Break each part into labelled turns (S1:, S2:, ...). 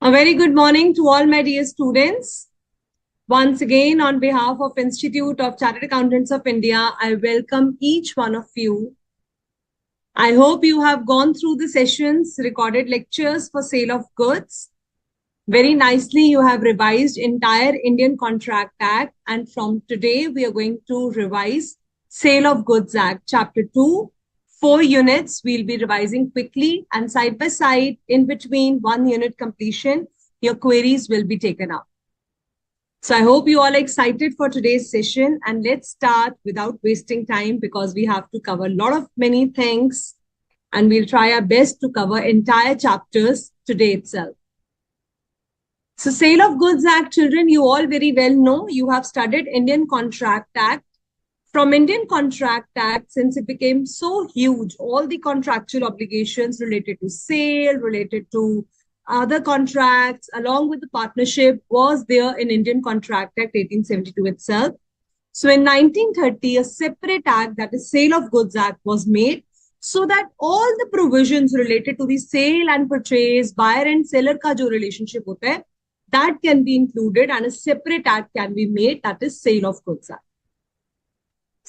S1: A very good morning to all my dear students. Once again, on behalf of Institute of Chartered Accountants of India, I welcome each one of you. I hope you have gone through the sessions, recorded lectures for sale of goods. Very nicely, you have revised entire Indian Contract Act. And from today, we are going to revise Sale of Goods Act, Chapter 2. 4 units we'll be revising quickly, and side by side, in between 1 unit completion, your queries will be taken up. So I hope you all are excited for today's session, and let's start without wasting time because we have to cover a lot of many things, and we'll try our best to cover entire chapters today itself. So Sale of Goods Act, children, you all very well know, you have studied Indian Contract Act. From Indian Contract Act, since it became so huge, all the contractual obligations related to sale, related to other contracts, along with the partnership, was there in Indian Contract Act 1872 itself. So in 1930, a separate act, that is Sale of Goods Act, was made so that all the provisions related to the sale and purchase, buyer and seller ka jo relationship hota hai, that can be included and a separate act can be made, that is Sale of Goods Act.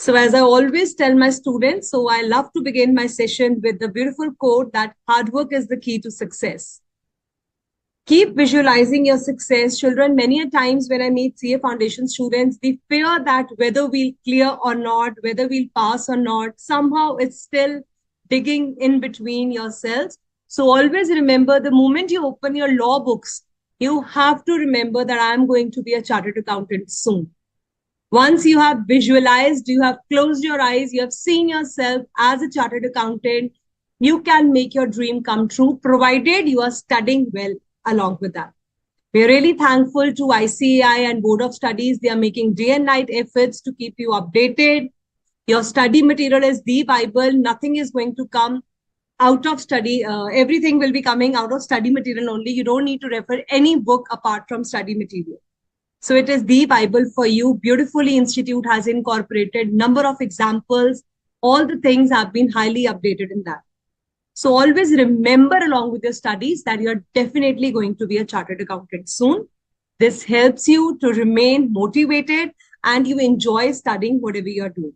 S1: So as I always tell my students, so I love to begin my session with the beautiful quote that hard work is the key to success. Keep visualizing your success. Children, many a times when I meet CA Foundation students, they fear that whether we'll clear or not, whether we'll pass or not, somehow it's still digging in between yourselves. So always remember, the moment you open your law books, you have to remember that I'm going to be a chartered accountant soon. Once you have visualized, you have closed your eyes, you have seen yourself as a chartered accountant, you can make your dream come true, provided you are studying well along with that. We are really thankful to ICAI and Board of Studies. They are making day and night efforts to keep you updated. Your study material is the Bible. Nothing is going to come out of study. Everything will be coming out of study material only. You don't need to refer any book apart from study material. So it is the Bible for you. Beautifully, Institute has incorporated number of examples. All the things have been highly updated in that. So always remember along with your studies that you're definitely going to be a chartered accountant soon. This helps you to remain motivated and you enjoy studying whatever you're doing.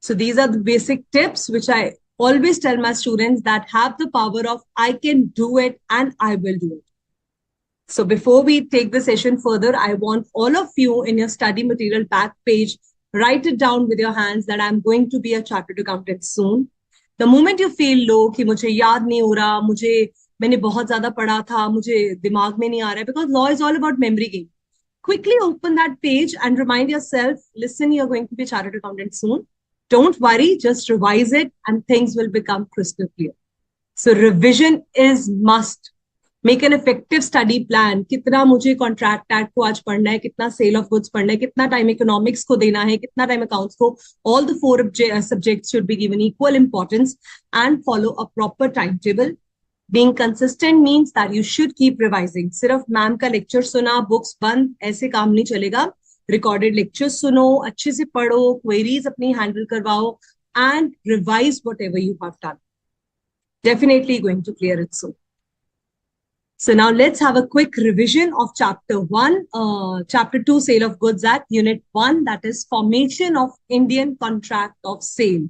S1: So these are the basic tips which I always tell my students that have the power of I can do it and I will do it. So before we take the session further, I want all of you in your study material back page, write it down with your hands that I'm going to be a chartered accountant soon. The moment you feel low, कि मुझे याद नहीं हो रहा, मैंने बहुत ज़्यादा पढ़ा था, मुझे दिमाग में नहीं आ रहा है, because law is all about memory game. Quickly open that page and remind yourself, listen, you're going to be a chartered accountant soon. Don't worry, just revise it and things will become crystal clear. So revision is must. Make an effective study plan. कितना मुझे contract act को आज पढ़ना है, कितना sale of goods पढ़ना है, कितना time economics को देना है, कितना time accounts को. All the 4 subjects should be given equal importance and follow a proper timetable. Being consistent means that you should keep revising. सिर्फ मैम का lecture सुना, books बंद, ऐसे काम नहीं चलेगा. Recorded lectures सुनो, अच्छे से पढ़ो, queries अपनी handle करवाओ and revise whatever you have done. Definitely going to clear it soon. So now let's have a quick revision of Chapter 1, Chapter 2, Sale of Goods Act, Unit 1, that is Formation of Indian Contract of Sale.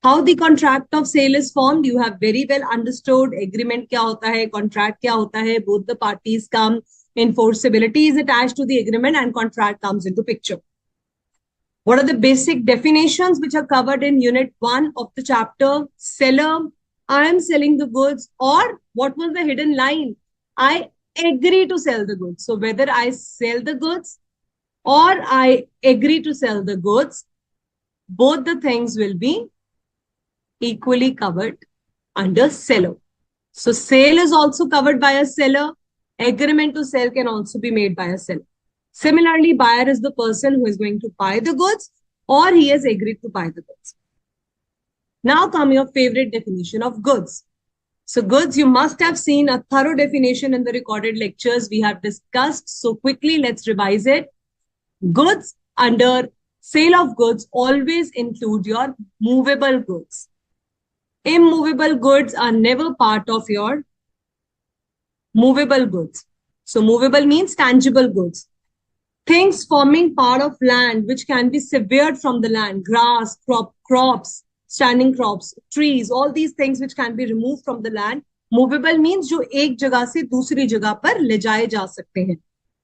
S1: How the contract of sale is formed, you have very well understood. Agreement kya hota hai, contract kya hota hai, both the parties come, enforceability is attached to the agreement and contract comes into picture. What are the basic definitions which are covered in Unit 1 of the chapter? Seller, I am selling the goods, or what was the hidden line? I agree to sell the goods. So whether I sell the goods or I agree to sell the goods, both the things will be equally covered under seller. So sale is also covered by a seller. Agreement to sell can also be made by a seller. Similarly, buyer is the person who is going to buy the goods or he has agreed to buy the goods. Now come your favorite definition of goods. So goods, you must have seen a thorough definition in the recorded lectures we have discussed. So quickly, let's revise it. Goods under sale of goods always include your movable goods. Immovable goods are never part of your movable goods. So movable means tangible goods. Things forming part of land which can be severed from the land, grass, crops, standing crops, trees, all these things which can be removed from the land. Movable means जो एक जगह से दूसरी जगह पर ले जाए जा सकते हैं,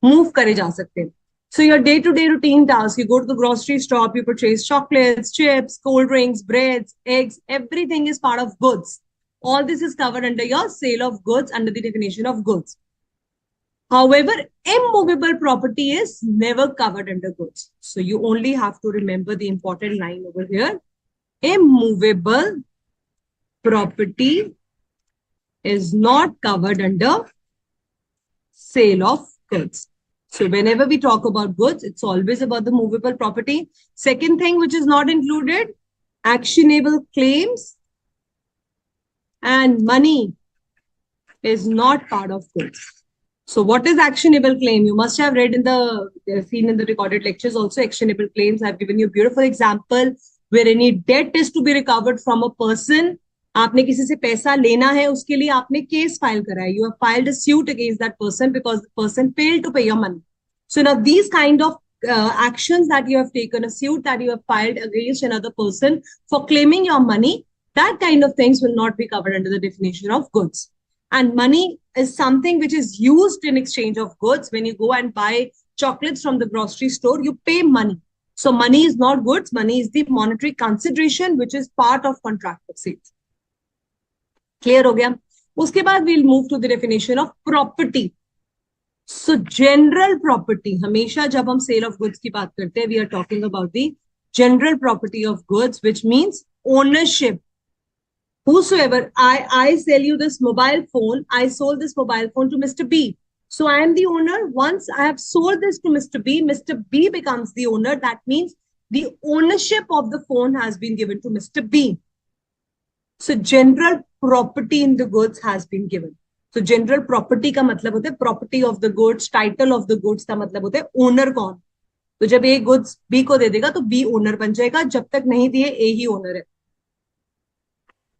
S1: move करे जा सकते हैं. So your day-to-day routine tasks, you go to the grocery shop, you purchase chocolates, chips, cold drinks, breads, eggs, everything is part of goods. All this is covered under your sale of goods under the definition of goods. However, immovable property is never covered under goods. So you only have to remember the important line over here. Immovable property is not covered under sale of goods. So whenever we talk about goods, it's always about the movable property. Second thing which is not included, actionable claims and money is not part of goods. So what is actionable claim? You must have read in seen in the recorded lectures also actionable claims. I've given you a beautiful example where any debt is to be recovered from a person. आपने किसी से पैसा लेना है, उसके लिए आपने case file करा है. You have filed a suit against that person because the person failed to pay your money. So now these kind of actions that you have taken, a suit that you have filed against another person for claiming your money, that kind of things will not be covered under the definition of goods. And money is something which is used in exchange of goods. When you go and buy chocolates from the grocery store, you pay money. So money is not goods. Money is the monetary consideration which is part of contract of sales. Clear हो गया? उसके बाद we'll move to the definition of property. So general property, हमेशा जब हम sale of goods की बात करते हैं, we are talking about the general property of goods, which means ownership. Whosoever, I sell you this mobile phone, I sold this mobile phone to Mr. B. So I am the owner. Once I have sold this to Mr. B becomes the owner. That means the ownership of the phone has been given to Mr. B. So general property in the goods has been given. So general property का मतलब होता है property of the goods, title of the goods का मतलब होता है owner कौन. तो जब A goods B को दे देगा तो B owner बन जाएगा, जब तक नहीं दिए A ही owner है.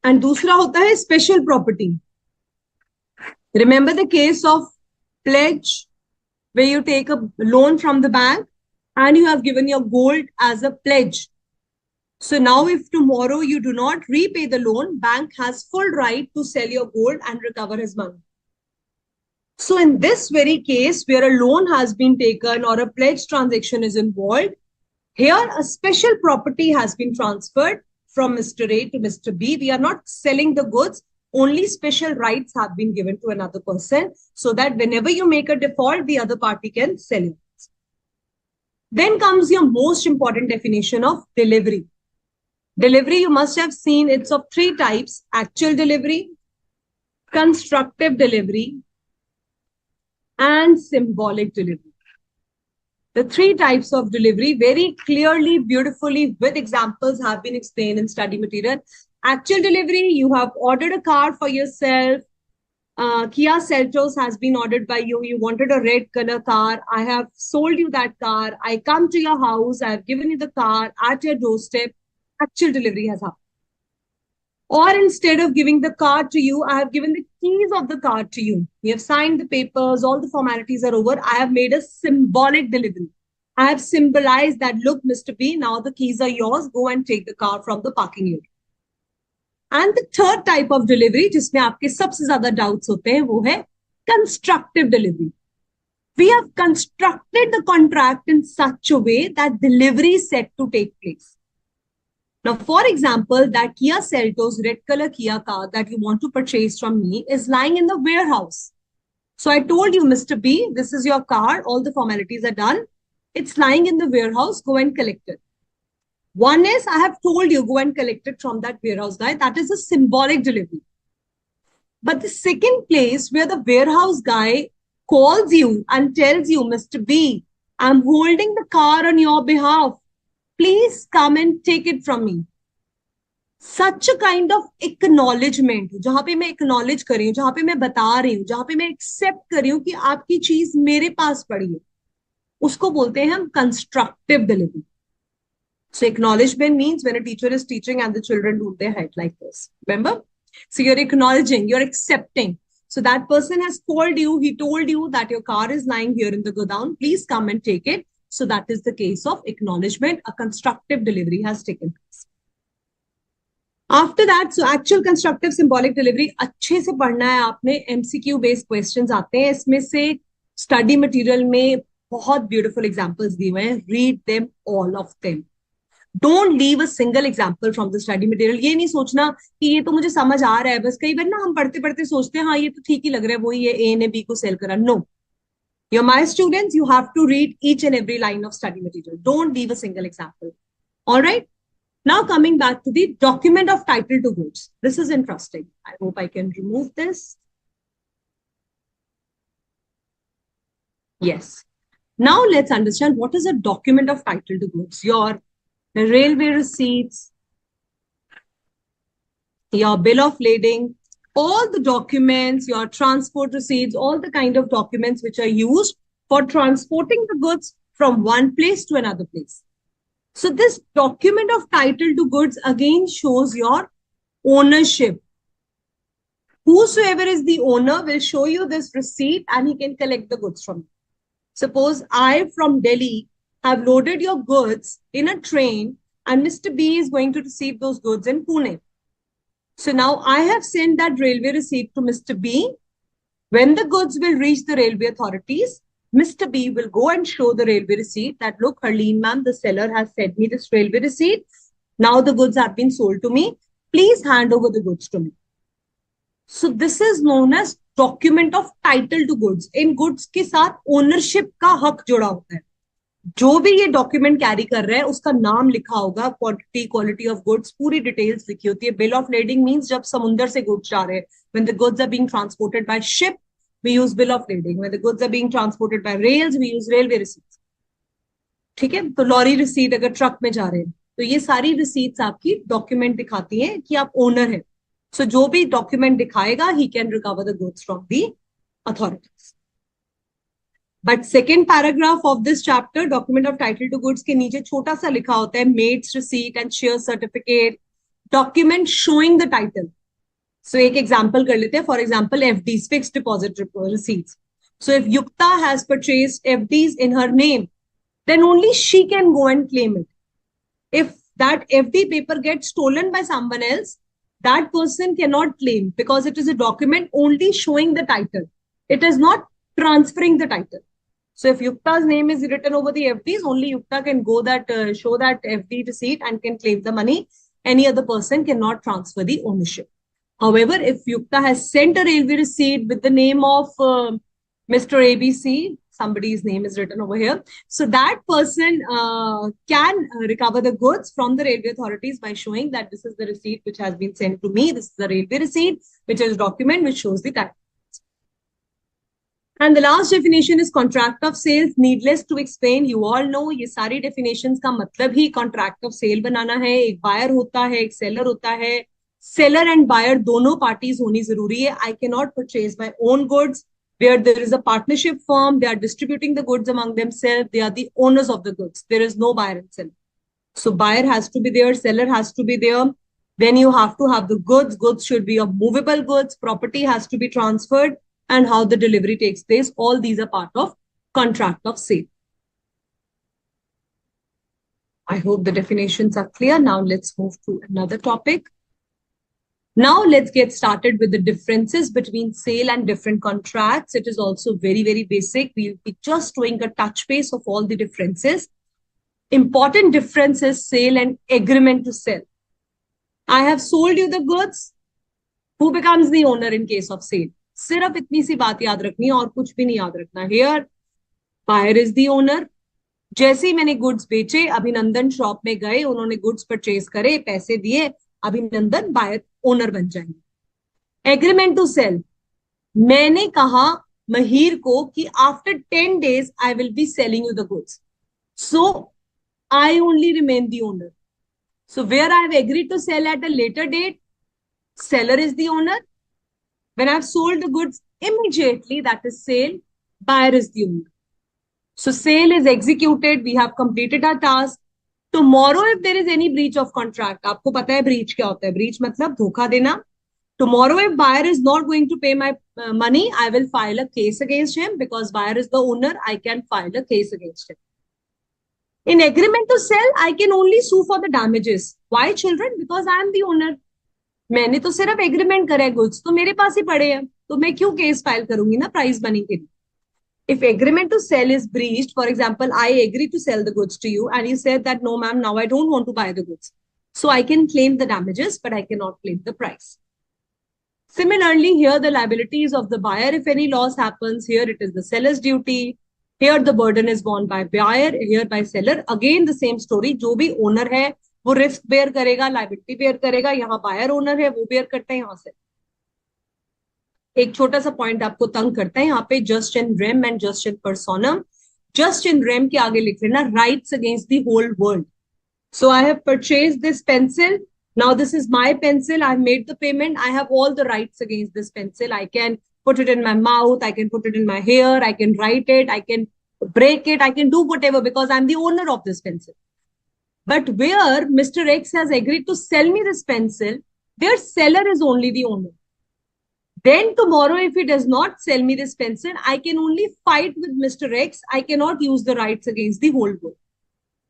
S1: And दूसरा होता है special property. Remember the case of pledge where you take a loan from the bank and you have given your gold as a pledge. So now if tomorrow you do not repay the loan, bank has full right to sell your gold and recover his money. So in this very case where a loan has been taken or a pledge transaction is involved, here a special property has been transferred from Mr. A to Mr. B. We are not selling the goods. Only special rights have been given to another person so that whenever you make a default, the other party can sell it. Then comes your most important definition of delivery. Delivery, you must have seen, it's of three types: actual delivery, constructive delivery, and symbolic delivery. The three types of delivery very clearly, beautifully, with examples have been explained in study material. Actual delivery, you have ordered a car for yourself. Kia Seltos has been ordered by you. You wanted a red color car. I have sold you that car. I come to your house. I have given you the car at your doorstep. Actual delivery has happened. Or instead of giving the car to you, I have given the keys of the car to you. You have signed the papers, all the formalities are over. I have made a symbolic delivery. I have symbolized that, look, Mr. B, now the keys are yours. Go and take the car from the parking area. And the third type of delivery, जिसमें आपके सबसे ज़्यादा doubts होते हैं, वो है constructive delivery. We have constructed the contract in such a way that delivery is set to take place. Now, for example, that Kia Seltos red color Kia car that you want to purchase from me is lying in the warehouse. So I told you, Mr. B, this is your car. All the formalities are done. It's lying in the warehouse. Go and collect it. One is, I have told you, go and collect it from that warehouse guy. That is a symbolic delivery. But the second place where the warehouse guy calls you and tells you, Mr. B, I'm holding the car on your behalf. Please come and take it from me. Such a kind of acknowledgement, जहां पे मैं acknowledge कर रही हूँ, जहां पे मैं बता रही हूँ, जहां पे मैं accept कर रही हूँ कि आपकी चीज मेरे पास पड़ी है, उसको बोलते हैं हम constructive delivery. So acknowledgement means when a teacher is teaching and the children do their head like this. Remember? So you're acknowledging, you're accepting. So that person has called you. He told you that your car is lying here in the godown. Please come and take it. So that is the case of acknowledgement. A constructive delivery has taken place. After that, so actual constructive symbolic delivery अच्छे से पढ़ना है आपने. MCQ based questions आते हैं इसमें से. Study material में बहुत ब्यूटीफुल एग्जांपल्स दिए हुए हैं. Read them all of them. Don't leave a single example from the study material. ये नहीं सोचना कि ये तो मुझे समझ आ रहा है. बस कई बार ना हम पढ़ते पढ़ते सोचते हैं हाँ ये तो ठीक ही लग रहा है, वही है, ए ने बी को सेल करा. No, you're my students, you have to read each and every line of study material. Don't leave a single example. All right. Now coming back to the document of title to goods. This is interesting. I hope I can remove this. Yes. Now let's understand what is a document of title to goods. Your railway receipts, your bill of lading, all the documents, your transport receipts, all the kind of documents which are used for transporting the goods from one place to another place. So this document of title to goods again shows your ownership. Whosoever is the owner will show you this receipt and he can collect the goods from you. Suppose I from Delhi have loaded your goods in a train and Mr. B is going to receive those goods in Pune. So now I have sent that railway receipt to Mr. B. When the goods will reach the railway authorities, Mr. B will go and show the railway receipt that, look, Harleen ma'am, the seller has sent me this railway receipt. Now the goods have been sold to me. Please hand over the goods to me. So this is known as document of title to goods. In goods के साथ ownership का हक जुड़ा होता है. जो भी ये डॉक्यूमेंट कैरी कर रहा है उसका नाम लिखा होगा, क्वांटिटी, क्वालिटी ऑफ गुड्स, पूरी डिटेल्स लिखी होती है. बिल ऑफ लेडिंग मींस जब समुद्र से गुड्स जा रहे हैं, when the goods are being transported by ship we use bill of lading. When the goods are being transported by rails we use railway receipts. ठीक है. तो लॉरी रिसीट अगर ट्रक में जा रहे हैं तो ये सारी रिसीट्स आपकी डॉक्यूमेंट दिखाती हैं कि आप ओनर हैं. सो जो भी डॉक्यूमेंट दिखाएगा he can recover the goods from the authorities. But second paragraph of this chapter, document of title to goods के नीचे छोटा सा लिखा होता है maids receipt and share certificate, document showing the title. सो एक एग्जांपल कर लेते हैं. For example FDs, fixed deposit receipts. So if Yukta has purchased FDs in her name, then only she can go and claim it. If that FD paper gets stolen by someone else, that person cannot claim because it is a document only showing the title. It is not transferring the title. So if Yukta's name is written over the FDs, only Yukta can go that show that FD receipt and can claim the money. Any other person cannot transfer the ownership. However, if Yukta has sent a railway receipt with the name of Mr. ABC, somebody's name is written over here. So that person can recover the goods from the railway authorities by showing that this is the receipt which has been sent to me. This is the railway receipt, which is a document which shows the title. And the last definition is contract of sales. Needless to explain, you all know ये सारी definitions का मतलब ही contract of sale बनाना है. एक buyer होता है, एक seller होता है. Seller and buyer दोनों parties होनी जरूरी है. I cannot purchase my own goods. Where there is a partnership firm, they are distributing the goods among themselves. They are the owners of the goods. There is no buyer and seller. So buyer has to be there, seller has to be there. Then you have to have the goods. Goods should be of movable goods. Property has to be transferred, and how the delivery takes place. All these are part of contract of sale. I hope the definitions are clear. Now let's move to another topic. Now let's get started with the differences between sale and different contracts. It is also very, very basic. We'll be just doing a touch base of all the differences. Important difference is sale and agreement to sell. I have sold you the goods. Who becomes the owner in case of sale? सिर्फ इतनी सी बात याद रखनी है और कुछ भी नहीं याद रखना. Here, buyer is the owner. जैसे ही मैंने गुड्स बेचे, अभिनंदन शॉप में गए, उन्होंने गुड्स परचेज करे, पैसे दिए, अभिनंदन बायर ओनर बन जाएंगे. एग्रीमेंट टू सेल, मैंने कहा महीर को कि after 10 days I will be selling you the goods, so I only remain the owner. So where I have agreed to sell at a later date, seller is the owner. When I've sold the goods immediately, that is sale, buyer is the owner. So sale is executed, we have completed our task. Tomorrow, if there is any breach of contract, आपको पता है breach क्या होता है? Breach मतलब धोखा देना. Tomorrow, if buyer is not going to pay my money, I will file a case against him because buyer is the owner. I can file a case against him. In agreement to sell, I can only sue for the damages. Why, children? Because I am the owner. मैंने तो सिर्फ agreement करा है, goods तो मेरे पास ही पड़े हैं, तो मैं क्यों केस फाइल करूंगी ना प्राइस मनी के लिए. If agreement to sell is breached, for example, I agree to sell the goods to you and you said that no ma'am, now I don't want to buy the goods, so I can claim the damages but I cannot claim the price. Similarly, here the liabilities of the buyer, if any loss happens, here it is the seller's duty. Here the burden is borne by buyer, here by seller. Again the same story, जो भी owner है वो risk bear करेगा, liability bear करेगा. यहाँ buyer owner है वो bear करते हैं. यहाँ से एक छोटा सा पॉइंट आपको तंग करता है यहाँ पे, just in rem and just in personam. Just in rem के आगे लिख लेना rights against the whole world. So I have purchased this pencil. Now this is my pencil. I've made the payment. I have all the rights against this pencil. I can put it in my mouth. I can put it in my hair. I can write it. I can break it. I can do whatever because I'm the owner of this pencil. But where Mr. X has agreed to sell me this pencil, their seller is only the owner. Then tomorrow, if he does not sell me this pencil, I can only fight with Mr. X. I cannot use the rights against the whole world.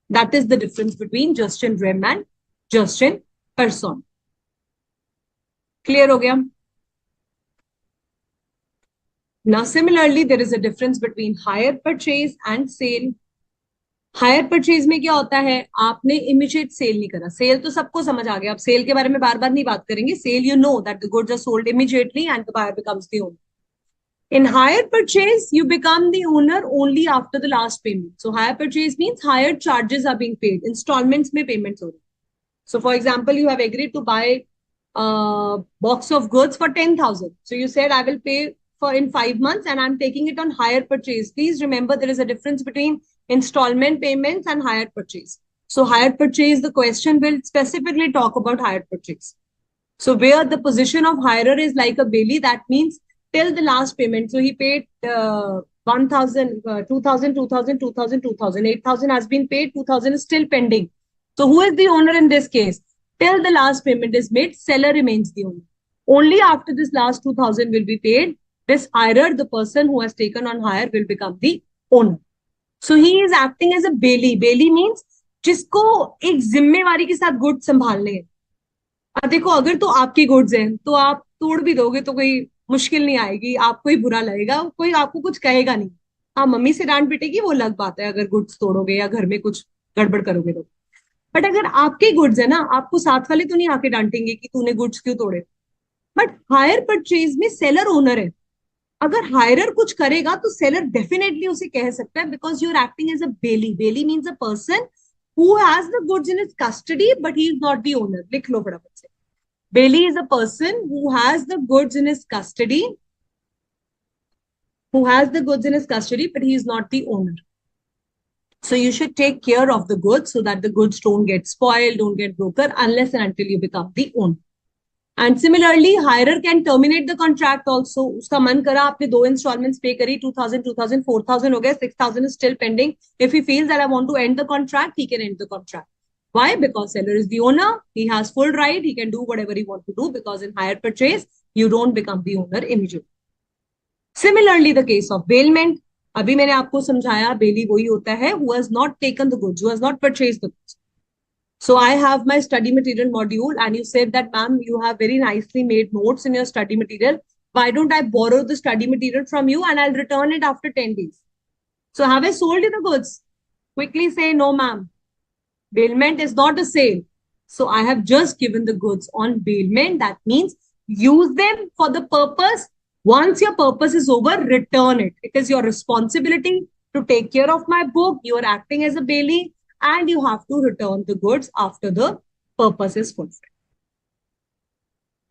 S1: That is the difference between just in rem and just in person. Clear ho gaya? Now, similarly, there is a difference between hire purchase and sale. Hire purchase में क्या होता है, आपने immediate cell नहीं करा. Cell तो सबको समझ आ गया, अब सेल के बारे में बार बार नहीं बात करेंगे. Sale, you know that the goods are sold immediately and the buyer becomes the owner. In hire purchase, you become the owner only after the last payment. So hire purchase means higher charges are being paid. Installments में payments हो रही. So for example, you have agreed to buy a box of goods for 10,000. So you said I will pay for in 5 months and I'm taking it on hire purchase. Please remember there is a difference between installment payments and hire purchase. So hire purchase, the question will specifically talk about hire purchase. So where the position of hirer is like a bailey, that means till the last payment. So he paid 1,000, 2,000, 2,000, 2,000, 2,000, 8,000 has been paid, 2,000 is still pending. So who is the owner in this case? Till the last payment is made, seller remains the owner. Only after this last 2,000 will be paid, this hirer, the person who has taken on hire, will become the owner. So he is acting as a bailey. Bailey means जिसको एक जिम्मेवारी के साथ goods संभालने हैं. अब देखो, अगर तो आपके गुड्स हैं तो आप तोड़ भी दोगे तो कोई मुश्किल नहीं आएगी, आपको ही बुरा लगेगा, कोई आपको कुछ कहेगा नहीं. हाँ, मम्मी से डांट पिटेगी वो अलग बात है अगर गुड्स तोड़ोगे या घर में कुछ गड़बड़ करोगे तो. बट अगर आपके गुड्स है ना, आपको साथ वाले तो नहीं आके डांटेंगे कि तूने गुड्स क्यों तोड़े. बट हायर परचेज में सेलर ओनर है. अगर हायरर कुछ करेगा तो सेलर डेफिनेटली उसे कह सकता है, because you are acting as a bailee. Bailee means a person who has the goods in his custody but he is not the owner. लिख लो फटाफट से. Bailey is a person who has the goods in his custody, but he is not the owner. So you should take care of the goods so that the goods don't get spoiled, don't get broken unless and until you become the owner. And similarly, hirer can terminate the contract also. उसका मन करा, आपने 2 installments pay करी, 2,000, 2,000, 4,000 हो गए, 6,000 is still pending. If he feels that I want to end the contract, he can end the contract. Why? Because seller is the owner. He has full right. He can do whatever he wants to do, because in hire purchase, you don't become the owner immediately. Similarly, the case of bailment. अभी मैंने आपको समझाया, बेली वही होता है who has not taken the goods, who has not purchased the goods. So I have my study material module and you said that, ma'am, you have very nicely made notes in your study material. Why don't I borrow the study material from you and I'll return it after 10 days? So have I sold you the goods? Quickly say, no, ma'am. Bailment is not a sale. So I have just given the goods on bailment. That means use them for the purpose. Once your purpose is over, return it. It is your responsibility to take care of my book. You are acting as a bailey and you have to return the goods after the purpose is fulfilled.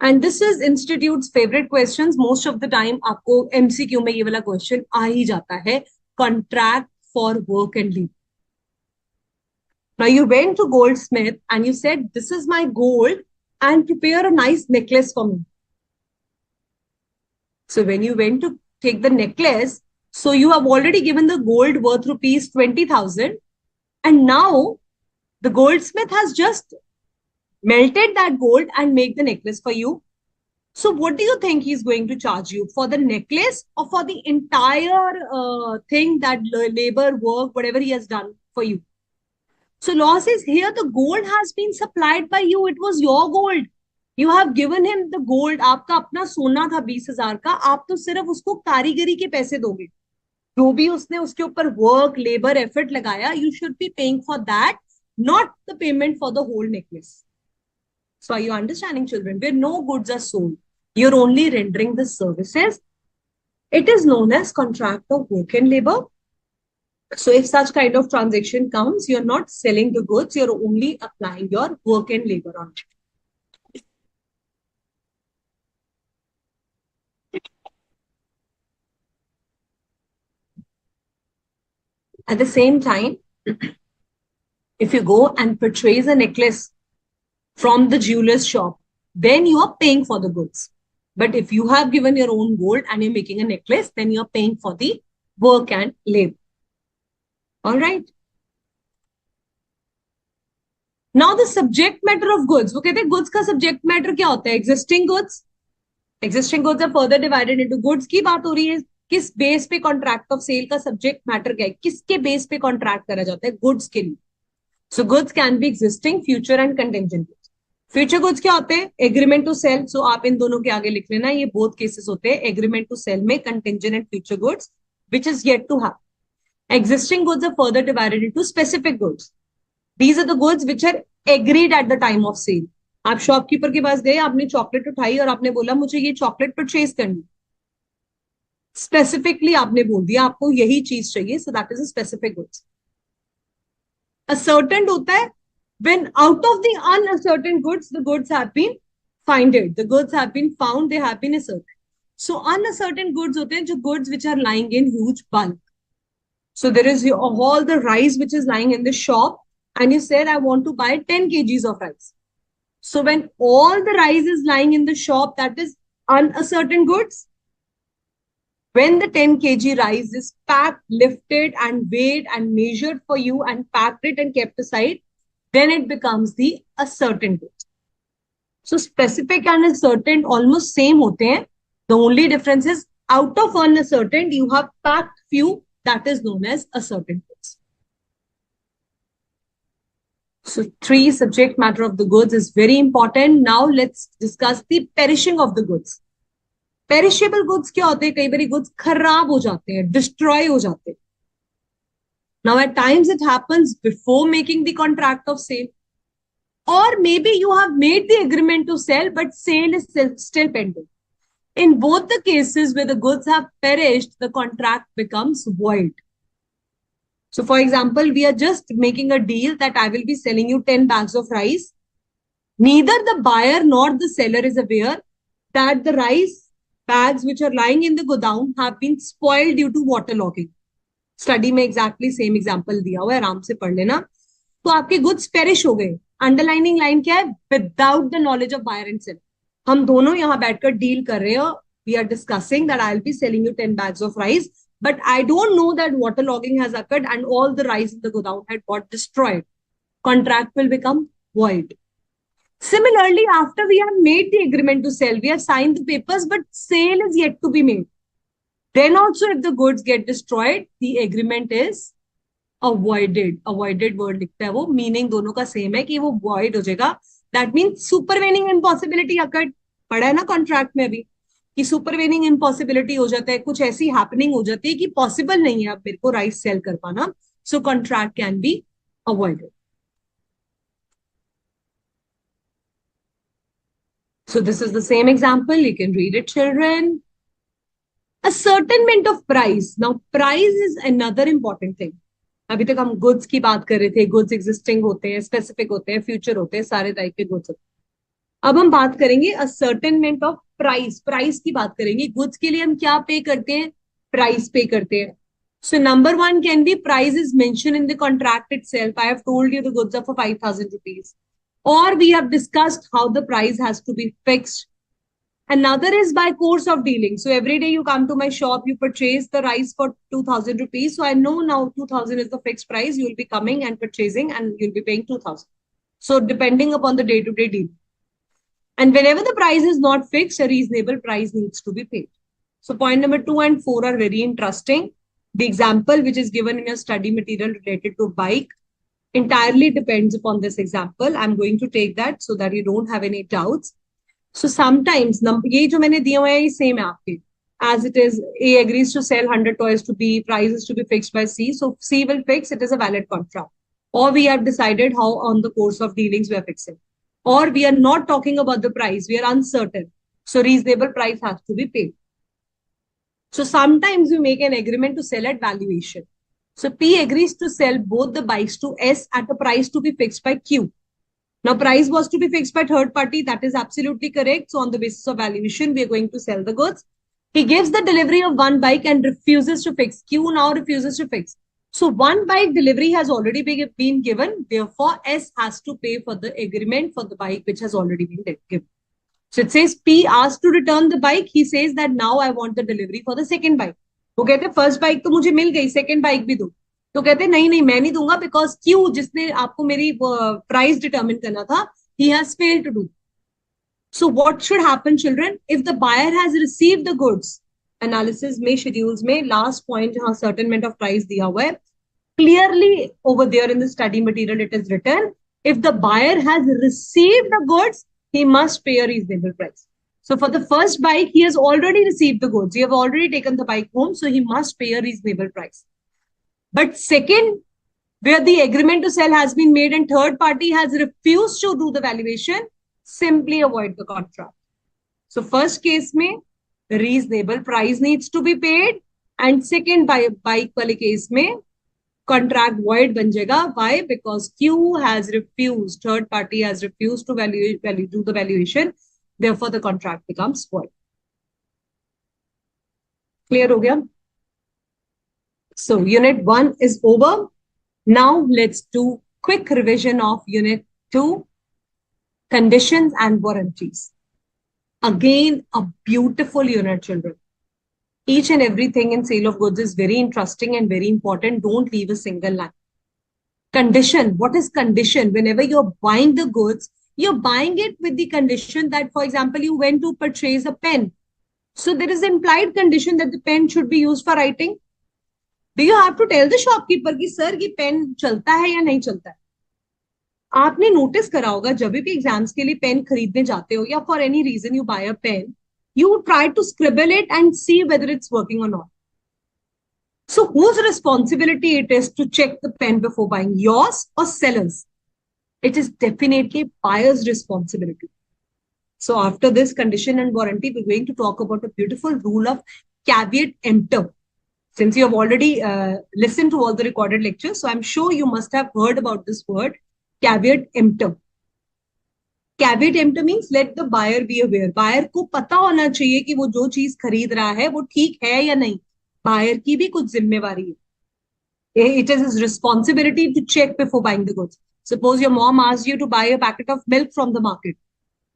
S1: And this is Institute's favorite questions. Most of the time, आपको MCQ में ये वाला question आ ही जाता है. Contract for work and leave. Now you went to goldsmith and you said, this is my gold and prepare a nice necklace for me. So when you went to take the necklace, so you have already given the gold worth rupees 20,000 and now the goldsmith has just melted that gold and make the necklace for you. So what do you think he's going to charge you for the necklace or for the entire thing, that labor work, whatever he has done for you? So law says here the gold has been supplied by you. It was your gold. You have given him the gold. आपका अपना सोना था 20,000 का. आप तो सिर्फ उसको कारीगरी के पैसे दोगे. जो भी उसने उसके ऊपर वर्क, लेबर, एफर्ट लगाया, you should be paying for that, not the payment for the whole necklace. So are you understanding, children? Where no goods are sold, you're only rendering the services. It is known as contract of work and labor. So if such kind of transaction comes, you're not selling the goods, you're only applying your work and labor on it. At the same time, if you go and purchase a necklace from the jeweler's shop, then you are paying for the goods. But if you have given your own gold and you're making a necklace, then you're paying for the work and labor. All right. Now the subject matter of goods. वो कहते हैं goods का subject matter क्या होता है? Existing goods. Existing goods are further divided into goods. की बात हो रही है किस बेस पे कॉन्ट्रैक्ट ऑफ सेल का सब्जेक्ट मैटर क्या है? किसके बेस पे कॉन्ट्रैक्ट करा जाता है? गुड्स के लिए. So goods can be existing, future and contingent. Future goods क्या होते हैं? Agreement to cell. सो आप इन दोनों के आगे लिख लेना, ये बोथ केसेस होते हैं एग्रीमेंट टू सेल में, contingent and future goods which is yet to have. Existing goods are further divided into specific goods. These are the goods which are agreed at the time of sale. आप shopkeeper के पास गए, आपने chocolate उठाई और आपने बोला मुझे ये चॉकलेट परचेज करनी. स्पेसिफिकली आपने बोल दिया आपको यही चीज चाहिए, so that is a specific goods. Ascertained होता है when out of the unascertained goods, the goods have been founded, the goods have been found, they have been ascertained. So unascertained goods होते हैं जो goods which are lying in huge bulk. So there is all the rice which is lying in the shop, and you said, I want to buy 10 kgs of rice. So when all the rice is lying in the shop, that is unascertained goods. When the 10 kg rice is packed, lifted, and weighed and measured for you and packed it and kept aside, then it becomes the ascertained goods. So specific and ascertained almost same होते हैं. The only difference is out of unascertained, you have packed few. That is known as ascertained goods. So 3, subject matter of the goods is very important. Now let's discuss the perishing of the goods. Perishable goods क्या होते हैं? कई बार goods खराब हो जाते हैं, destroy हो जाते हैं. Now at times it happens before making the contract of sale, or maybe you have made the agreement to sell but sale is still pending. In both the cases where the goods have perished, the contract becomes void. So for example, we are just making a deal that I will be selling you 10 bags of rice. Neither the buyer nor the seller is aware that the rice bags which are lying in the godown have been spoiled due to waterlogging. Study में exactly same example दिया हुआ है, आराम से पढ़ लेना. तो आपके goods perish हो गए. Underlining line क्या है? Without the knowledge of buyer and seller. हम दोनों यहाँ बैठकर डील कर रहे हो. We are discussing that I'll be selling you 10 bags of rice, but I don't know that waterlogging has occurred and all the rice in the godown had got destroyed. Contract will become void. Similarly, after we have made the agreement to sell, we have signed the papers, but sale is yet to be made. Then also, if the goods get destroyed, the agreement is avoided. Avoided word लिखता है वो, meaning दोनों का same है कि वो void हो जाएगा. That means supervening impossibility occurred. पढ़ा है ना contract में अभी कि supervening impossibility हो जाता है, कुछ ऐसी happening हो जाती है कि possible नहीं है अब मेरे को rice sell कर पाना. So contract can be avoided. So this is the same example. You can read it, children. Ascertainment of price. Now, price is another important thing. अभी तक हम goods की बात कर रहे थे. Goods existing होते हैं, specific होते हैं, future होते हैं, सारे टाइप के goods होते हैं. अब हम बात करेंगे ascertainment of price. Price की बात करेंगे. Goods के लिए हम क्या पे करते हैं? Price पे करते हैं. So number one can be price is mentioned in the contract itself. I have told you the goods are for 5,000 rupees. Or we have discussed how the price has to be fixed. Another is by course of dealing. So every day you come to my shop, you purchase the rice for 2,000 rupees. So I know now 2,000 is the fixed price. You will be coming and purchasing and you'll be paying 2,000. So depending upon the day-to-day deal. And whenever the price is not fixed, a reasonable price needs to be paid. So point number 2 and 4 are very interesting. The example which is given in your study material related to bike entirely depends upon this example. I'm going to take that so that you don't have any doubts. So sometimes ये जो मैंने दिए हुए हैं ये same है आपके. As it is, A agrees to sell 100 toys to B, prices to be fixed by C. So C will fix, it is a valid contract. Or we have decided how on the course of dealings we are fixing. Or we are not talking about the price, we are uncertain. So reasonable price has to be paid. So sometimes we make an agreement to sell at valuation. So P agrees to sell both the bikes to S at a price to be fixed by Q. Now, price was to be fixed by third party. That is absolutely correct. So on the basis of valuation, we are going to sell the goods. He gives the delivery of one bike and refuses to fix. Q now refuses to fix. So one bike delivery has already been given. Therefore, S has to pay for the agreement for the bike which has already been given. So it says P asked to return the bike. He says that now I want the delivery for the second bike. वो कहते हैं first bike तो मुझे मिल गई, second bike भी दो. तो कहते हैं नहीं नहीं मैं नहीं दूंगा बिकॉज क्यू जिसने आपको मेरी प्राइस डिटरमिन करना था he has failed to do. So what should happen, children? If the buyer has received the goods, analysis में schedules में last point जहाँ certainment of price दिया हुआ है, clearly over there in the study material it is written, if the buyer has received the goods, he must pay a reasonable price. So for the first bike, he has already received the goods. He have already taken the bike home, so he must pay a reasonable price. But second, where the agreement to sell has been made and third party has refused to do the valuation, simply avoid the contract. So first case में reasonable price needs to be paid and second bike वाले case में contract void बन जाएगा. Why? Because Q has refused, third party has refused to do the valuation. Therefore, the contract becomes void. Clear हो गया? So unit 1 is over. Now let's do quick revision of unit 2, conditions and warranties. Again, a beautiful unit, children. Each and everything in sale of goods is very interesting and very important. Don't leave a single line. Condition. What is condition? Whenever you're buying the goods, you're buying it with the condition that, for example, you went to purchase a pen. So there is implied condition that the pen should be used for writing. Do you have to tell the shopkeeper कि sir ये pen चलता है या नहीं चलता है? आपने notice करा होगा जब भी एग्जाम्स के लिए पेन खरीदने जाते हो या for any reason you buy a pen, you try to scribble it and see whether it's working or not. So whose responsibility it is to check the pen before buying, yours or seller's? It is definitely buyer's responsibility. So after this condition and warranty, we're going to talk about a beautiful rule of caveat emptor. Since you have already listened to all the recorded lectures, so I'm sure you must have heard about this word, caveat emptor. Caveat emptor means let the buyer be aware. Buyer को पता होना चाहिए कि वो जो चीज खरीद रहा है वो ठीक है या नहीं. Buyer की भी कुछ जिम्मेवारी है. It is his responsibility to check before buying the goods. Suppose your mom asked you to buy a packet of milk from the market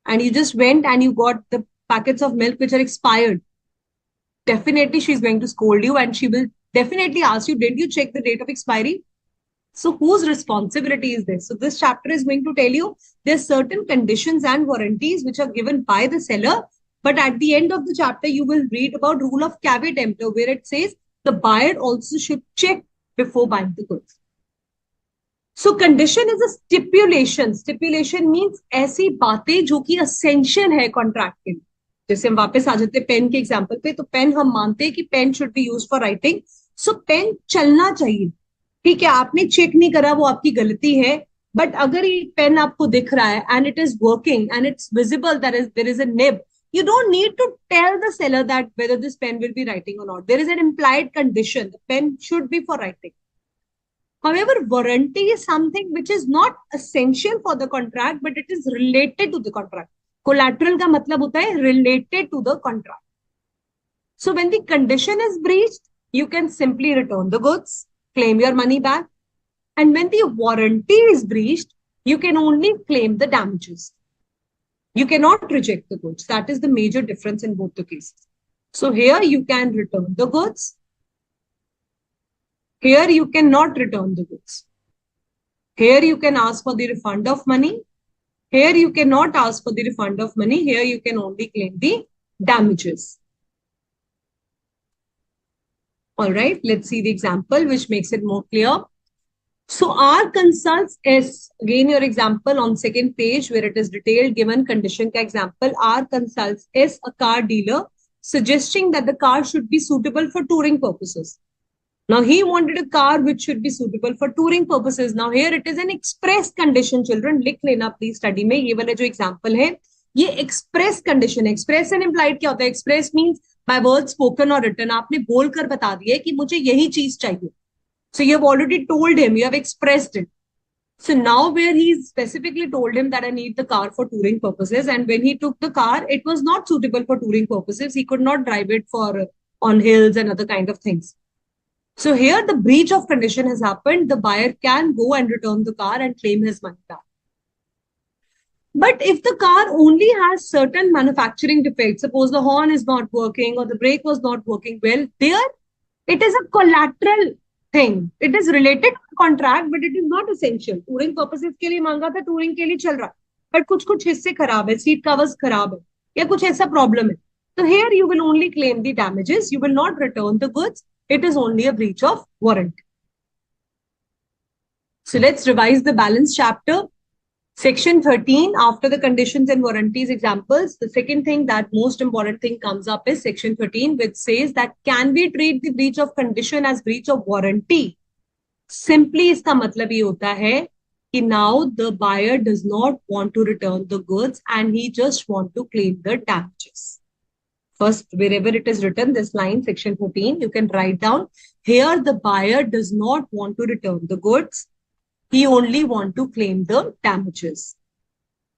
S1: and you just went and you got the packets of milk which are expired. Definitely she's going to scold you and she will definitely ask you, did you check the date of expiry? So whose responsibility is this? So this chapter is going to tell you there's certain conditions and warranties which are given by the seller. But at the end of the chapter, you will read about rule of caveat emptor where it says the buyer also should check before buying the goods. So condition is a stipulation. Stipulation means ऐसी बातें जो कि essential है contract के लिए. जैसे हम वापस आ जाते हैं पेन के एग्जाम्पल पे, तो पेन हम मानते हैं कि pen should be use for writing. So pen चलना चाहिए. ठीक है, आपने चेक नहीं करा वो आपकी गलती है, बट अगर ये पेन आपको दिख रहा है and it is working and it's visible that there is a nib, you don't need to tell the seller that whether this pen will be writing or not. There is an implied condition. The pen should be for writing. However, warranty is something which is not essential for the contract, but it is related to the contract. Collateral का मतलब होता है related to the contract. So when the condition is breached, you can simply return the goods, claim your money back. And when the warranty is breached, you can only claim the damages. You cannot reject the goods. That is the major difference in both the cases. So here you can return the goods. Here you cannot return the goods. Here you can ask for the refund of money. Here you cannot ask for the refund of money. Here you can only claim the damages. All right, let's see the example which makes it more clear. So R consults S. Again, your example on second page where it is detailed given condition ka example. R consults S, a car dealer, suggesting that the car should be suitable for touring purposes. Now he wanted a car which should be suitable for touring purposes. Now here it is an express condition. Children, लिख लेना please study में. ये वाला जो example है, ये express condition है. Express and implied क्या होता है? Express means by word spoken or written. आपने बोलकर बता दिया है कि मुझे यही चीज चाहिए. So you have already told him, you have expressed it. So now where he specifically told him that I need the car for touring purposes, and when he took the car, it was not suitable for touring purposes. He could not drive it for on hills and other kind of things. So here the breach of condition has happened. The buyer can go and return the car and claim his money back. But if the car only has certain manufacturing defects, suppose the horn is not working or the brake was not working well, there it is a collateral thing. It is related to the contract, but it is not essential. Touring purposes के लिए मांगा था, touring के लिए चल रहा है. But कुछ हिस्से खराब है, seat covers खराब है, या कुछ ऐसा problem है. So here you will only claim the damages. You will not return the goods. It is only a breach of warranty. So let's revise the balance chapter. Section 13, after the conditions and warranties examples, the second thing that most important thing comes up is section 13, which says that can we treat the breach of condition as breach of warranty? Simply इसका मतलब ये होता है कि now the buyer does not want to return the goods and he just want to claim the damages. First, wherever it is written, this line, section 14, you can write down, here the buyer does not want to return the goods. He only want to claim the damages.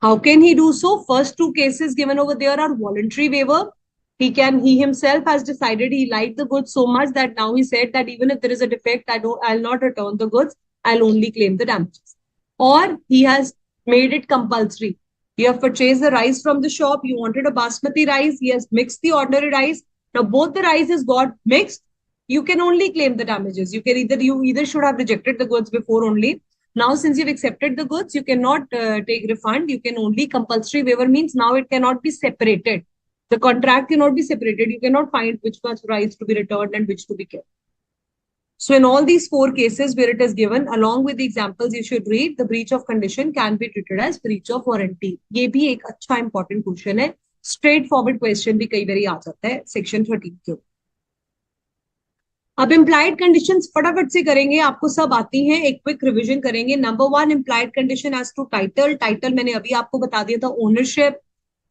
S1: How can he do so? First two cases given over there are voluntary waiver. He himself has decided he liked the goods so much that now he said that even if there is a defect, I'll not return the goods. I'll only claim the damages. Or he has made it compulsory. You have purchased the rice from the shop. You wanted a basmati rice. He has mixed the ordinary rice. Now both the rices got mixed. You can only claim the damages. You either should have rejected the goods before only. Now, since you've accepted the goods, you cannot take refund. You can only compulsory waiver means now it cannot be separated. The contract cannot be separated. You cannot find which much rights to be returned and which to be kept. So in all these four cases where it is given, along with the examples you should read, the breach of condition can be treated as breach of warranty. ये भी एक अच्छा important question है. Straight forward question भी कई बारी आ जाता है section 13 के. अब इम्प्लाइड कंडीशंस फटाफट से करेंगे, आपको सब आती हैं, एक क्विक रिवीजन करेंगे. Number 1, implied condition as to title. Title मैंने अभी आपको बता दिया था, ओनरशिप.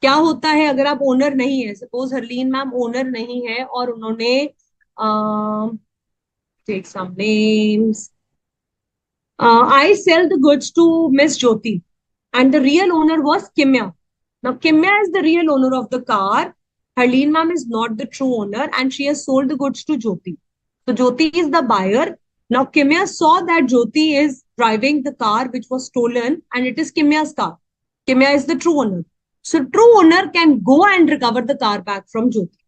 S1: क्या होता है अगर आप ओनर नहीं है, सपोज हरलीन मैम ओनर नहीं है और उन्होंने take some names, I sell the goods to miss Jyoti and the real owner was Kimya. Now Kimya is the real owner of the car. Harleen ma'am is not the true owner and she has sold the goods to Jyoti. So Jyoti is the buyer. Now Kimya saw that Jyoti is driving the car which was stolen and it is Kimya's car. Kimya is the true owner. So true owner can go and recover the car back from Jyoti.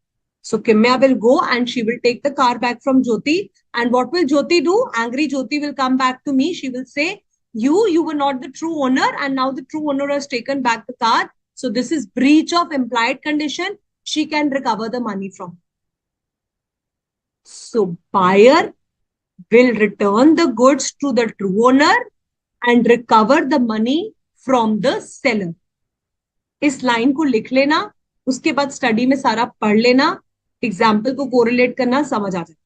S1: So Kimya will go and she will take the car back from Jyoti. And what will Jyoti do? Angry Jyoti will come back to me. She will say, you were not the true owner and now the true owner has taken back the car. So this is breach of implied condition. She can recover the money from. So buyer will return the goods to the true owner and recover the money from the seller. इस line को लिख लेना, उसके बाद study में सारा पढ़ लेना, एग्जाम्पल को कोरिलेट करना, समझ आ जाए.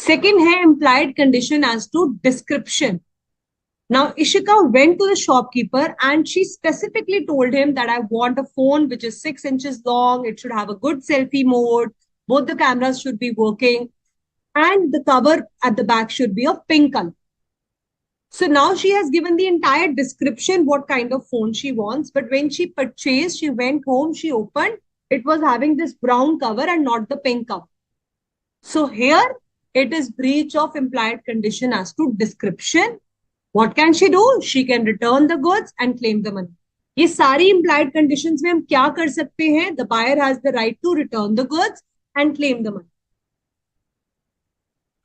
S1: सेकेंड है implied condition as to description. Now, Ishika went to the shopkeeper and she specifically told him that I want a phone which is 6 inches long. It should have a good selfie mode. Both the cameras should be working. And the cover at the back should be of pink color. So now she has given the entire description what kind of phone she wants. But when she purchased, she went home, she opened. It was having this brown cover and not the pink cover. So here it is breach of implied condition as to description. What can she do? She can return the goods and claim the money. ये सारी implied conditions में हम क्या कर सकते हैं? The buyer has the right to return the goods and claim the money.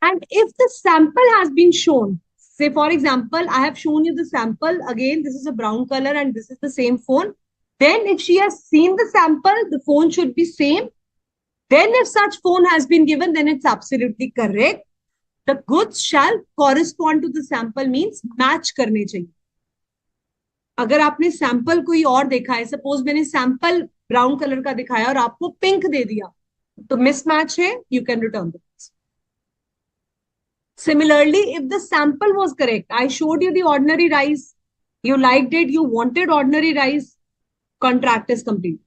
S1: And if the sample has been shown, Say, for example, I have shown you the sample. Again, this is a brown color and this is the same phone. Then if she has seen the sample, the phone should be same. Then if such phone has been given, then it's absolutely correct. The goods shall correspond to the sample means match करने चाहिए. अगर आपने sample कोई और देखा है, suppose मैंने sample brown colour का दिखाया और आपको पिंक दे दिया, तो मिसमैच है, you can return the goods. Similarly, if the sample was correct, I showed you the ordinary rice, you liked it, you wanted ordinary rice, contract is complete.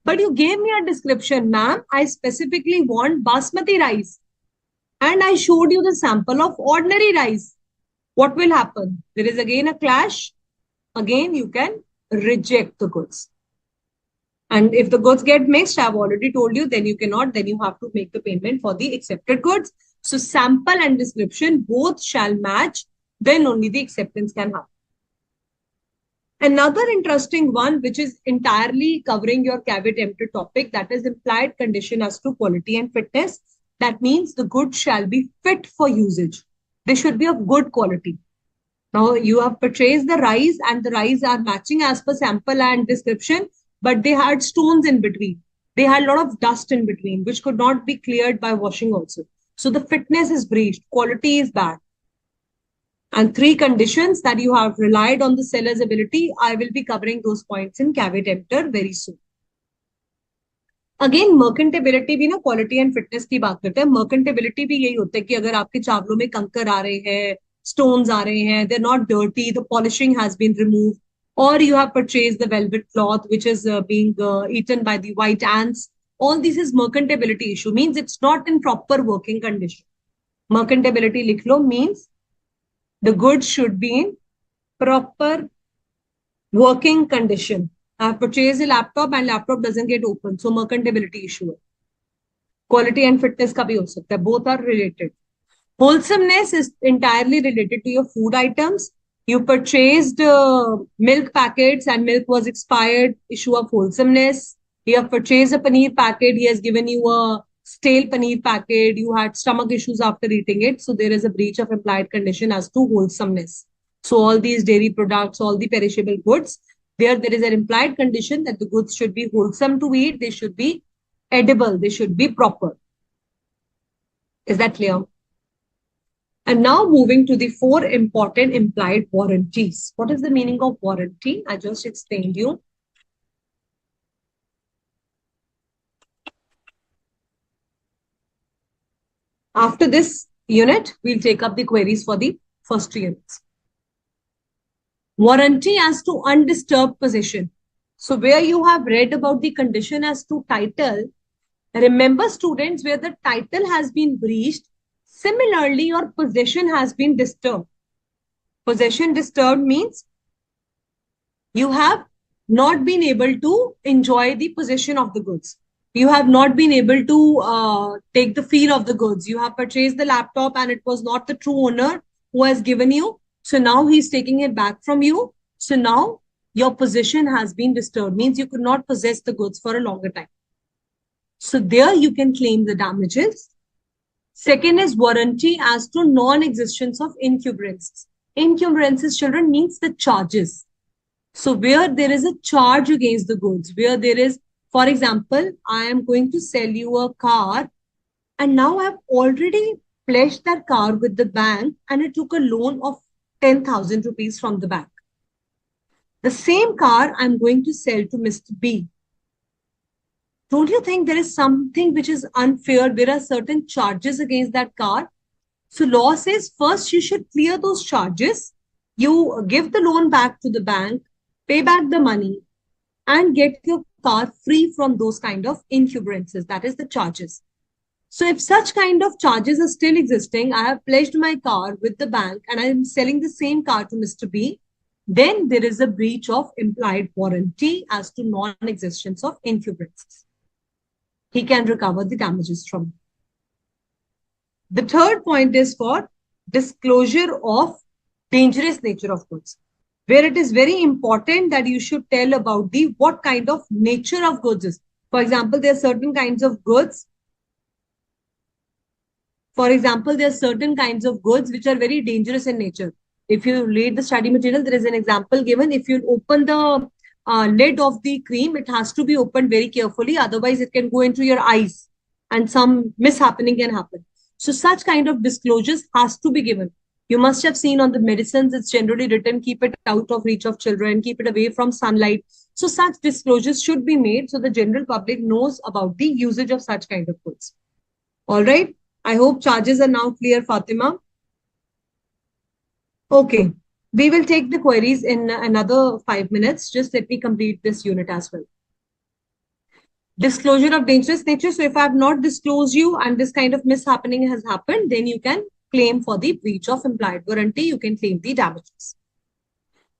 S1: But you gave me a description, ma'am, I specifically want basmati rice. And I showed you the sample of ordinary rice. What will happen? There is again a clash. Again, you can reject the goods. And if the goods get mixed, I've already told you, then you cannot, then you have to make the payment for the accepted goods. So sample and description both shall match, then only the acceptance can happen. Another interesting one, which is entirely covering your caveat emptor topic, that is implied condition as to quality and fitness. That means the goods shall be fit for usage. They should be of good quality. Now you have purchased the rice and the rice are matching as per sample and description, but they had stones in between. They had a lot of dust in between, which could not be cleared by washing also. So the fitness is breached, quality is bad. And 3 conditions that you have relied on the seller's ability, I will be covering those points in caveat emptor very soon. Again मर्केंटेबिलिटी भी ना quality and fitness की बात करते हैं. मर्केंटेबिलिटी भी यही होता है कि अगर आपके चावलों में कंकर आ रहे हैं, stones आ रहे हैं, they're not dirty, the polishing has been removed, or you have purchased the velvet cloth which is being eaten by the white ants. All this is merchantability issue, means it's not in proper working condition. Merchantability लिख लो means the goods should be in proper working condition. I have purchased a laptop and laptop doesn't get open, so merchantability issue है. Quality and fitness का भी हो सकता है, both are related. Wholesomeness is entirely related to your food items. You purchased milk packets and milk was expired, issue of wholesomeness. You have purchased a paneer packet, he has given you a stale paneer packet, you had stomach issues after eating it, so there is a breach of implied condition as to wholesomeness. So all these dairy products, all the perishable goods, there is an implied condition that the goods should be wholesome to eat, they should be edible, they should be proper. Is that clear? And now moving to the 4 important implied warranties. What is the meaning of warranty? I just explained you. After this unit, we'll take up the queries for the first 2 units. Warranty as to undisturbed possession. So where you have read about the condition as to title, remember students, where the title has been breached, similarly your possession has been disturbed. Possession disturbed means you have not been able to enjoy the possession of the goods. You have not been able to take the feel of the goods. You have purchased the laptop and it was not the true owner who has given you. So now he's taking it back from you. So now your possession has been disturbed, means you could not possess the goods for a longer time. So there you can claim the damages. Second is warranty as to non-existence of encumbrances. Encumbrances, children, means the charges. So where there is a charge against the goods, where there is, for example, I am going to sell you a car and now I have already pledged that car with the bank and I took a loan of 10,000 rupees from the bank. The same car I'm going to sell to Mr. B. Don't you think there is something which is unfair? There are certain charges against that car. So law says first you should clear those charges. You give the loan back to the bank, pay back the money and get your car free from those kind of encumbrances. That is the charges. So if such kind of charges are still existing, I have pledged my car with the bank and I am selling the same car to Mr. B, then there is a breach of implied warranty as to non-existence of encumbrances. He can recover the damages from you. The third point is for disclosure of dangerous nature of goods, where it is very important that you should tell about the what kind of nature of goods is. For example, there are certain kinds of goods. For example, there are certain kinds of goods which are very dangerous in nature. If you read the study material, there is an example given. If you open the lid of the cream, it has to be opened very carefully. Otherwise, it can go into your eyes and some mishappening can happen. So such kind of disclosures has to be given. You must have seen on the medicines, it's generally written, keep it out of reach of children, keep it away from sunlight. So such disclosures should be made so the general public knows about the usage of such kind of goods. All right. I hope charges are now clear, Fatima. Okay. We will take the queries in another 5 minutes. Just let me complete this unit as well. Disclosure of dangerous nature. So if I have not disclosed you and this kind of mishappening has happened, then you can claim for the breach of implied warranty. You can claim the damages.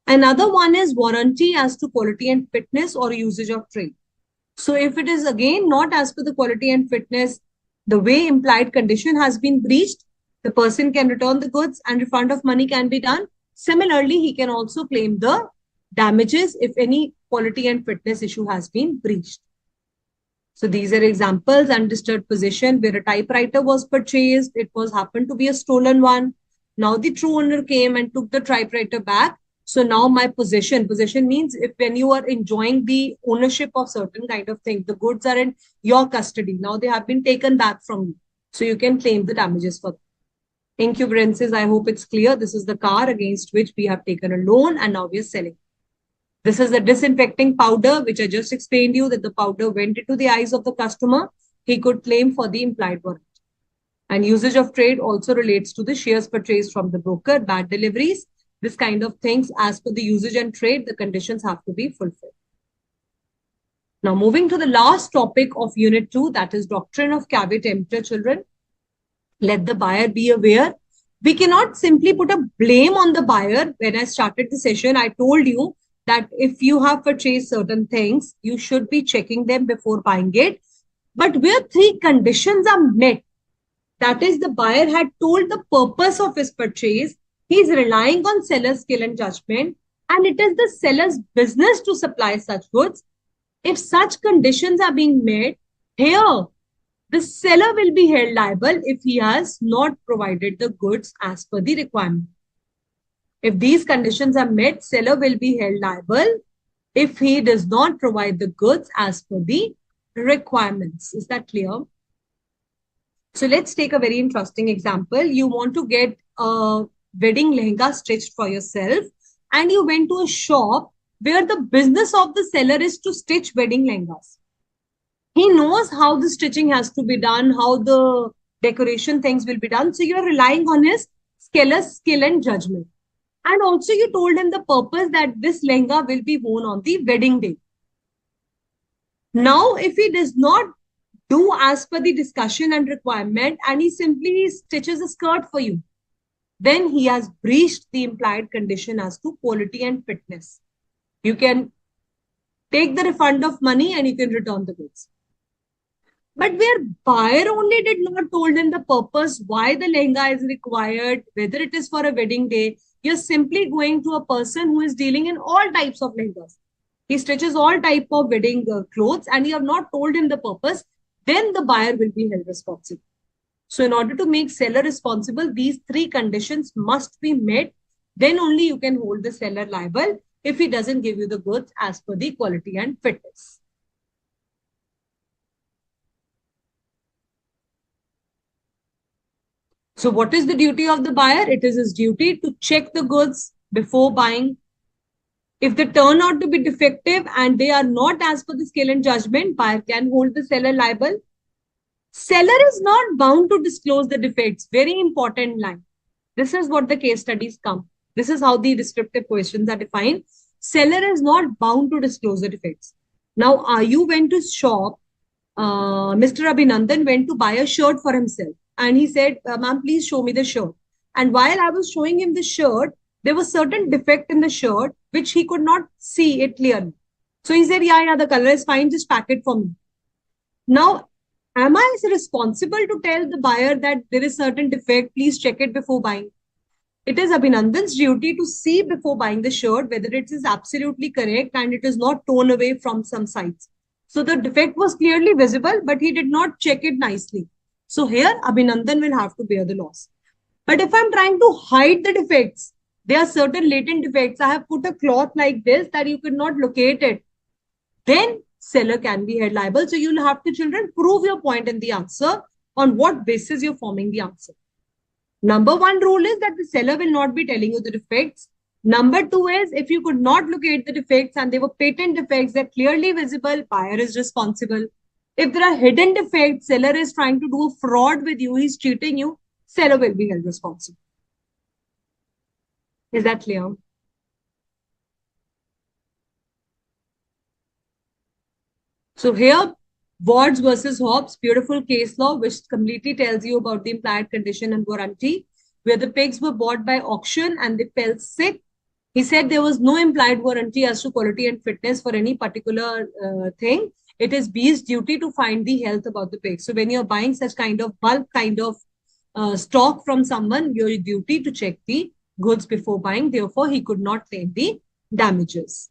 S1: Another one is warranty as to quality and fitness or usage of trade. So if it is again not as per the quality and fitness, the way implied condition has been breached, the person can return the goods and refund of money can be done. Similarly, he can also claim the damages if any quality and fitness issue has been breached. So these are examples. Undisturbed possession where a typewriter was purchased. It was happened to be a stolen one. Now the true owner came and took the typewriter back. So now my possession means if when you are enjoying the ownership of certain kind of thing, the goods are in your custody. Now they have been taken back from you. So you can claim the damages for them. Encumbrances, I hope it's clear. This is the car against which we have taken a loan and now we are selling. This is the disinfecting powder, which I just explained to you that the powder went into the eyes of the customer. He could claim for the implied warranty. And usage of trade also relates to the shares purchased from the broker, bad deliveries, this kind of things. As per the usage and trade, the conditions have to be fulfilled. Now, moving to the last topic of Unit 2, that is doctrine of caveat emptor, children. Let the buyer be aware. We cannot simply put a blame on the buyer. When I started the session, I told you that if you have purchased certain things, you should be checking them before buying it. But where 3 conditions are met, that is the buyer had told the purpose of his purchase, he is relying on seller's skill and judgment, and it is the seller's business to supply such goods. If such conditions are being met, here the seller will be held liable if he has not provided the goods as per the requirement. If these conditions are met, seller will be held liable if he does not provide the goods as per the requirements. Is that clear? So let's take a very interesting example. You want to get a wedding lehenga stitched for yourself and you went to a shop where the business of the seller is to stitch wedding lehengas. He knows how the stitching has to be done, how the decoration things will be done. So you're relying on his skill and judgment. And also you told him the purpose that this lehenga will be worn on the wedding day. Now, if he does not do as per the discussion and requirement and he simply stitches a skirt for you, then he has breached the implied condition as to quality and fitness. You can take the refund of money and you can return the goods. But where buyer only did not told him the purpose, why the lehenga is required, whether it is for a wedding day, you're simply going to a person who is dealing in all types of lehengas. He stitches all type of wedding clothes and you have not told him the purpose, then the buyer will be held responsible. So in order to make seller responsible, these 3 conditions must be met. Then only you can hold the seller liable if he doesn't give you the goods as per the quality and fitness. So what is the duty of the buyer? It is his duty to check the goods before buying. If they turn out to be defective and they are not as per the skill and judgment, buyer can hold the seller liable. Seller is not bound to disclose the defects. Very important line. This is what the case studies come. This is how the descriptive questions are defined. Seller is not bound to disclose the defects. Now, you went to shop. Mr. Abhinandan went to buy a shirt for himself. And he said, ma'am, please show me the shirt. And while I was showing him the shirt, there was certain defect in the shirt, which he could not see it clearly. So he said, yeah, the color is fine. Just pack it for me. Now, am I responsible to tell the buyer that there is certain defect? Please check it before buying. It is Abhinandan's duty to see before buying the shirt whether it is absolutely correct and it is not torn away from some sides. So the defect was clearly visible, but he did not check it nicely. So here, Abhinandan will have to bear the loss. But if I'm trying to hide the defects, There are certain latent defects. I have put a cloth like this that you could not locate it. Then seller can be held liable. So you'll have to, children, prove your point in the answer. On what basis you're forming the answer. Number one rule is that the seller will not be telling you the defects. Number two is, if you could not locate the defects and they were patent defects, they're clearly visible, buyer is responsible. If there are hidden defects, seller is trying to do a fraud with you, he's cheating you, seller will be held responsible. Is that clear? So here, Wards versus Hobbs, beautiful case law, which completely tells you about the implied condition and warranty, where the pigs were bought by auction and they fell sick. He said there was no implied warranty as to quality and fitness for any particular thing. It is B's duty to find the health about the pig. So when you're buying such kind of bulk kind of stock from someone, your duty to check the goods before buying. Therefore, he could not claim the damages.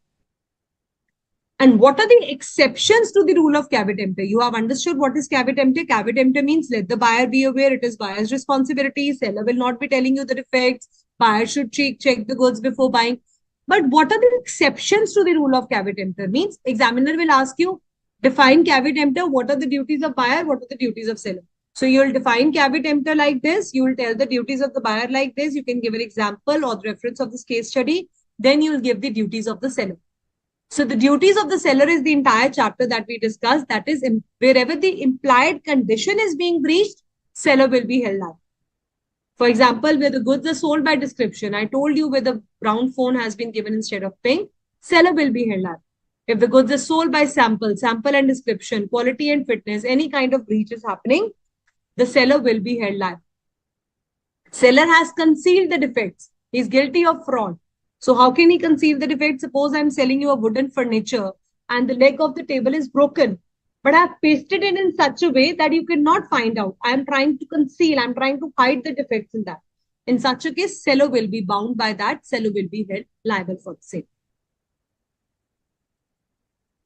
S1: And what are the exceptions to the rule of caveat emptor? You have understood what is caveat emptor. Caveat emptor means let the buyer be aware. It is buyer's responsibility. Seller will not be telling you the defects. Buyer should check the goods before buying. But what are the exceptions to the rule of caveat emptor? Means examiner will ask you, define caveat emptor. What are the duties of buyer? What are the duties of seller? So you will define caveat emptor like this. You will tell the duties of the buyer like this. You can give an example or the reference of this case study. Then you will give the duties of the seller. So the duties of the seller is the entire chapter that we discussed. That is, wherever the implied condition is being breached, seller will be held liable. For example, where the goods are sold by description, I told you where the brown phone has been given instead of pink, seller will be held liable. If the goods are sold by sample and description, quality and fitness, any kind of breach is happening, the seller will be held liable. Seller has concealed the defects. He is guilty of fraud. So how can he conceal the defect? Suppose I'm selling you a wooden furniture and the leg of the table is broken, but I've pasted it in such a way that you cannot find out. I'm trying to conceal, I'm trying to hide the defects in that. In such a case, seller will be bound by that. Seller will be held liable for the same.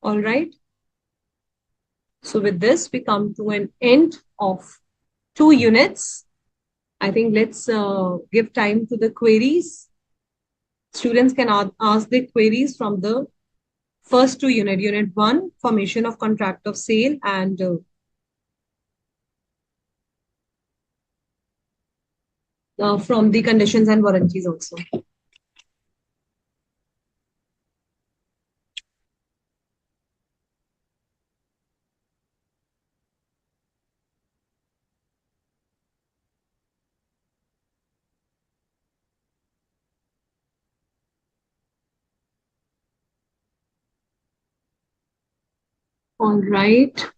S1: All right. So with this, we come to an end of 2 units. I think let's give time to the queries. Students can ask the queries from the first 2 units. Unit 1, formation of contract of sale, and from the conditions and warranties also. All right.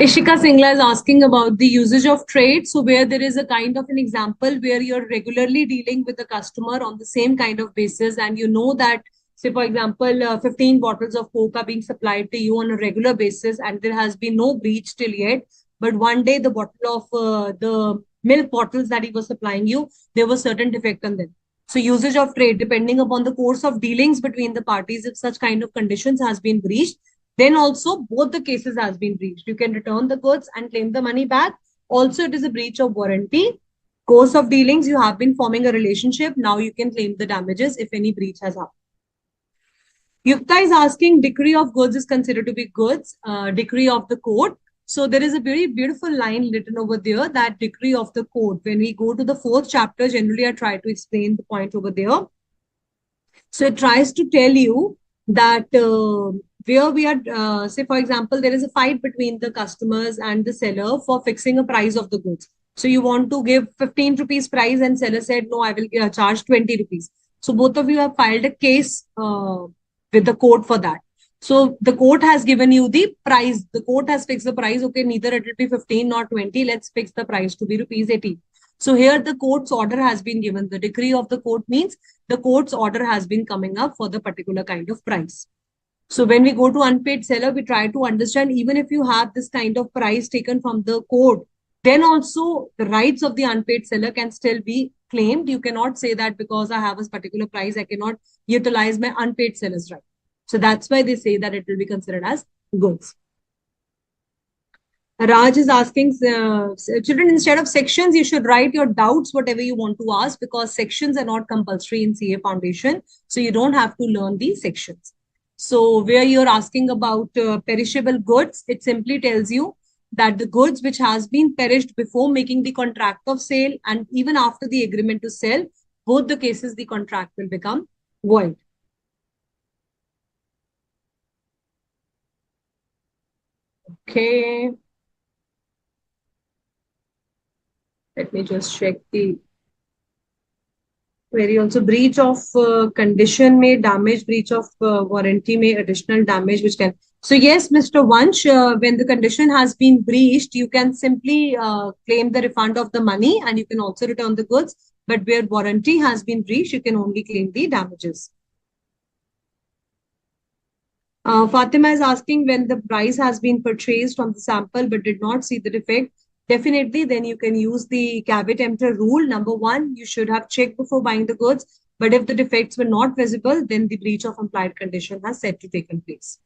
S1: Ishika Singla is asking about the usage of trade. So where there is a kind of an example where you're regularly dealing with the customer on the same kind of basis, and you know that, say, for example, 15 bottles of Coke are being supplied to you on a regular basis and there has been no breach till yet. But one day the bottle of the milk bottles that he was supplying you, there was certain defect on them. So usage of trade, depending upon the course of dealings between the parties, if such kind of conditions has been breached, then also both the cases has been breached. You can return the goods and claim the money back. Also, it is a breach of warranty. Course of dealings, you have been forming a relationship. Now you can claim the damages if any breach has happened. Yukta is asking, decree of goods is considered to be goods, decree of the court. So there is a very beautiful line written over there, that decree of the court. When we go to the 4th chapter, generally I try to explain the point over there. So it tries to tell you that where we are, say for example, there is a fight between the customers and the seller for fixing a price of the goods. So you want to give 15 rupees price and seller said, no, I will charge 20 rupees. So both of you have filed a case with the court for that. So the court has given you the price. The court has fixed the price. Okay, neither it will be 15 nor 20. Let's fix the price to be rupees 80. So here the court's order has been given. The decree of the court means the court's order has been coming up for the particular kind of price. So when we go to unpaid seller, we try to understand, even if you have this kind of price taken from the court, then also the rights of the unpaid seller can still be claimed. You cannot say that because I have a particular price, I cannot utilize my unpaid seller's right. So that's why they say that it will be considered as goods. Raj is asking, children, instead of sections, you should write your doubts, whatever you want to ask, because sections are not compulsory in CA Foundation. So you don't have to learn these sections. So where you're asking about perishable goods, it simply tells you that the goods which has been perished before making the contract of sale and even after the agreement to sell, both the cases, the contract will become void. Okay. Let me just check the query. Also, breach of condition may damage, breach of warranty may additional damage, which can. So, yes, Mr. Vansh, when the condition has been breached, you can simply claim the refund of the money and you can also return the goods. But where warranty has been breached, you can only claim the damages. Fatima is asking when the price has been purchased from the sample but did not see the defect. Definitely, then you can use the caveat emptor rule. Number one, you should have checked before buying the goods. But if the defects were not visible, then the breach of implied condition has said to taken place.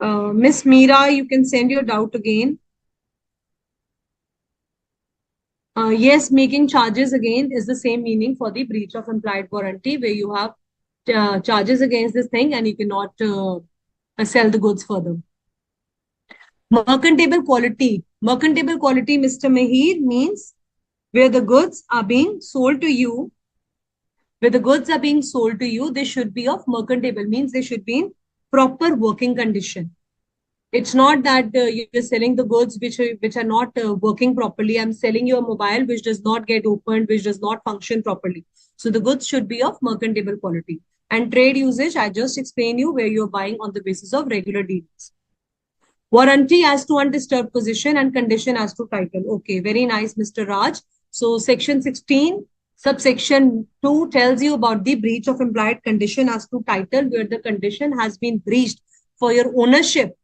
S1: Miss Meera, you can send your doubt again. Yes, making charges again is the same meaning for the breach of implied warranty, where you have charges against this thing and you cannot sell the goods further. Mercantable quality, Mr. Mahir, means where the goods are being sold to you, where the goods are being sold to you, they should be of mercantable, means they should be in proper working condition. It's not that you're selling the goods which are not working properly. I'm selling you a mobile which does not get opened, which does not function properly. So the goods should be of mercantable quality. And trade usage, I just explained you where you're buying on the basis of regular deals. Warranty as to undisturbed position and condition as to title. Okay, very nice, Mr. Raj. So section 16, subsection 2 tells you about the breach of implied condition as to title, where the condition has been breached for your ownership.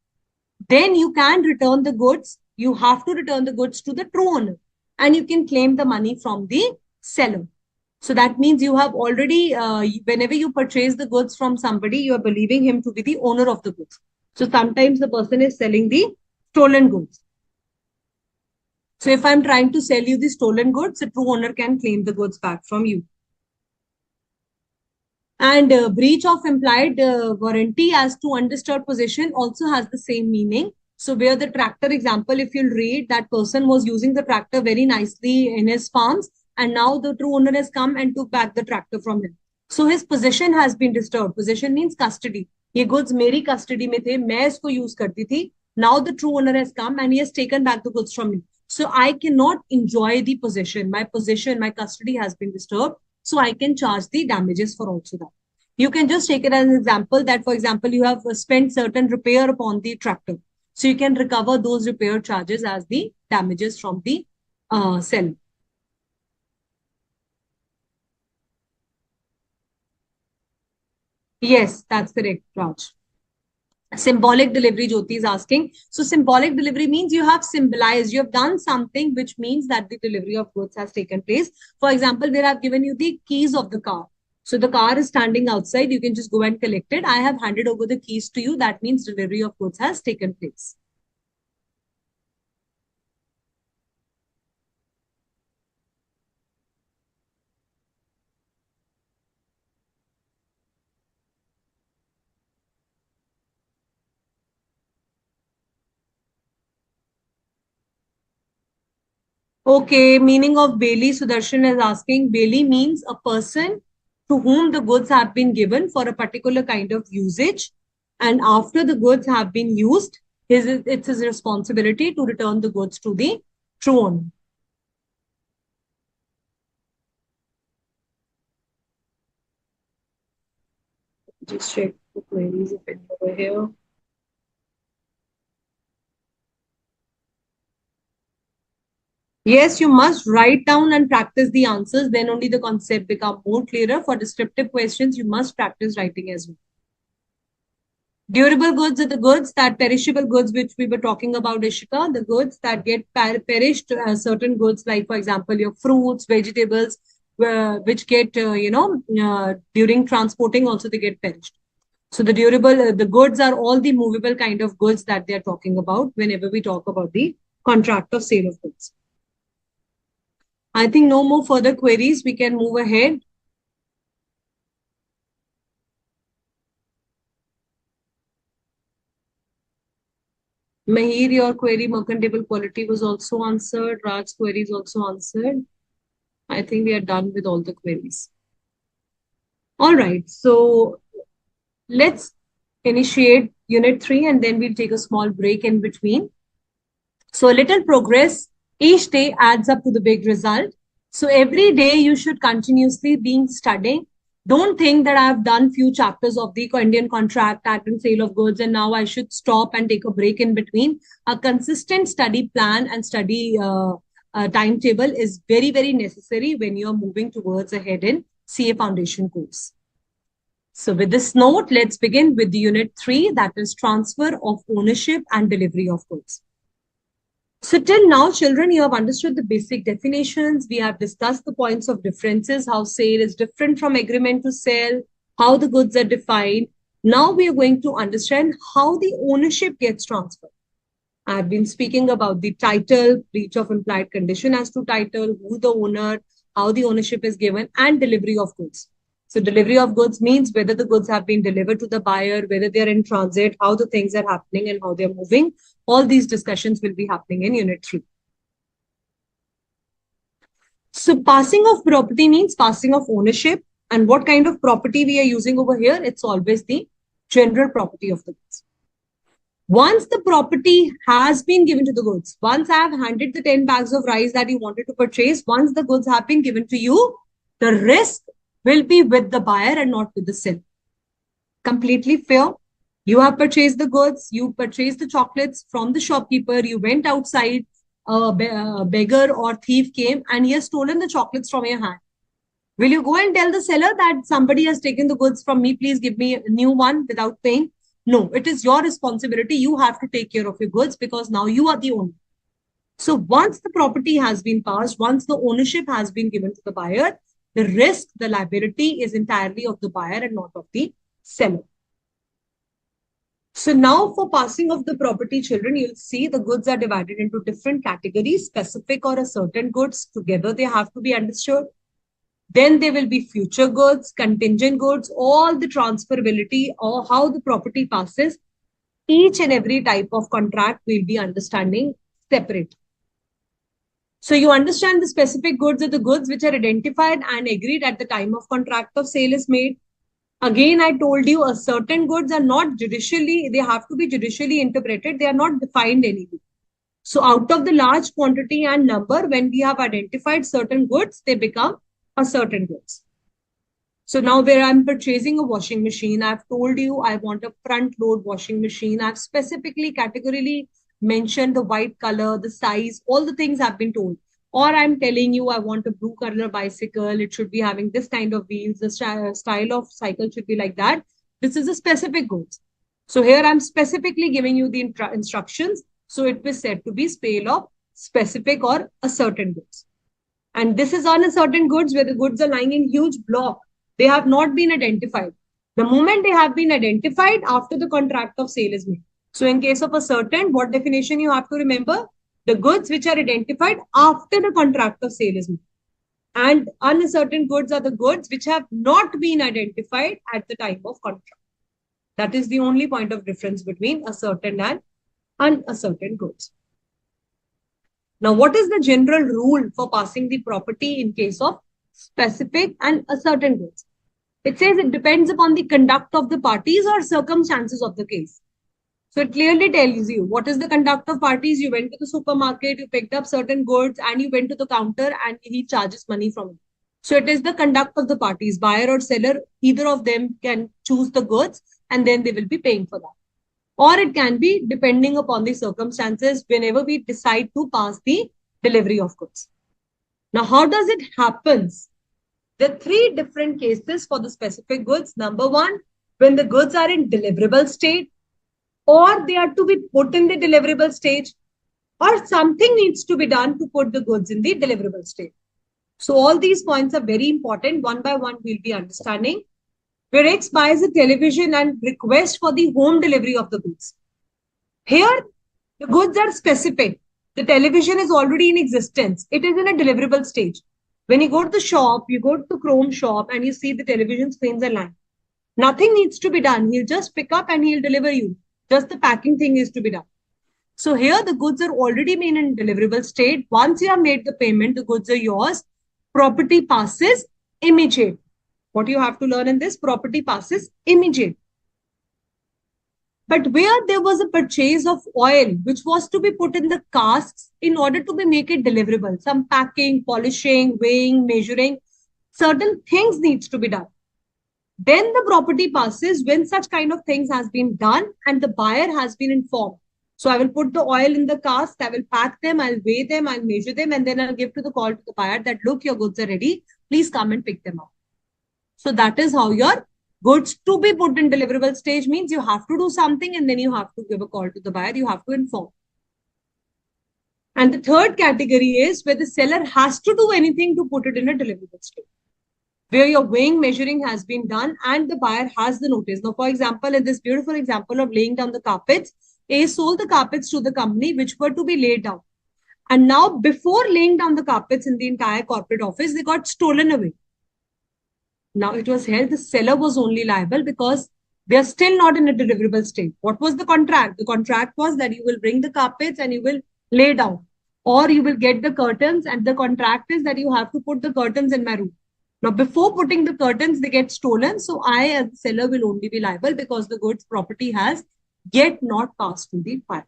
S1: Then you can return the goods. You have to return the goods to the true owner and you can claim the money from the seller. So that means you have already, whenever you purchase the goods from somebody, you are believing him to be the owner of the goods. So sometimes the person is selling the stolen goods. So if I'm trying to sell you the stolen goods, the true owner can claim the goods back from you. And breach of implied warranty as to undisturbed possession also has the same meaning. So where the tractor example, if you'll read, that person was using the tractor very nicely in his farms, and now the true owner has come and took back the tractor from him. So his possession has been disturbed. Possession means custody. ये goods मेरी custody में थे, मैं इसको use करती थी. Now the true owner has come and he has taken back the goods from me. So I cannot enjoy the possession. My possession, my custody has been disturbed. So I can charge the damages for also that. You can just take it as an example that, for example, you have spent certain repair upon the tractor. So you can recover those repair charges as the damages from the seller. Yes, that's correct, Raj. Symbolic delivery, Jyoti is asking. So symbolic delivery means you have symbolized, you have done something which means that the delivery of goods has taken place. For example, where I've given you the keys of the car. So the car is standing outside, you can just go and collect it. I have handed over the keys to you. That means delivery of goods has taken place. Okay, meaning of Bailey, Sudarshan is asking. Bailey means a person to whom the goods have been given for a particular kind of usage. And after the goods have been used, it's his responsibility to return the goods to the true owner. Just check the queries if any over here. Yes, you must write down and practice the answers. Then only the concept become more clearer. For descriptive questions, you must practice writing as well. Durable goods are the goods that perishable goods, which we were talking about, Ishika, the goods that get perished, certain goods like, for example, your fruits, vegetables, which get, during transporting also they get perished. So the durable, the goods are all the movable kind of goods that they are talking about whenever we talk about the contract of sale of goods. I think no more further queries. We can move ahead. Mahir, your query, mercantable quality was also answered. Raj's query is also answered. I think we are done with all the queries. All right. So let's initiate unit 3 and then we'll take a small break in between. So a little progress each day adds up to the big result. So every day you should continuously be studying. Don't think that I've done few chapters of the Indian contract, act and sale of goods, and now I should stop and take a break in between. A consistent study plan and study timetable is very, very necessary when you're moving towards ahead in CA Foundation course. So with this note, let's begin with the unit 3, that is transfer of ownership and delivery of goods. So till now, children, you have understood the basic definitions. We have discussed the points of differences, how sale is different from agreement to sell, how the goods are defined. Now we are going to understand how the ownership gets transferred. I've been speaking about the title, breach of implied condition as to title, who the owner, how the ownership is given, and delivery of goods. So delivery of goods means whether the goods have been delivered to the buyer, whether they're in transit, how the things are happening and how they're moving. All these discussions will be happening in unit 3. So passing of property means passing of ownership. And what kind of property we are using over here? It's always the general property of the goods. Once the property has been given to the goods, once I have handed the 10 bags of rice that you wanted to purchase, once the goods have been given to you, the risk will be with the buyer and not with the seller. Completely fair. You have purchased the goods, you purchased the chocolates from the shopkeeper, you went outside, a beggar or thief came and he has stolen the chocolates from your hand. Will you go and tell the seller that somebody has taken the goods from me, please give me a new one without paying? No, it is your responsibility. You have to take care of your goods because now you are the owner. So once the property has been passed, once the ownership has been given to the buyer, the risk, the liability is entirely of the buyer and not of the seller. So now for passing of the property, children, you'll see the goods are divided into different categories, specific or a certain goods. Together they have to be understood. Then there will be future goods, contingent goods, all the transferability or how the property passes. Each and every type of contract we'll be understanding separate. So you understand the specific goods are the goods which are identified and agreed at the time of contract of sale is made. Again, I told you a certain goods are not judicially, they have to be judicially interpreted. They are not defined anyway. So out of the large quantity and number, when we have identified certain goods, they become a certain goods. So now where I'm purchasing a washing machine, I've told you I want a front load washing machine. I've specifically categorically mentioned the white color, the size, all the things have been told. Or I'm telling you I want a blue color bicycle. It should be having this kind of wheels. The style of cycle should be like that. This is a specific goods. So here I'm specifically giving you the instructions. So it was said to be sale of specific or a certain goods. And this is on a certain goods where the goods are lying in huge block. They have not been identified. The moment they have been identified after the contract of sale is made. So in case of a certain, what definition you have to remember? The goods which are identified after the contract of sale is made. And uncertain goods are the goods which have not been identified at the time of contract. That is the only point of difference between a certain and uncertain goods. Now, what is the general rule for passing the property in case of specific and certain goods? It says it depends upon the conduct of the parties or circumstances of the case. So it clearly tells you what is the conduct of parties. You went to the supermarket, you picked up certain goods and you went to the counter and he charges money from you. So it is the conduct of the parties, buyer or seller, either of them can choose the goods and then they will be paying for that. Or it can be depending upon the circumstances whenever we decide to pass the delivery of goods. Now, how does it happen? There are 3 different cases for the specific goods. Number 1, when the goods are in deliverable state, or they are to be put in the deliverable stage, or something needs to be done to put the goods in the deliverable state. So all these points are very important. One by one, we'll be understanding. where X buys a television and requests for the home delivery of the goods. Here, the goods are specific. The television is already in existence. It is in a deliverable stage. When you go to the shop, you go to the Chrome shop and you see the television screens are lying. Nothing needs to be done. He'll just pick up and he'll deliver you. Just the packing thing is to be done. So here the goods are already made in deliverable state. Once you have made the payment, the goods are yours. Property passes immediate. What you have to learn in this, property passes immediate. But where there was a purchase of oil, which was to be put in the casks in order to be make it deliverable, some packing, polishing, weighing, measuring, certain things needs to be done. Then the property passes when such kind of things has been done and the buyer has been informed. So I will put the oil in the cask, I will pack them, I'll weigh them, I'll measure them, and then I'll give to the call to the buyer that look, your goods are ready. Please come and pick them up. So that is how your goods to be put in deliverable stage means you have to do something and then you have to give a call to the buyer, you have to inform. And the third category is where the seller has to do anything to put it in a deliverable stage, where your weighing, measuring has been done and the buyer has the notice. Now, for example, in this beautiful example of laying down the carpets, A sold the carpets to the company which were to be laid down. And now, before laying down the carpets in the entire corporate office, they got stolen away. Now, it was held the seller was only liable because they are still not in a deliverable state. What was the contract? The contract was that you will bring the carpets and you will lay down, or you will get the curtains, and the contract is that you have to put the curtains in my room. Now, before putting the curtains, they get stolen. So I, as the seller, will only be liable because the goods property has yet not passed to the buyer.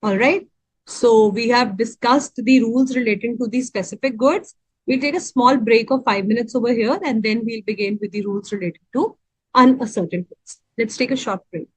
S1: All right. So we have discussed the rules relating to the specific goods. We'll take a small break of 5 minutes over here and then we'll begin with the rules related to uncertain goods. Let's take a short break.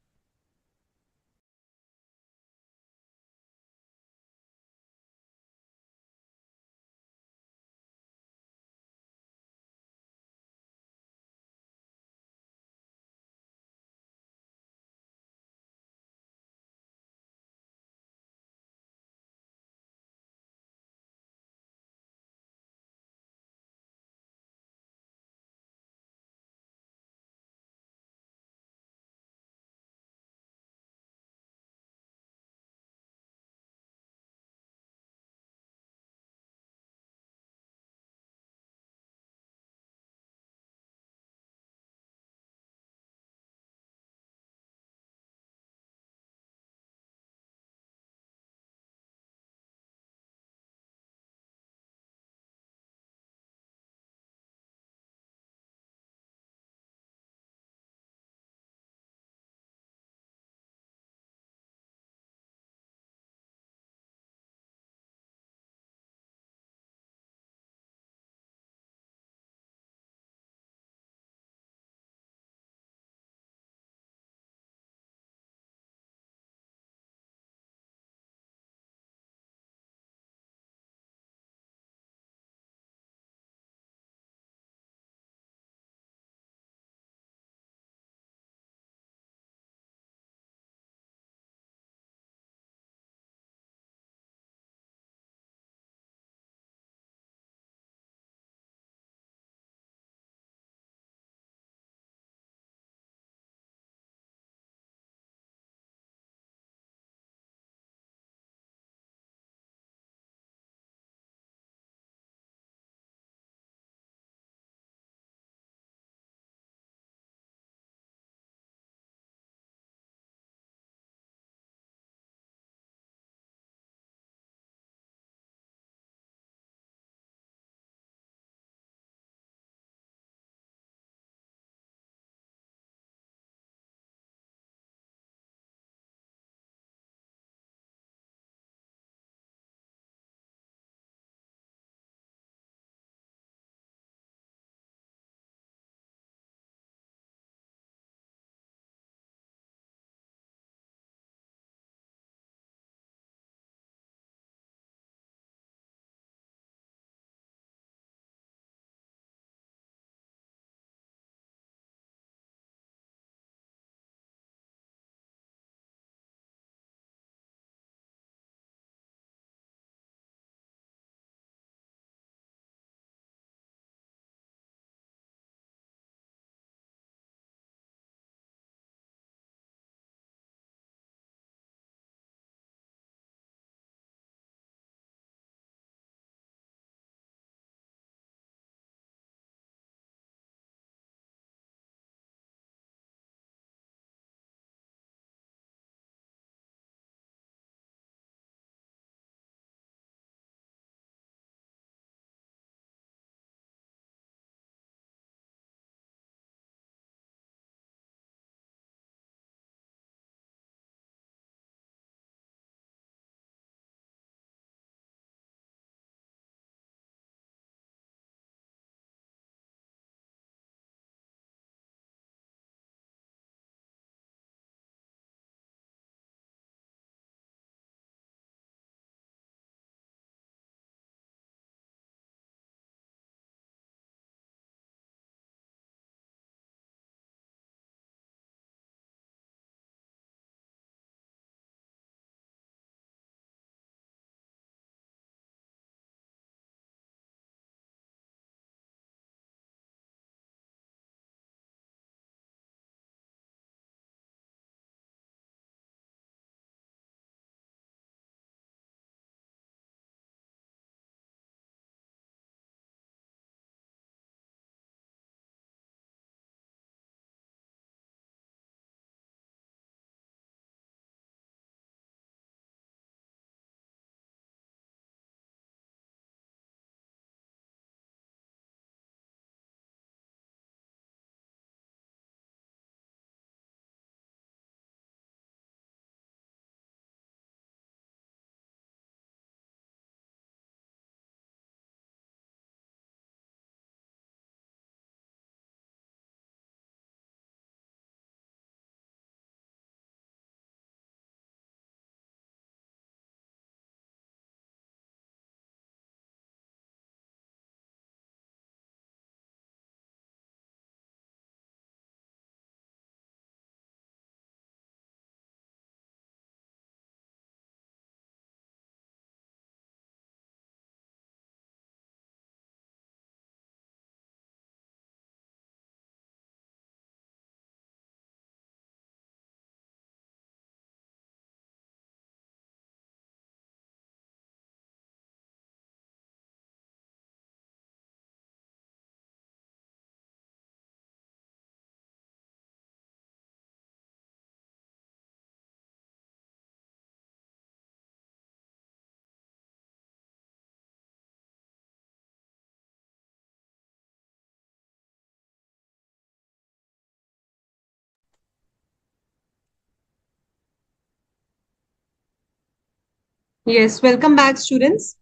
S1: Yes, welcome back, students.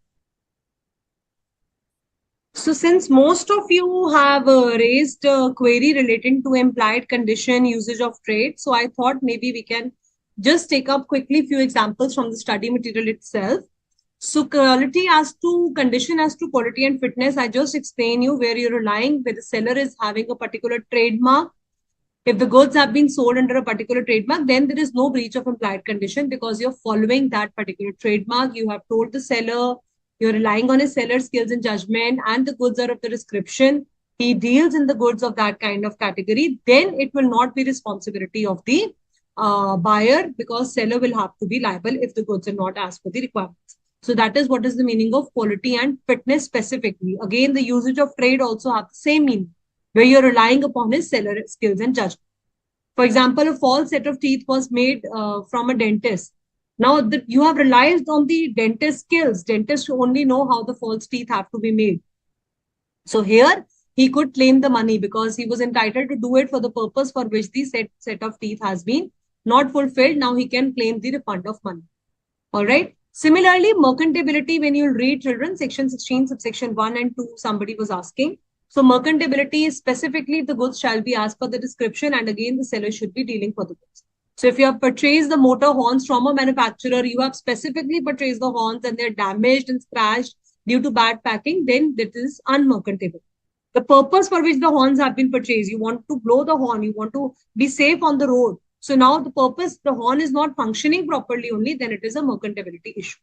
S1: So, since most of you have raised a query relating to implied condition usage of trade, so I thought maybe we can just take up quickly few examples from the study material itself. So, quality as to condition as to quality and fitness, I just explain you where you're relying, where the seller is having a particular trademark. If the goods have been sold under a particular trademark, then there is no breach of implied condition because you're following that particular trademark. You have told the seller, you're relying on his seller's skills and judgment, and the goods are of the description. He deals in the goods of that kind of category. Then it will not be responsibility of the buyer because seller will have to be liable if the goods are not as per the requirements. So that is what is the meaning of quality and fitness specifically. Again, the usage of trade also have the same meaning where you're relying upon his seller skills and judgment. For example, a false set of teeth was made from a dentist. Now, you have relied on the dentist skills. Dentists only know how the false teeth have to be made. So here, he could claim the money because he was entitled to do it for the purpose for which the set of teeth has been not fulfilled. Now he can claim the refund of money. All right. Similarly, merchantability, when you read children, section 16, subsection 1 and 2, somebody was asking. So merchantability is specifically the goods shall be as per the description, and again, the seller should be dealing for the goods. So if you have purchased the motor horns from a manufacturer, you have specifically purchased the horns and they're damaged and scratched due to bad packing, then that is unmerchantable. The purpose for which the horns have been purchased, you want to blow the horn, you want to be safe on the road. So now the purpose, the horn is not functioning properly only, then it is a merchantability issue.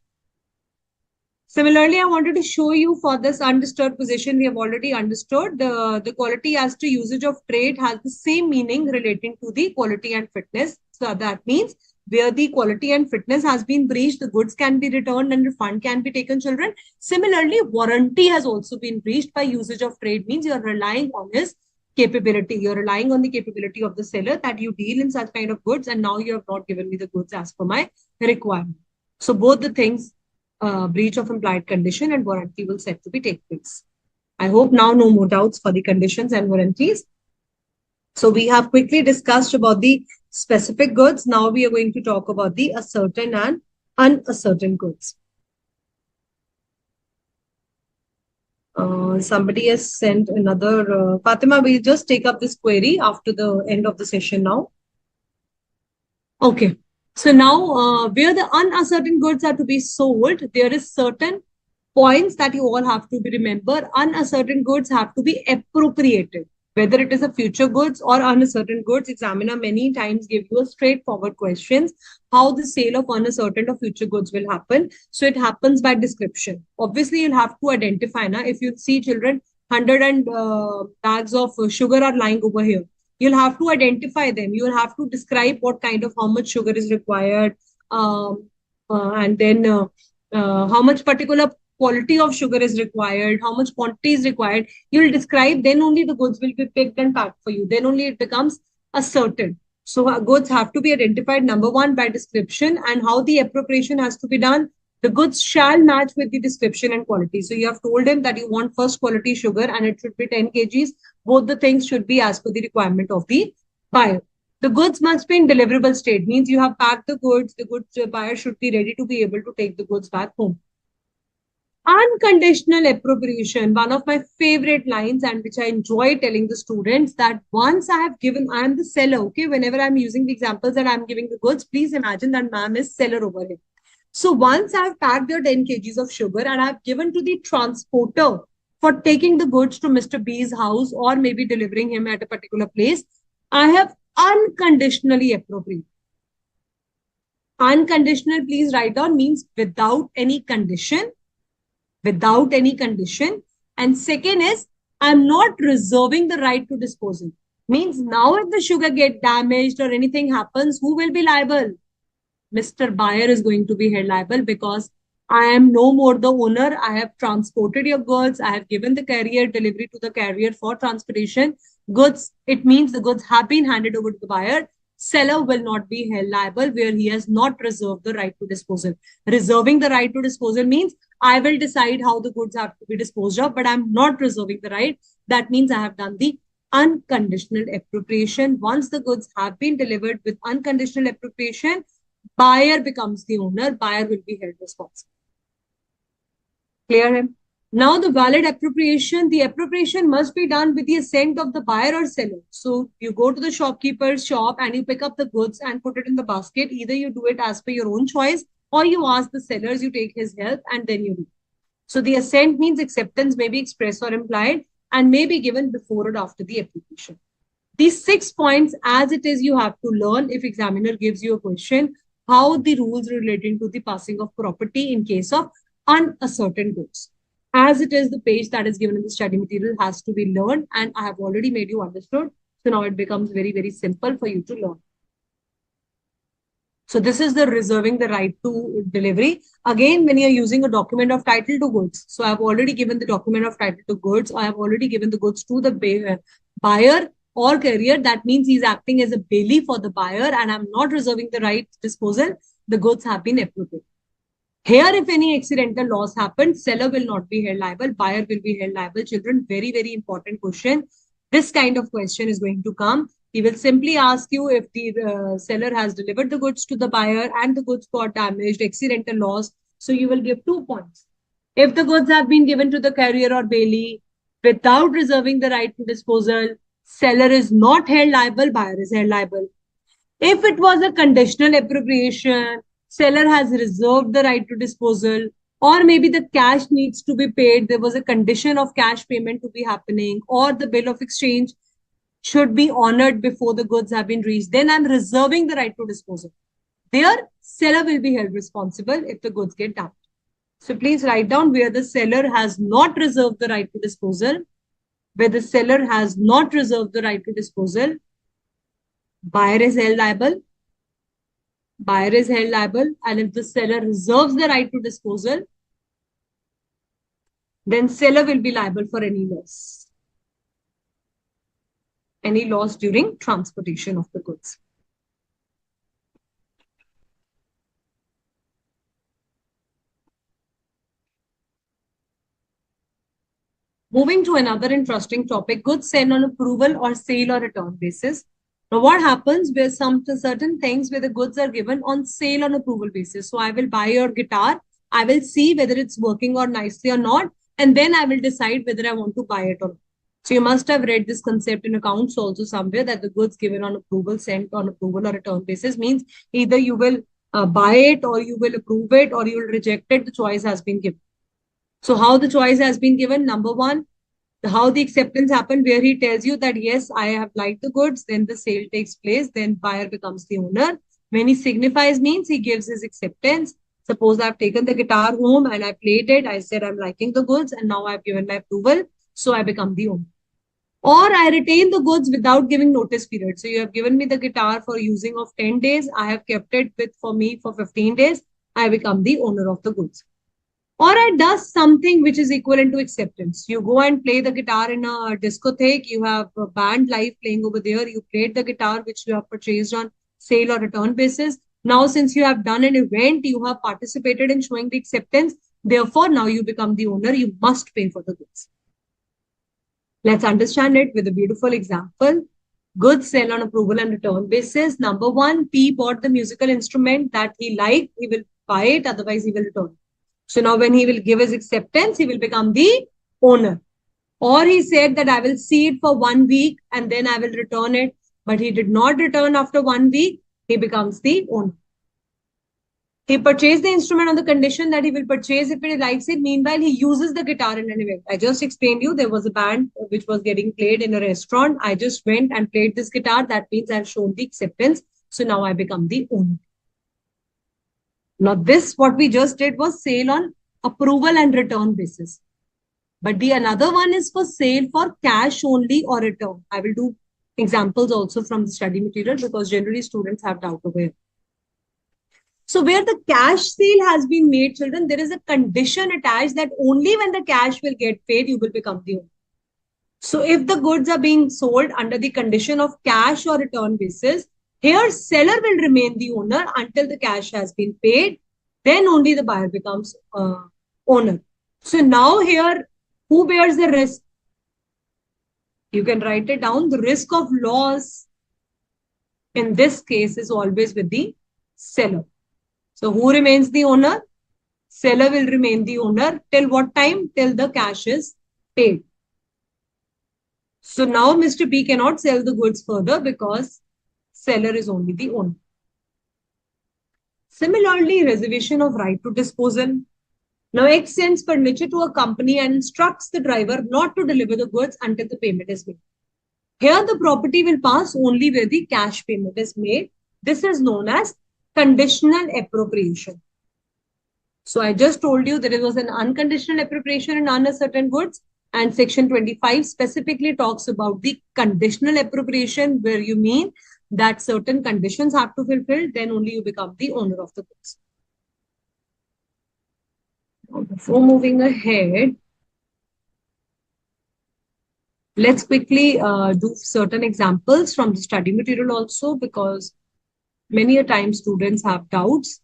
S1: Similarly, I wanted to show you for this undisturbed position, we have already understood the quality as to usage of trade has the same meaning relating to the quality and fitness. So that means where the quality and fitness has been breached, the goods can be returned and refund can be taken, children. Similarly, warranty has also been breached by usage of trade means you're relying on his capability. You're relying on the capability of the seller that you deal in such kind of goods and now you have not given me the goods as per my requirement. So both the things breach of implied condition and warranty will set to be take place. I hope now no more doubts for the conditions and warranties. So we have quickly discussed about the specific goods. Now we are going to talk about the certain and uncertain goods. Somebody has sent another. Fatima, we'll just take up this query after the end of the session now. Okay. So now, where the uncertain goods are to be sold, there is certain points that you all have to be remember. Uncertain goods have to be appropriated. Whether it is a future goods or uncertain goods, examiner many times give you a straightforward questions how the sale of uncertain or future goods will happen. So it happens by description. Obviously, you'll have to identify. Now, if you see children, 100 and bags of sugar are lying over here. You'll have to identify them. You'll have to describe what kind of how much sugar is required, and then how much particular quality of sugar is required, how much quantity is required. You'll describe, then only the goods will be picked and packed for you. Then only it becomes a certain. So goods have to be identified, number one, by description and how the appropriation has to be done. The goods shall match with the description and quality. So you have told him that you want first quality sugar and it should be 10 kgs. Both the things should be as per the requirement of the buyer. The goods must be in deliverable state, means you have packed the goods buyer should be ready to be able to take the goods back home. Unconditional appropriation, one of my favorite lines and which I enjoy telling the students that once I have given, I am the seller, okay? Whenever I'm using the examples and I'm giving the goods, please imagine that ma'am is seller over here. So once I've packed your 10 kgs of sugar and I've given to the transporter for taking the goods to Mr. B's house or maybe delivering him at a particular place, I have unconditionally appropriated. Unconditional, please write down, means without any condition. Without any condition. And second is, I'm not reserving the right to disposal. Means now if the sugar get damaged or anything happens, who will be liable? Mr. Buyer is going to be held liable because I am no more the owner. I have transported your goods. I have given the carrier delivery to the carrier for transportation. Goods, it means the goods have been handed over to the buyer. Seller will not be held liable where he has not reserved the right to disposal. Reserving the right to disposal means I will decide how the goods have to be disposed of, but I'm not reserving the right. That means I have done the unconditional appropriation. Once the goods have been delivered with unconditional appropriation, buyer becomes the owner, buyer will be held responsible. Clear him? Now the valid appropriation, the appropriation must be done with the assent of the buyer or seller. So you go to the shopkeeper's shop and you pick up the goods and put it in the basket. Either you do it as per your own choice or you ask the sellers, you take his help and then you do. So the assent means acceptance may be expressed or implied and may be given before or after the application. These 6 points as it is you have to learn if examiner gives you a question, how the rules relating to the passing of property in case of unascertain goods. As it is, the page that is given in the study material has to be learned and I have already made you understood. So now it becomes very, very simple for you to learn. So this is the reserving the right to delivery. Again, when you're using a document of title to goods. So I've already given the document of title to goods. I have already given the goods to the buyer or carrier. That means he's acting as a bailee for the buyer and I'm not reserving the right to disposal. The goods have been appropriated. Here, if any accidental loss happens, seller will not be held liable, buyer will be held liable. Children, very, very important question. This kind of question is going to come. He will simply ask you if the seller has delivered the goods to the buyer and the goods got damaged, accidental loss. So you will give 2 points. If the goods have been given to the carrier or bailee without reserving the right to disposal, seller is not held liable, buyer is held liable. If it was a conditional appropriation, seller has reserved the right to disposal, or maybe the cash needs to be paid, there was a condition of cash payment to be happening, or the bill of exchange should be honored before the goods have been reached, then I'm reserving the right to disposal. There, seller will be held responsible if the goods get damaged. So please write down where the seller has not reserved the right to disposal, where the seller has not reserved the right to disposal, buyer is held liable, buyer is held liable, and if the seller reserves the right to disposal, then seller will be liable for any loss. Any loss during transportation of the goods. Moving to another interesting topic, goods sent on approval or sale or return basis. Now, what happens where some certain things where the goods are given on sale on approval basis? So I will buy your guitar. I will see whether it's working or nicely or not. And then I will decide whether I want to buy it or not. So you must have read this concept in accounts also somewhere that the goods given on approval, sent on approval or return basis means either you will buy it or you will approve it or you will reject it. The choice has been given. So how the choice has been given? Number one, how the acceptance happened, where he tells you that, yes, I have liked the goods, then the sale takes place, then buyer becomes the owner. When he signifies means he gives his acceptance. Suppose I've taken the guitar home and I played it. I said I'm liking the goods and now I've given my approval. So I become the owner. Or I retain the goods without giving notice period. So you have given me the guitar for using of 10 days. I have kept it for me for 15 days. I become the owner of the goods. Or I does something which is equivalent to acceptance. You go and play the guitar in a discotheque. You have a band live playing over there. You played the guitar which you have purchased on sale or return basis. Now, since you have done an event, you have participated in showing the acceptance. Therefore, now you become the owner. You must pay for the goods. Let's understand it with a beautiful example. Goods sell on approval and return basis. Number one, P bought the musical instrument that he liked. He will buy it. Otherwise, he will return it. So now when he will give his acceptance, he will become the owner. Or he said that I will see it for 1 week and then I will return it. But he did not return after 1 week. He becomes the owner. He purchased the instrument on the condition that he will purchase if he likes it. Meanwhile, he uses the guitar in an event. I just explained you there was a band which was getting played in a restaurant. I just went and played this guitar. That means I've shown the acceptance. So now I become the owner. Now this, what we just did was sale on approval and return basis. But the another one is for sale for cash only or return. I will do examples also from the study material because generally students have doubt over it. So where the cash sale has been made, children, there is a condition attached that only when the cash will get paid, you will become the owner. So if the goods are being sold under the condition of cash or return basis, here seller will remain the owner until the cash has been paid. Then only the buyer becomes owner. So now here, who bears the risk? You can write it down. The risk of loss in this case is always with the seller. So who remains the owner? Seller will remain the owner till what time? Till the cash is paid. So now Mr. B cannot sell the goods further because seller is only the owner. Similarly, reservation of right to disposal. Now X sends furniture to a company and instructs the driver not to deliver the goods until the payment is made. Here the property will pass only where the cash payment is made. This is known as conditional appropriation. So I just told you that it was an unconditional appropriation in uncertain goods, and section 25 specifically talks about the conditional appropriation, where you mean that certain conditions have to fulfill, then only you become the owner of the goods. Now, before moving ahead, let's quickly do certain examples from the study material also, because many a time students have doubts.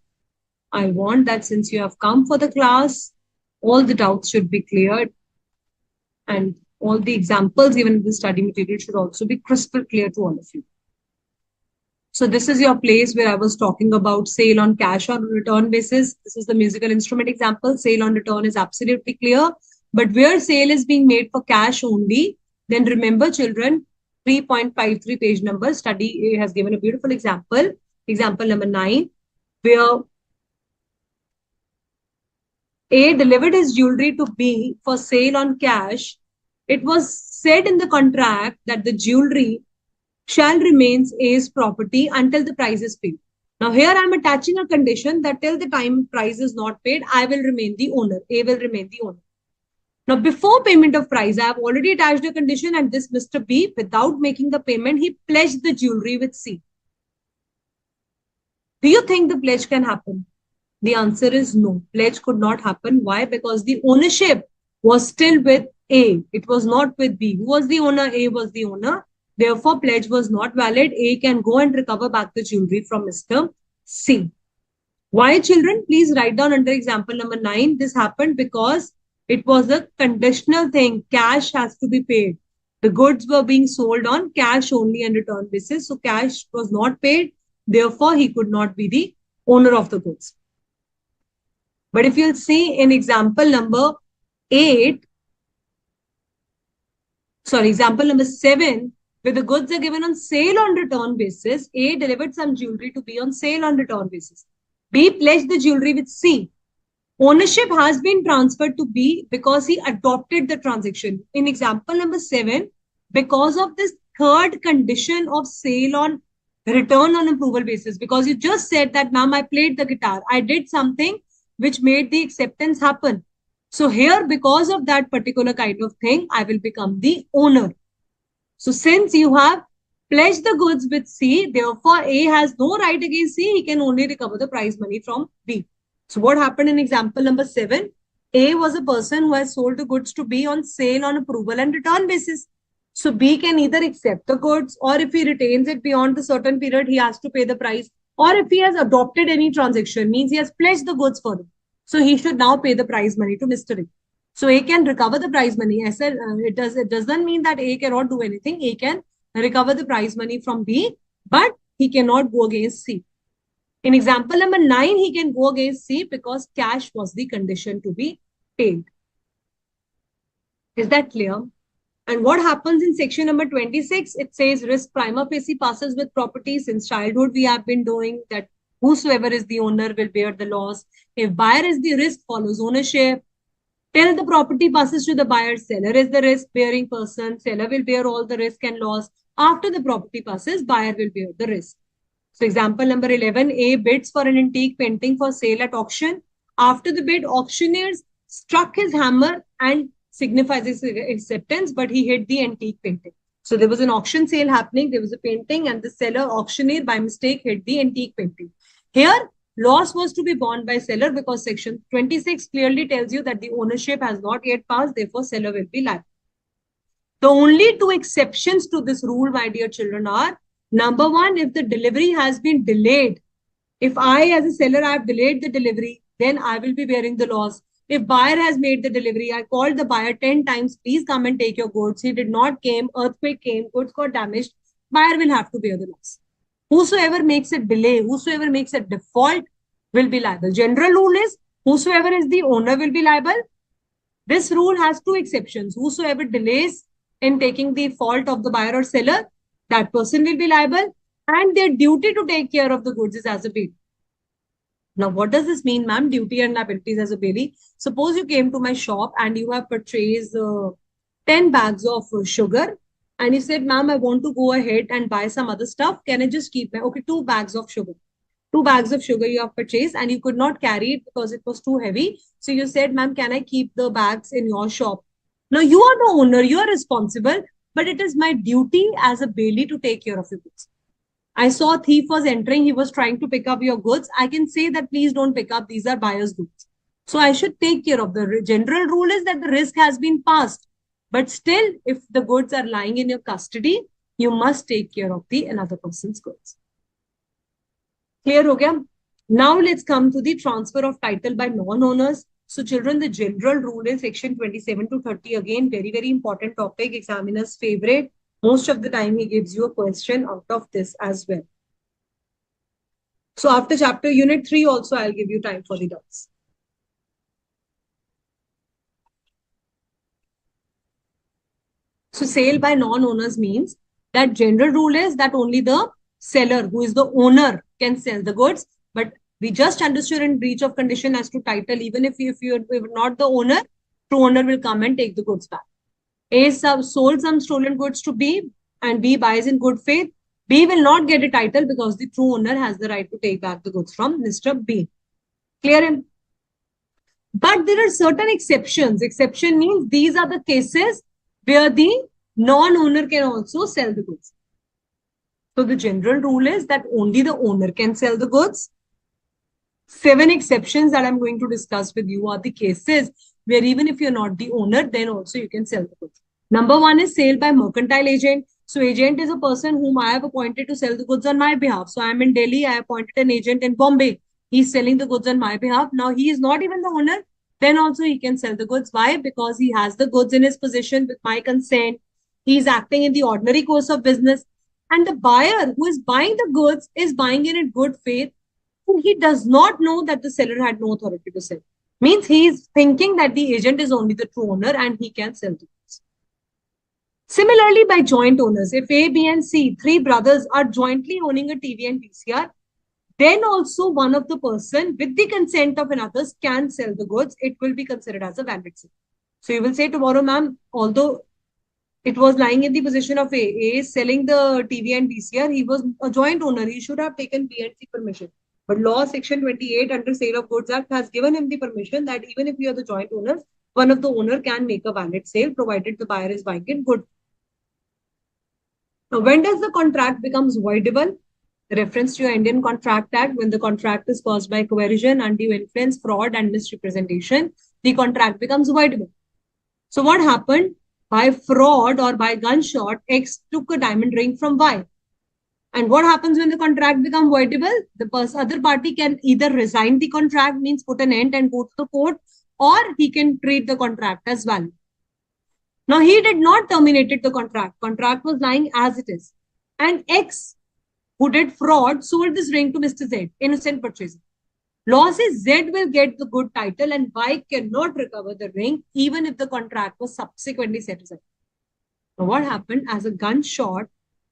S1: I want that since you have come for the class, all the doubts should be cleared, and all the examples given in the study material should also be crystal clear to all of you. So this is your place where I was talking about sale on cash on return basis. This is the musical instrument example. Sale on return is absolutely clear. But where sale is being made for cash only, then remember children, 3.53 page number, study has given a beautiful example. Example number 9, where A delivered his jewelry to B for sale on cash. It was said in the contract that the jewelry shall remain A's property until the price is paid. Now here I am attaching a condition that till the time price is not paid, I will remain the owner. A will remain the owner. Now before payment of price, I have already attached a condition, and this Mr. B, without making the payment, he pledged the jewelry with C. Do you think the pledge can happen? The answer is no. Pledge could not happen. Why? Because the ownership was still with A. It was not with B. Who was the owner? A was the owner. Therefore, pledge was not valid. A can go and recover back the jewelry from Mr. C. Why, children? Please write down under example number 9. This happened because it was a conditional thing. Cash has to be paid. The goods were being sold on cash only and return basis. So cash was not paid. Therefore, he could not be the owner of the goods. But if you'll see in example number 8, example number 7, where the goods are given on sale on return basis, A delivered some jewelry to B on sale on return basis. B pledged the jewelry with C. Ownership has been transferred to B because he adopted the transaction. In example number 7, because of this third condition of sale on return on approval basis, because you just said that, ma'am, I played the guitar, I did something which made the acceptance happen. So here, because of that particular kind of thing, I will become the owner. So since you have pledged the goods with C, therefore A has no right against C. He can only recover the prize money from B. So what happened in example number 7? A was a person who has sold the goods to B on sale on approval and return basis. So B can either accept the goods, or if he retains it beyond the certain period, he has to pay the price. Or if he has adopted any transaction, means he has pledged the goods for it. So he should now pay the prize money to Mr. A. So A can recover the prize money. I said it doesn't mean that A cannot do anything. A can recover the prize money from B, but he cannot go against C. In example number 9, he can go against C because cash was the condition to be paid. Is that clear? And what happens in section number 26? It says risk prima facie passes with property. Since childhood, we have been doing that. Whosoever is the owner will bear the loss. If buyer is the risk, follows ownership. Till the property passes to the buyer, seller is the risk-bearing person. Seller will bear all the risk and loss. After the property passes, buyer will bear the risk. So example number 11, A bids for an antique painting for sale at auction. After the bid, auctioneers struck his hammer and signifies his acceptance, but he hit the antique painting. So there was an auction sale happening. There was a painting, and the seller auctioneer by mistake hit the antique painting. Here, loss was to be borne by seller because section 26 clearly tells you that the ownership has not yet passed. Therefore, seller will be liable. The only two exceptions to this rule, my dear children, are number 1, if the delivery has been delayed. If I, as a seller, I have delayed the delivery, then I will be bearing the loss. If buyer has made the delivery, I called the buyer 10 times, please come and take your goods. He did not came, earthquake came, goods got damaged, buyer will have to bear the loss. Whosoever makes a delay, whosoever makes a default, will be liable. General rule is whosoever is the owner will be liable. This rule has two exceptions. Whosoever delays in taking the fault of the buyer or seller, that person will be liable, and their duty to take care of the goods is as a bail. Now, what does this mean, ma'am? Duty and liabilities as a bailee. Suppose you came to my shop and you have purchased 10 bags of sugar, and you said, ma'am, I want to go ahead and buy some other stuff. Can I just keep my, okay, 2 bags of sugar. 2 bags of sugar you have purchased and you could not carry it because it was too heavy. So you said, ma'am, can I keep the bags in your shop? Now, you are the owner, you are responsible, but it is my duty as a bailee to take care of your goods. I saw a thief was entering. He was trying to pick up your goods. I can say that please don't pick up. These are buyer's goods. So I should take care of the general rule is that the risk has been passed. But still, if the goods are lying in your custody, you must take care of the another person's goods. Clear ho gaya? Now let's come to the transfer of title by non-owners. So children, the general rule in section 27 to 30, again, very, very important topic, examiner's favorite. Most of the time, he gives you a question out of this as well. So after chapter unit 3 also, I'll give you time for the dots. So sale by non-owners means that general rule is that only the seller, who is the owner, can sell the goods. But we just understood in breach of condition as to title, even if you're not the owner, true owner will come and take the goods back. A sold some stolen goods to B and B buys in good faith. B will not get a title because the true owner has the right to take back the goods from Mr. B. Clear? But there are certain exceptions. Exception means these are the cases where the non-owner can also sell the goods. So the general rule is that only the owner can sell the goods. 7 exceptions that I'm going to discuss with you are the cases where even if you're not the owner, then also you can sell the goods. Number 1 is sale by mercantile agent. So agent is a person whom I have appointed to sell the goods on my behalf. So I'm in Delhi, I appointed an agent in Bombay. He's selling the goods on my behalf. Now he is not even the owner. Then also he can sell the goods. Why? Because he has the goods in his possession with my consent. He's acting in the ordinary course of business. And the buyer who is buying the goods is buying in good faith. He does not know that the seller had no authority to sell. Means he is thinking that the agent is only the true owner and he can sell the goods. Similarly, by joint owners, if A, B, and C, 3 brothers are jointly owning a TV and VCR, then also one of the person with the consent of another can sell the goods. It will be considered as a valid sale. So you will say tomorrow, ma'am, although it was lying in the position of A is selling the TV and VCR, he was a joint owner. He should have taken B and C permission. But law section 28 under Sale of Goods Act has given him the permission that even if you are the joint owners, one of the owner can make a valid sale provided the buyer is buying it good. Now, when does the contract becomes voidable? Reference to your Indian Contract Act, when the contract is caused by coercion, undue influence, fraud, and misrepresentation, the contract becomes voidable. So what happened? By fraud or by gunshot, X took a diamond ring from Y. And what happens when the contract becomes voidable? The other party can either resign the contract, means put an end and go to the court, or he can treat the contract as valid. Now, he did not terminate the contract. Contract was lying as it is. And X, who did fraud, sold this ring to Mr. Z, innocent purchaser. Law says Z will get the good title and Y cannot recover the ring even if the contract was subsequently set aside. Now, what happened? As a gunshot,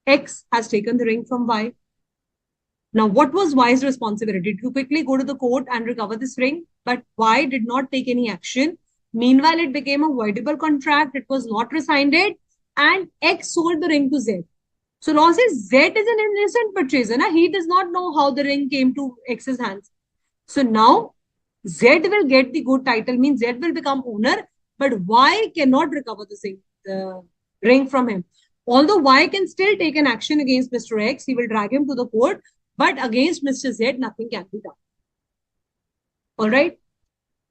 S1: X has taken the ring from Y. Now, what was Y's responsibility? To quickly go to the court and recover this ring, but Y did not take any action. Meanwhile, it became a voidable contract. It was not rescinded and X sold the ring to Z. So law says Z is an innocent purchaser. Na? He does not know how the ring came to X's hands. So now Z will get the good title, means Z will become owner, but Y cannot recover the ring from him. Although Y can still take an action against Mr. X, he will drag him to the court, but against Mr. Z, nothing can be done. All right.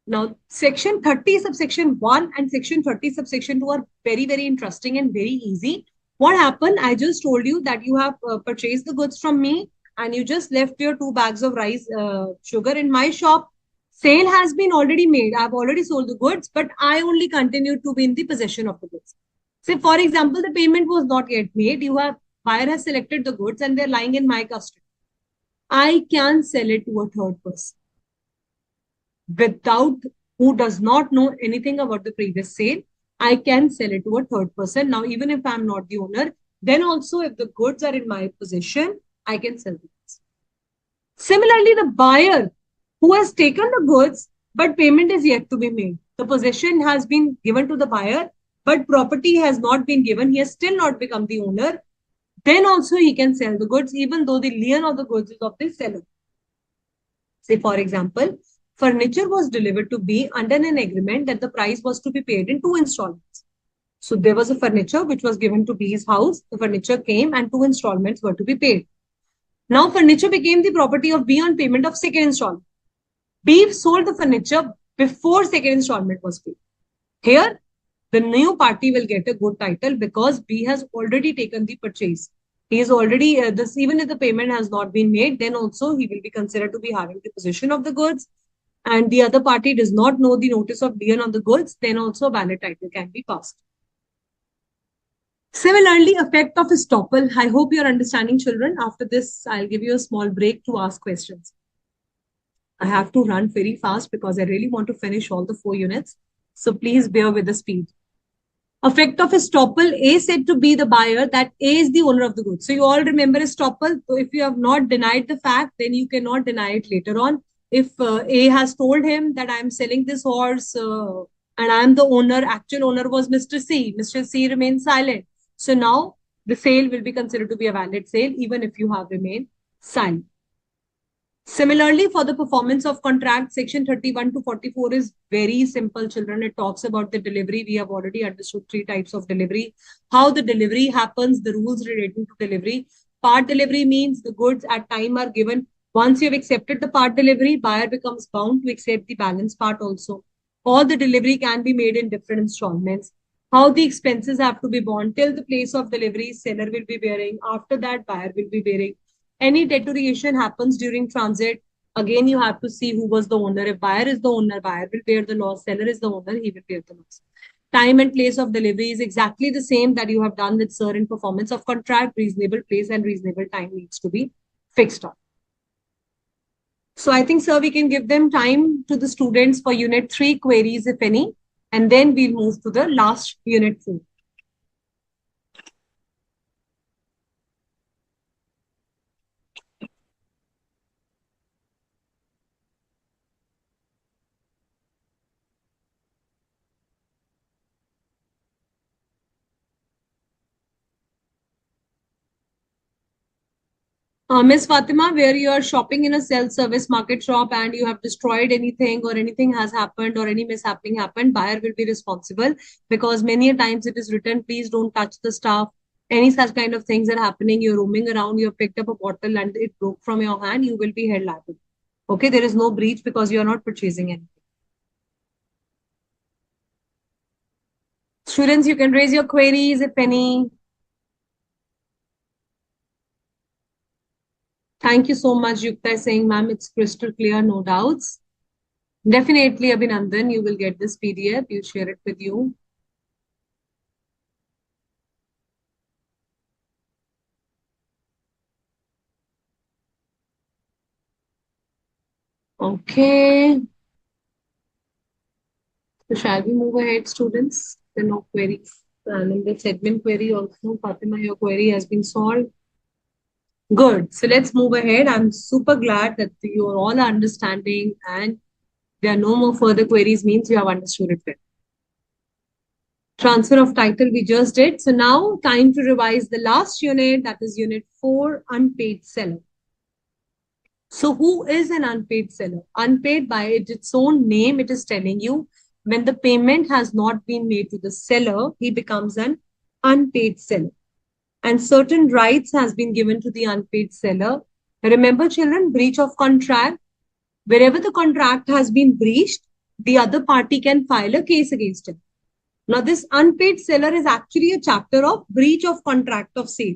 S1: Now, section 30 subsection 1 and section 30 subsection 2 are very, very interesting and very easy. What happened? I just told you that you have purchased the goods from me and you just left your 2 bags of rice, sugar in my shop. Sale has been already made. I've already sold the goods, but I only continue to be in the possession of the goods. Say, for example, the payment was not yet made. Buyer has selected the goods and they're lying in my custody. I can sell it to a third person. without who does not know anything about the previous sale, I can sell it to a third person. Now, even if I'm not the owner, then also if the goods are in my possession, I can sell the goods. Similarly, the buyer who has taken the goods, but payment is yet to be made. The possession has been given to the buyer, but property has not been given. He has still not become the owner. Then also he can sell the goods, even though the lien of the goods is of the seller. Say, for example, furniture was delivered to B under an agreement that the price was to be paid in two installments. So there was a furniture which was given to B's house. The furniture came and two installments were to be paid. Now furniture became the property of B on payment of second installment. B sold the furniture before second installment was paid. Here, the new party will get a good title because B has already taken the purchase. He is already this, even if the payment has not been made, then also he will be considered to be having the possession of the goods. And the other party does not know the notice of lien on the goods, then also a valid title can be passed. Similarly, effect of estoppel. I hope you're understanding, children. After this, I'll give you a small break to ask questions. I have to run very fast because I really want to finish all the 4 units. So please bear with the speed. Effect of estoppel. A said to be the buyer that A is the owner of the goods. So you all remember estoppel. So if you have not denied the fact, then you cannot deny it later on. If A has told him that I'm selling this horse and I'm the owner, actual owner was Mr. C. Mr. C remains silent. So now the sale will be considered to be a valid sale even if you have remained silent. Similarly, for the performance of contract, section 31 to 44 is very simple, children. It talks about the delivery. We have already understood 3 types of delivery. How the delivery happens, the rules relating to delivery. Part delivery means the goods at time are given. Once you have accepted the part delivery, buyer becomes bound to accept the balance part also. Or the delivery can be made in different installments. How the expenses have to be borne till the place of delivery, seller will be bearing. After that, buyer will be bearing. Any deterioration happens during transit, again, you have to see who was the owner. If buyer is the owner, buyer will bear the loss. Seller is the owner, he will bear the loss. Time and place of delivery is exactly the same that you have done with sir in performance of contract. Reasonable place and reasonable time needs to be fixed on. So I think, sir, we can give them time to the students for unit 3 queries, if any, and then we'll move to the last unit 4. Miss Fatima, where you are shopping in a self-service market shop and you have destroyed anything or anything has happened or any mishappening happened, buyer will be responsible because many a times it is written, please don't touch the stuff. Any such kind of things are happening. You're roaming around, you have picked up a bottle and it broke from your hand, you will be held liable. Okay, there is no breach because you are not purchasing anything. Students, you can raise your queries if any. Thank you so much, Yukta is saying, ma'am, it's crystal clear, no doubts. Definitely, Abhinandan, you will get this PDF. We'll share it with you. Okay. So shall we move ahead, students? There are no queries. And in this admin query also, Fatima, your query has been solved. Good. So let's move ahead. I'm super glad that you are all understanding and there are no more further queries means you have understood it well. Transfer of title we just did. So now time to revise the last unit, that is unit 4, unpaid seller. So who is an unpaid seller? Unpaid by its own name, it is telling you when the payment has not been made to the seller, he becomes an unpaid seller. And certain rights has been given to the unpaid seller. Remember, children, breach of contract. Wherever the contract has been breached, the other party can file a case against him. Now, this unpaid seller is actually a chapter of breach of contract of sale.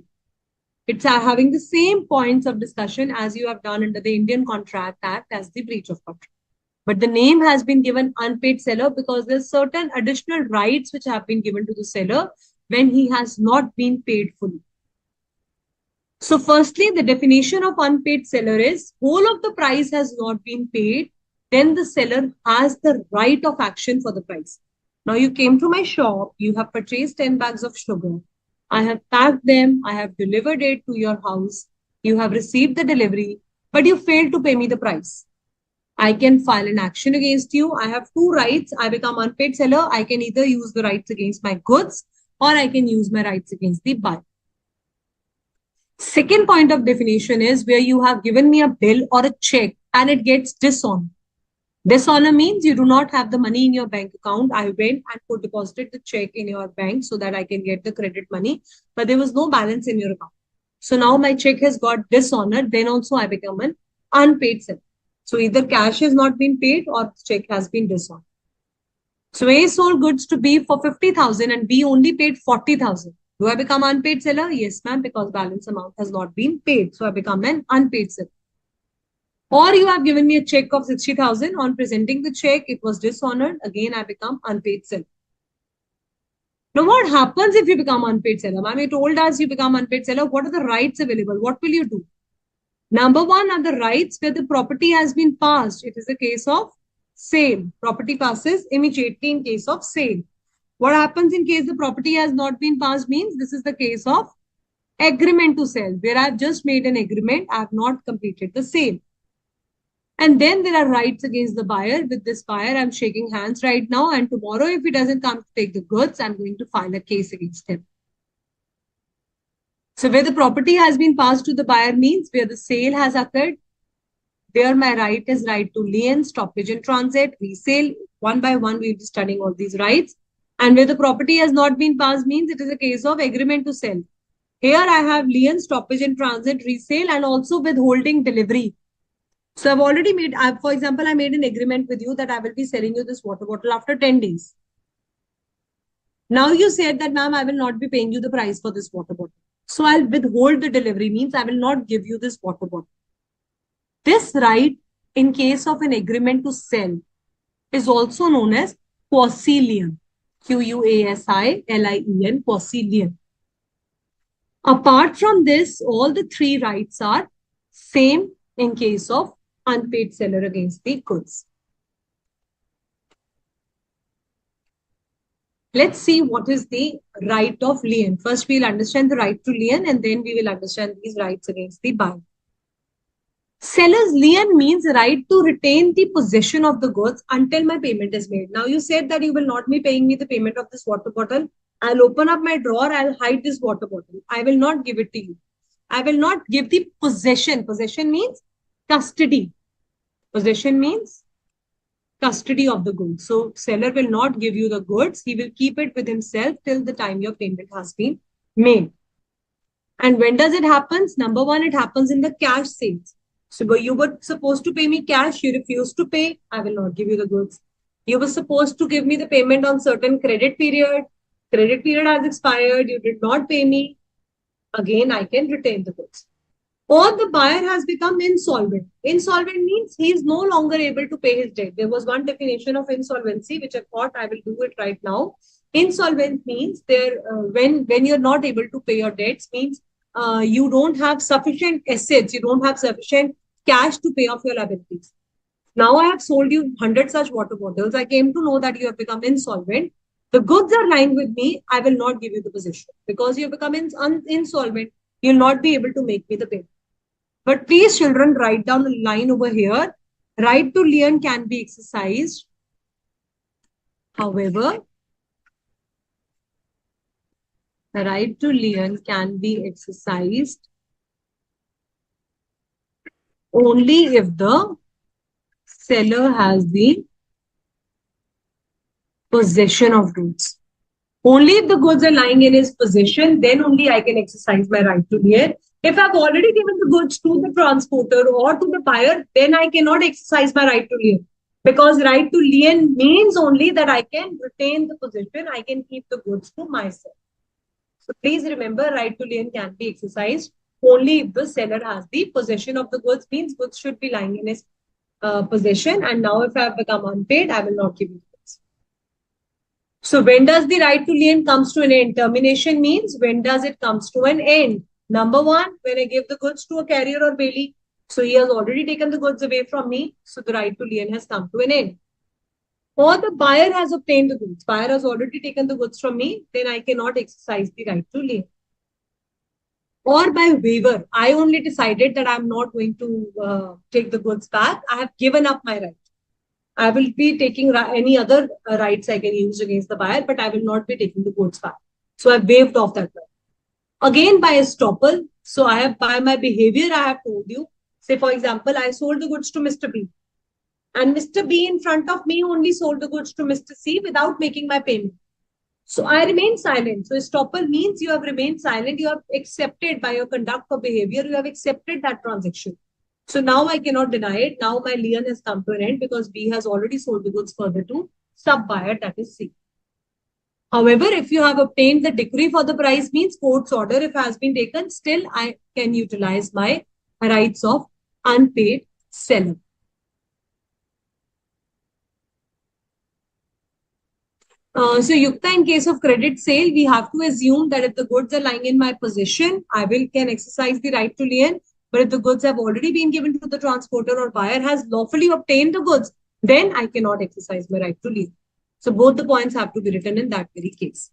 S1: It's having the same points of discussion as you have done under the Indian Contract Act as the breach of contract. But the name has been given unpaid seller because there's certain additional rights which have been given to the seller when he has not been paid fully. So firstly, the definition of unpaid seller is whole of the price has not been paid then the seller has the right of action for the price. Now you came to my shop, you have purchased 10 bags of sugar. I have packed them, I have delivered it to your house. You have received the delivery, but you failed to pay me the price. I can file an action against you. I have two rights. I become unpaid seller. I can either use the rights against my goods or I can use my rights against the buyer. Second point of definition is where you have given me a bill or a check and it gets dishonored. Dishonor means you do not have the money in your bank account. I went and put deposited the check in your bank so that I can get the credit money, but there was no balance in your account. So now my check has got dishonored. Then also I become an unpaid seller. So either cash has not been paid or the check has been dishonored. So A sold goods to B for 50,000 and B only paid 40,000. Do I become unpaid seller? Yes, ma'am, because balance amount has not been paid. So I become an unpaid seller. Or you have given me a check of 60,000. On presenting the check, it was dishonored. Again, I become unpaid seller. Now, what happens if you become unpaid seller? Ma'am, you told us you become unpaid seller. What are the rights available? What will you do? Number one are the rights where the property has been passed. It is a case of sale. Property passes immediately in case of sale. What happens in case the property has not been passed means this is the case of agreement to sell, where I've just made an agreement. I have not completed the sale. And then there are rights against the buyer. With this buyer, I'm shaking hands right now. And tomorrow, if he doesn't come to take the goods, I'm going to file a case against him. So where the property has been passed to the buyer means where the sale has occurred. There my right is right to lien, stoppage in transit, resale. One by one, we'll be studying all these rights. And where the property has not been passed means it is a case of agreement to sell. Here I have lien, stoppage in transit, resale, and also withholding delivery. So I've already made, for example, I made an agreement with you that I will be selling you this water bottle after 10 days. Now you said that, ma'am, I will not be paying you the price for this water bottle. So I'll withhold the delivery, means I will not give you this water bottle. This right, in case of an agreement to sell, is also known as quasi-lien. Quasi-lien, quasi-lien. Apart from this, all the three rights are same in case of unpaid seller against the goods. Let's see what is the right of lien. First, we'll understand the right to lien and then we will understand these rights against the buyer. Seller's lien means right to retain the possession of the goods until my payment is made. Now, you said that you will not be paying me the payment of this water bottle. I'll open up my drawer. I'll hide this water bottle. I will not give it to you. I will not give the possession. Possession means custody. Possession means custody of the goods. So seller will not give you the goods. He will keep it with himself till the time your payment has been made. And when does it happen? Number one, it happens in the cash sales. So you were supposed to pay me cash. You refused to pay. I will not give you the goods. You were supposed to give me the payment on certain credit period. Credit period has expired. You did not pay me. Again, I can retain the goods. Or the buyer has become insolvent. Insolvent means he is no longer able to pay his debt. There was one definition of insolvency, which I thought I will do it right now. Insolvent means when you're not able to pay your debts means you don't have sufficient assets, you don't have sufficient cash to pay off your liabilities. Now I have sold you 100 such water bottles. I came to know that you have become insolvent. The goods are lying with me. I will not give you the possession because you have become insolvent. You'll not be able to make me the payment. But please, children, write down a line over here. Right to lien can be exercised. However, the right to lien can be exercised only if the seller has the possession of goods. Only if the goods are lying in his possession, then only I can exercise my right to lien. If I've already given the goods to the transporter or to the buyer, then I cannot exercise my right to lien. Because right to lien means only that I can retain the possession, I can keep the goods to myself. So please remember, right to lien can be exercised only if the seller has the possession of the goods, means goods should be lying in his possession. And now if I have become unpaid, I will not give you goods. So when does the right to lien comes to an end? Termination means when does it comes to an end? Number one, when I give the goods to a carrier or bailee. So he has already taken the goods away from me. So the right to lien has come to an end. Or the buyer has obtained the goods. Buyer has already taken the goods from me. Then I cannot exercise the right to lien. Or by waiver, I only decided that I'm not going to take the goods back. I have given up my right. I will be taking any other rights I can use against the buyer, but I will not be taking the goods back. So I've waived off that right. Again, by estoppel. So I have, by my behavior, I have told you. Say, for example, I sold the goods to Mr. B. And Mr. B in front of me only sold the goods to Mr. C without making my payment. So I remain silent. So estoppel means you have remained silent. You have accepted by your conduct or behavior, you have accepted that transaction. So now I cannot deny it. Now my lien has come to an end because B has already sold the goods further to sub buyer, that is C. However, if you have obtained the decree for the price means court's order, if has been taken, still I can utilize my rights of unpaid seller. So Yukta, in case of credit sale, we have to assume that if the goods are lying in my possession, I will can exercise the right to lien. But if the goods have already been given to the transporter or buyer has lawfully obtained the goods, then I cannot exercise my right to lien. So both the points have to be written in that very case.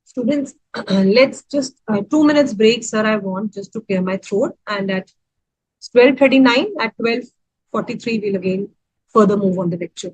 S1: Students, let's just 2 minutes break, sir. I want just to clear my throat. And at 12:39, at 12:43, we'll again further move on the lecture.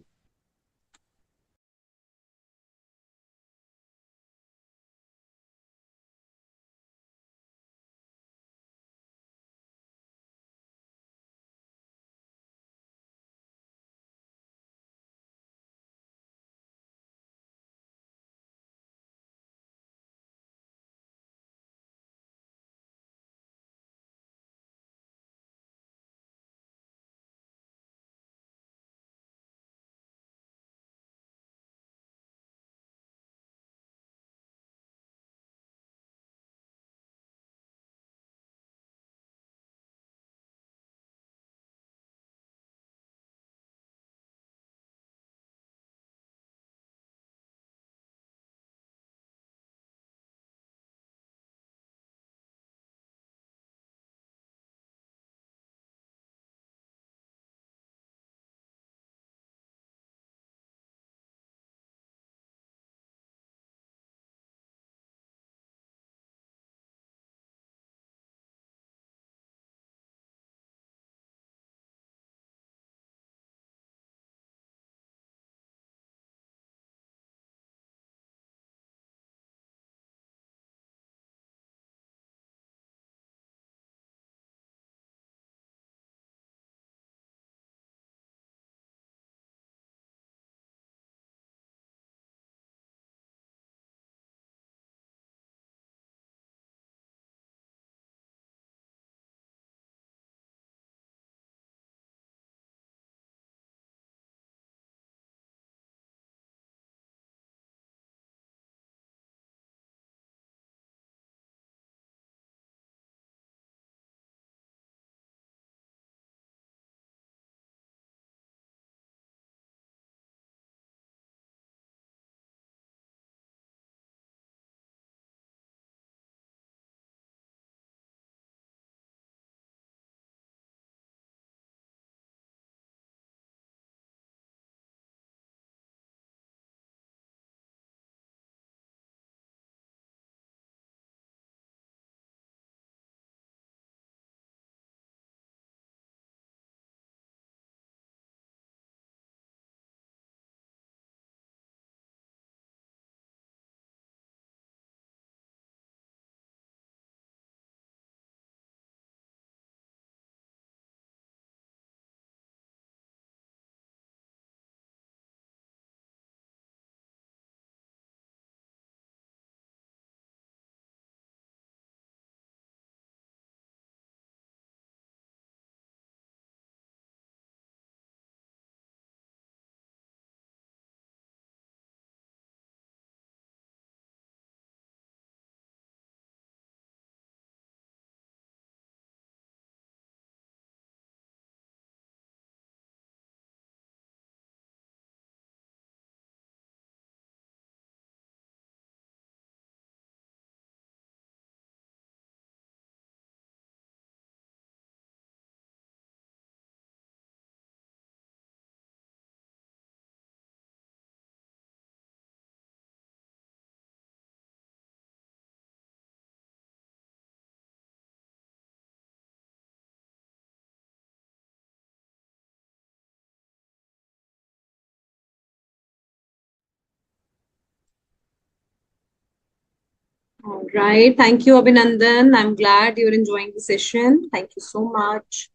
S1: Right. Thank you, Abhinandan. I'm glad you're enjoying the session. Thank you so much.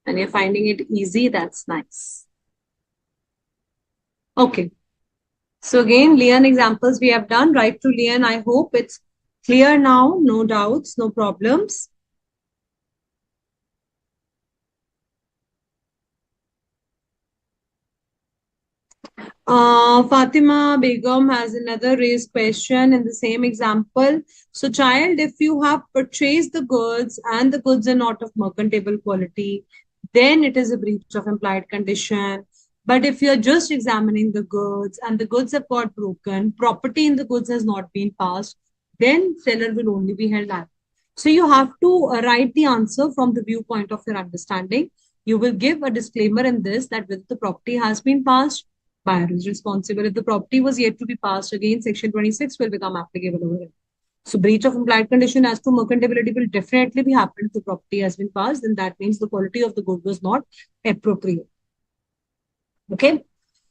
S1: And you're finding it easy. That's nice. Okay. So again, Lian examples we have done. Right to Lian. I hope it's clear now. No doubts, no problems. Fatima Begum has another raised question in the same example. So, child, if you have purchased the goods and the goods are not of mercantile quality, then it is a breach of implied condition. But if you're just examining the goods and the goods have got broken, property in the goods has not been passed, then seller will only be held liable. So you have to write the answer from the viewpoint of your understanding. You will give a disclaimer in this that whether the property has been passed, buyer is responsible. If the property was yet to be passed, again, Section 26 will become applicable over here. So breach of implied condition as to mercantility will definitely be happened if the property has been passed, then that means the quality of the good was not appropriate. Okay.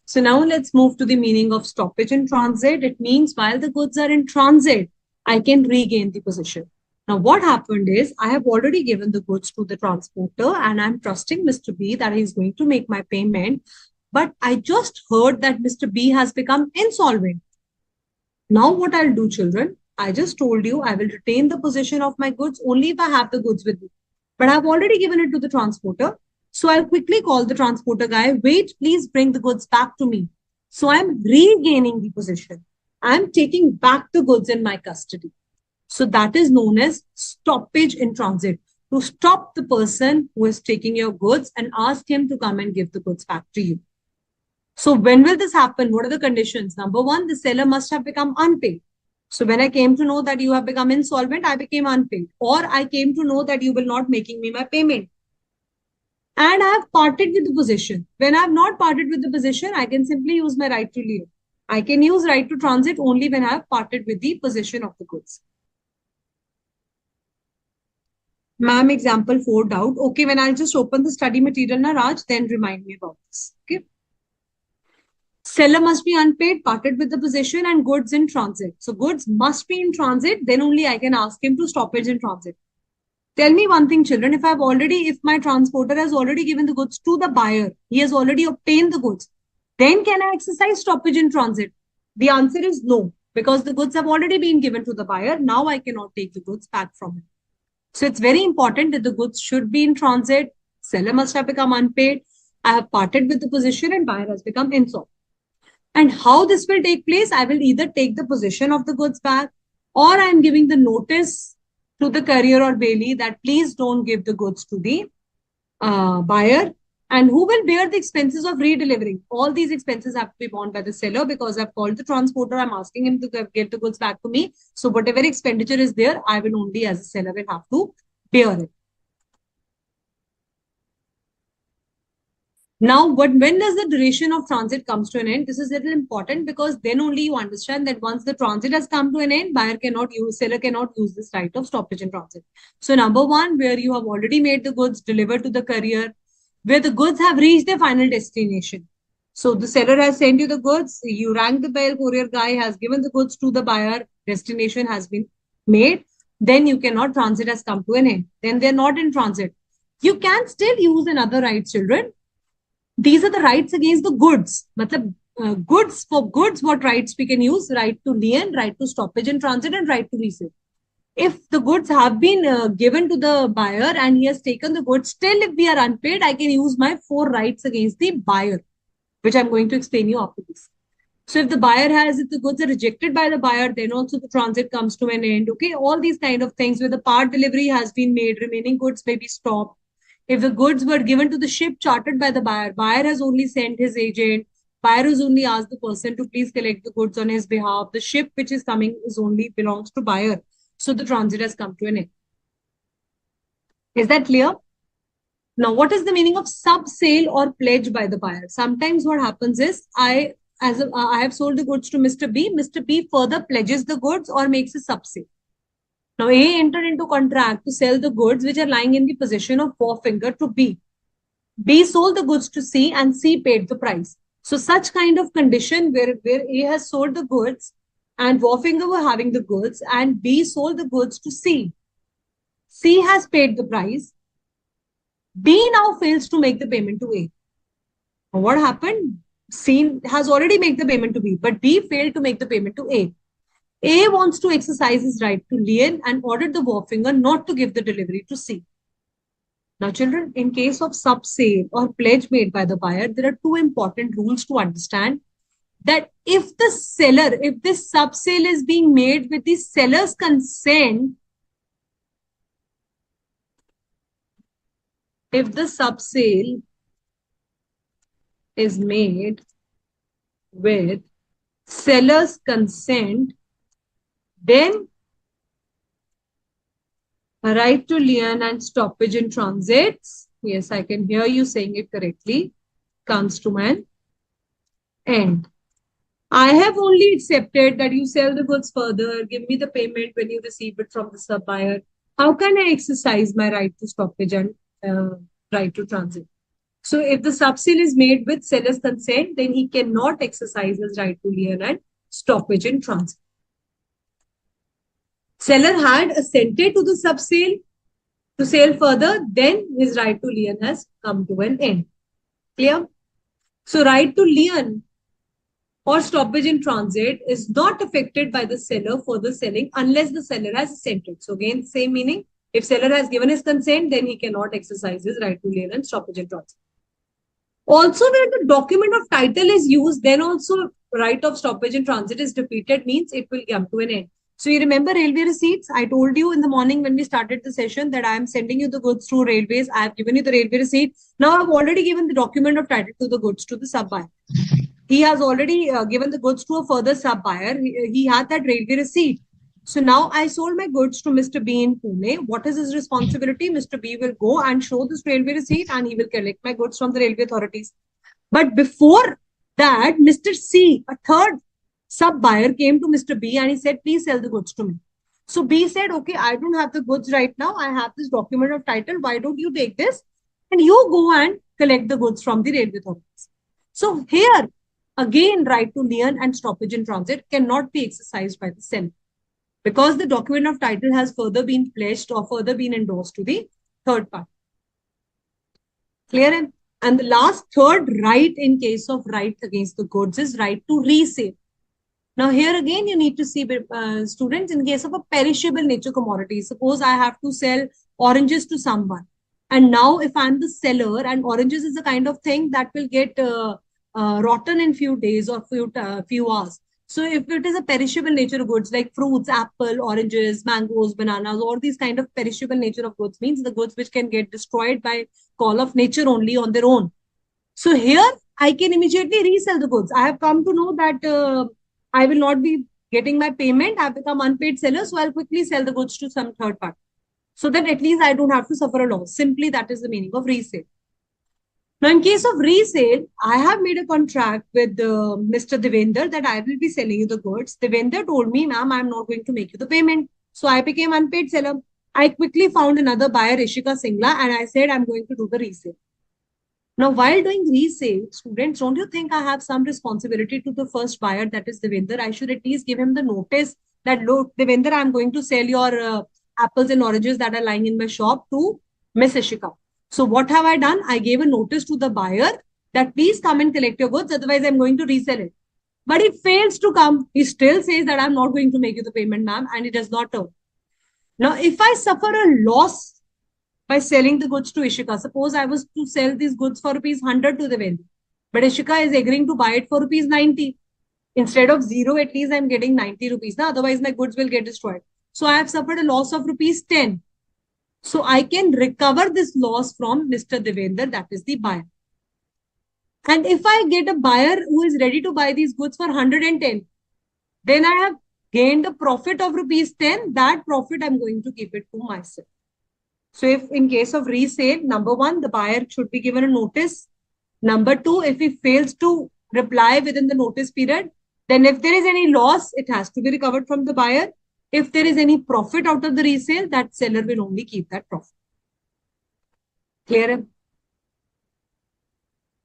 S1: So now let's move to the meaning of stoppage in transit. It means while the goods are in transit, I can regain the possession. Now, what happened is I have already given the goods to the transporter and I'm trusting Mr. B that he's going to make my payment. But I just heard that Mr. B has become insolvent. Now, what I'll do, children, I just told you I will retain the possession of my goods only if I have the goods with me. But I've already given it to the transporter. So I'll quickly call the transporter guy. Wait, please bring the goods back to me. So I'm regaining the possession. I'm taking back the goods in my custody. So that is known as stoppage in transit. To stop the person who is taking your goods and ask him to come and give the goods back to you. So when will this happen? What are the conditions? Number one, the seller must have become unpaid. So when I came to know that you have become insolvent, I became unpaid. Or I came to know that you will not making me my payment. And I have parted with the possession. When I have not parted with the possession, I can simply use my right to leave. I can use right to transit only when I have parted with the possession of the goods. Ma'am, example 4 doubt. Okay, when I'll just open the study material, na Raj, then remind me about this. Okay. Seller must be unpaid, parted with the possession, and goods in transit. So goods must be in transit, then only I can ask him to stoppage in transit. Tell me one thing, children, if my transporter has already given the goods to the buyer, he has already obtained the goods, then can I exercise stoppage in transit? The answer is no, because the goods have already been given to the buyer. Now I cannot take the goods back from him. So it's very important that the goods should be in transit. Seller must have become unpaid. I have parted with the possession and buyer has become insolvent. And how this will take place, I will either take the possession of the goods back or I am giving the notice to the courier or bailee that please don't give the goods to the buyer. And who will bear the expenses of redelivering? All these expenses have to be borne by the seller because I've called the transporter. I'm asking him to get the goods back to me. So whatever expenditure is there, I will only as a seller will have to bear it. Now, when does the duration of transit comes to an end? This is a little important because then only you understand that once the transit has come to an end, seller cannot use this right of stoppage in transit. So number one, where you have already made the goods delivered to the courier, where the goods have reached their final destination. So the seller has sent you the goods, you rang the bell, courier guy has given the goods to the buyer, destination has been made, then you cannot, transit has come to an end. Then they're not in transit. You can still use another right, children. These are the rights against the goods. Matlab, goods, for goods, what rights we can use? Right to lien, right to stoppage in transit, and right to resale. If the goods have been given to the buyer and he has taken the goods, still if we are unpaid, I can use my 4 rights against the buyer, which I'm going to explain you after this. So if the goods are rejected by the buyer, then also the transit comes to an end. Okay, all these kind of things where the part delivery has been made, remaining goods may be stopped. If the goods were given to the ship chartered by the buyer has only sent his agent, buyer has only asked the person to please collect the goods on his behalf. The ship which is coming is only belongs to buyer. So the transit has come to an end. Is that clear? Now, what is the meaning of sub-sale or pledge by the buyer? Sometimes what happens is I have sold the goods to Mr. B. Mr. B further pledges the goods or makes a sub-sale. Now, A entered into contract to sell the goods which are lying in the possession of forefinger to B. B sold the goods to C and C paid the price. So such kind of condition where A has sold the goods and Warfinger were having the goods, and B sold the goods to C. C has paid the price. B now fails to make the payment to A. What happened? C has already made the payment to B, but B failed to make the payment to A. A wants to exercise his right to lien and ordered the Warfinger not to give the delivery to C. Now, children, in case of sub-sale or pledge made by the buyer, there are two important rules to understand. That if the seller, if this sub-sale is being made with the seller's consent, if the sub-sale is made with seller's consent, then a right to lien and stoppage in transits, yes, I can hear you saying it correctly, comes to an end. I have only accepted that you sell the goods further, give me the payment when you receive it from the sub-buyer. How can I exercise my right to stoppage and right to transit? So if the sub-sale is made with seller's consent, then he cannot exercise his right to lien and stoppage in transit. Seller had assented to the sub-sale to sell further, then his right to lien has come to an end. Clear? So right to lien or stoppage in transit is not affected by the seller for the selling unless the seller has assented. So again, same meaning. If seller has given his consent, then he cannot exercise his right to lien and stoppage in transit. Also, where the document of title is used, then also right of stoppage in transit is defeated, means it will come to an end. So you remember railway receipts? I told you in the morning when we started the session that I am sending you the goods through railways. I have given you the railway receipt. Now I've already given the document of title to the goods to the sub-buyer. He has already given the goods to a further sub-buyer. He had that railway receipt. So now I sold my goods to Mr. B in Pune. What is his responsibility? Mr. B will go and show this railway receipt and he will collect my goods from the railway authorities. But before that, Mr. C, a third sub-buyer, came to Mr. B and he said, please sell the goods to me. So B said, okay, I don't have the goods right now. I have this document of title. Why don't you take this? And you go and collect the goods from the railway authorities. So here, again, right to lien and stoppage in transit cannot be exercised by the seller because the document of title has further been pledged or further been endorsed to the third party. Clear? And the last third right in case of right against the goods is right to resale. Now here again, you need to see students in case of a perishable nature commodity. Suppose I have to sell oranges to someone. And now if I'm the seller and oranges is a kind of thing that will get rotten in few days or few hours. So if it is a perishable nature of goods like fruits, apple, oranges, mangoes, bananas, all these kind of perishable nature of goods means the goods which can get destroyed by call of nature only on their own. So here I can immediately resell the goods. I have come to know that I will not be getting my payment. I have become unpaid seller. So I'll quickly sell the goods to some third party. So that at least I don't have to suffer a loss. Simply that is the meaning of resale. Now, in case of resale, I have made a contract with Mr. Devender that I will be selling you the goods. Devender told me, ma'am, I'm not going to make you the payment. So I became unpaid seller. I quickly found another buyer, Ishika Singla, and I said, I'm going to do the resale. Now, while doing resale, students, don't you think I have some responsibility to the first buyer, that is Devender? I should at least give him the notice that, look, Devender, I'm going to sell your apples and oranges that are lying in my shop to Miss Ishika. So what have I done? I gave a notice to the buyer that please come and collect your goods, otherwise I'm going to resell it. But he fails to come. He still says that I'm not going to make you the payment, ma'am, and he does not turn. Now, if I suffer a loss by selling the goods to Ishika, suppose I was to sell these goods for ₹100 to the vendor, but Ishika is agreeing to buy it for ₹90. Instead of 0, at least I'm getting 90 rupees. Now, otherwise my goods will get destroyed. So I have suffered a loss of ₹10. So I can recover this loss from Mr. Devender, that is the buyer. And if I get a buyer who is ready to buy these goods for 110, then I have gained a profit of ₹10. That profit I'm going to keep it to myself. So if in case of resale, number one, the buyer should be given a notice. Number two, if he fails to reply within the notice period, then if there is any loss, it has to be recovered from the buyer. If there is any profit out of the resale, that seller will only keep that profit. Clear?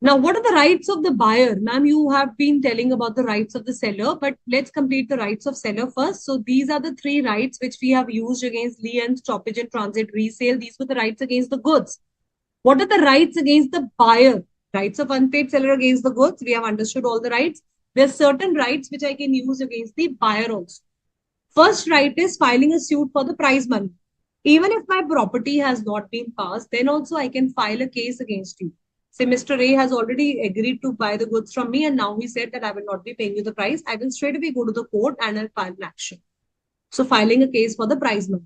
S1: Now, what are the rights of the buyer? Ma'am, you have been telling about the rights of the seller, but let's complete the rights of seller first. So these are the three rights which we have used against lien, stoppage and transit resale. These were the rights against the goods. What are the rights against the buyer? Rights of unpaid seller against the goods. We have understood all the rights. There's certain rights which I can use against the buyer also. First right is filing a suit for the prize money. Even if my property has not been passed, then also I can file a case against you. Say Mr. A has already agreed to buy the goods from me and now he said that I will not be paying you the price. I will straight away go to the court and I'll file an action. So filing a case for the prize money.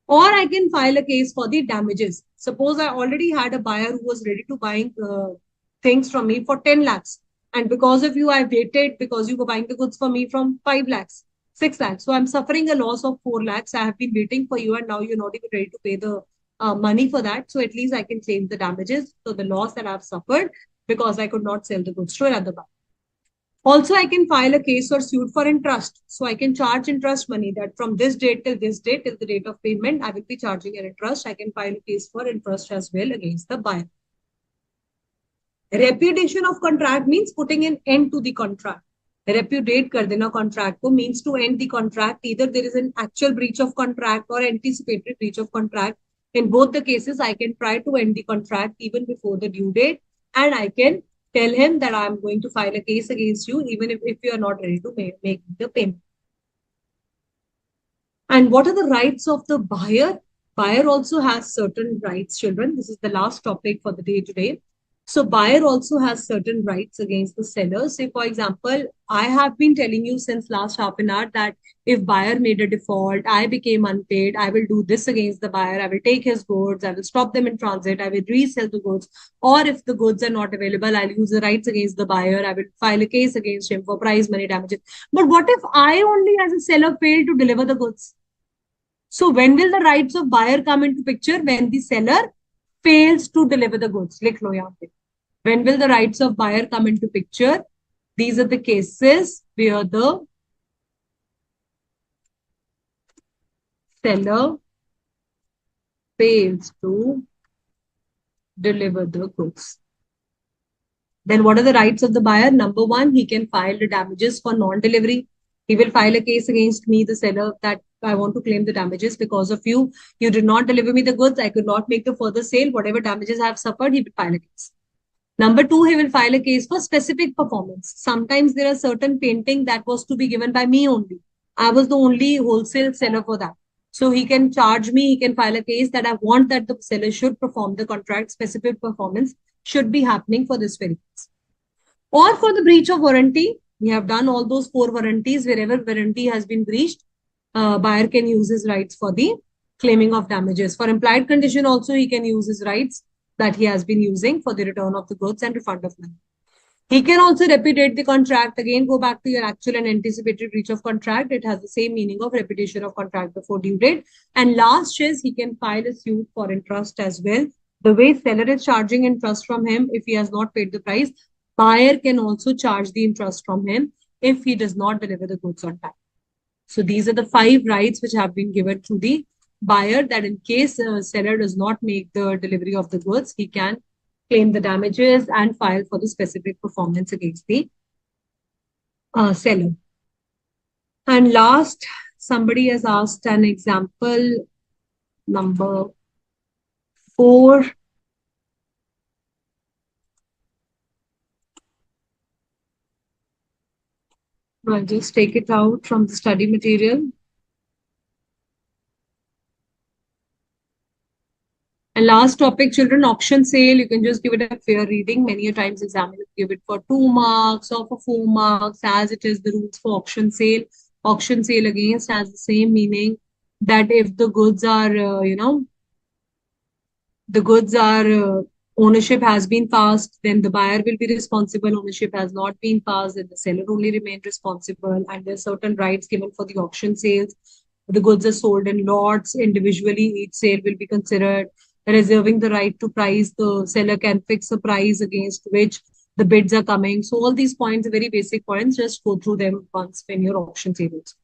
S1: Or I can file a case for the damages. Suppose I already had a buyer who was ready to buying things from me for 10 lakhs. And because of you, I waited because you were buying the goods for me from 5 lakhs, 6 lakhs. So I'm suffering a loss of 4 lakhs. I have been waiting for you and now you're not even ready to pay the money for that. So at least I can claim the damages. So the loss that I've suffered because I could not sell the goods to another buyer. Also, I can file a case or suit for interest. So I can charge interest money that from this date till this date, till the date of payment, I will be charging an interest. I can file a case for interest as well against the buyer. Repudiation of contract means putting an end to the contract. Repudiate kar dena contract ko means to end the contract. Either there is an actual breach of contract or anticipated breach of contract. In both the cases, I can try to end the contract even before the due date, and I can tell him that I'm going to file a case against you even if you are not ready to make the payment. And what are the rights of the buyer? Buyer also has certain rights, children. This is the last topic for the day today. So buyer also has certain rights against the seller. Say, for example, I have been telling you since last half an hour that if buyer made a default, I became unpaid, I will do this against the buyer. I will take his goods. I will stop them in transit. I will resell the goods. Or if the goods are not available, I'll use the rights against the buyer. I will file a case against him for prize money damages. But what if I only as a seller fail to deliver the goods? So when will the rights of buyer come into picture? When the seller fails to deliver the goods. Likh lo yahan pe. When will the rights of buyer come into picture? These are the cases where the seller fails to deliver the goods. Then what are the rights of the buyer? Number one, he can file the damages for non-delivery. He will file a case against me, the seller, that I want to claim the damages because of you. You did not deliver me the goods. I could not make the further sale. Whatever damages I have suffered, he will file a case. Number two, he will file a case for specific performance. Sometimes there are certain painting that was to be given by me only. I was the only wholesale seller for that. So he can charge me, he can file a case that I want that the seller should perform the contract, specific performance should be happening for this very case. Or for the breach of warranty, we have done all those 4 warranties. Wherever warranty has been breached, buyer can use his rights for the claiming of damages. For implied condition also, he can use his rights that he has been using for the return of the goods and refund of money. He can also repudiate the contract. Again, go back to your actual and anticipated breach of contract. It has the same meaning of repudiation of contract before due date. And last is he can file a suit for interest as well. The way seller is charging interest from him if he has not paid the price, buyer can also charge the interest from him if he does not deliver the goods on time. So these are the 5 rights which have been given to the buyer, that in case seller does not make the delivery of the goods, he can claim the damages and file for the specific performance against the seller. And last, somebody has asked an example number 4. I'll just take it out from the study material. And last topic, children, auction sale. You can just give it a fair reading. Many a times examiners give it for 2 marks or for 4 marks, as it is the rules for auction sale. Auction sale against has the same meaning that if the goods are, ownership has been passed, then the buyer will be responsible. Ownership has not been passed, then the seller only remained responsible. And there are certain rights given for the auction sales. The goods are sold in lots individually. Each sale will be considered. Reserving the right to price, the seller can fix a price against which the bids are coming. So all these points are very basic points. Just go through them once when your auction sales.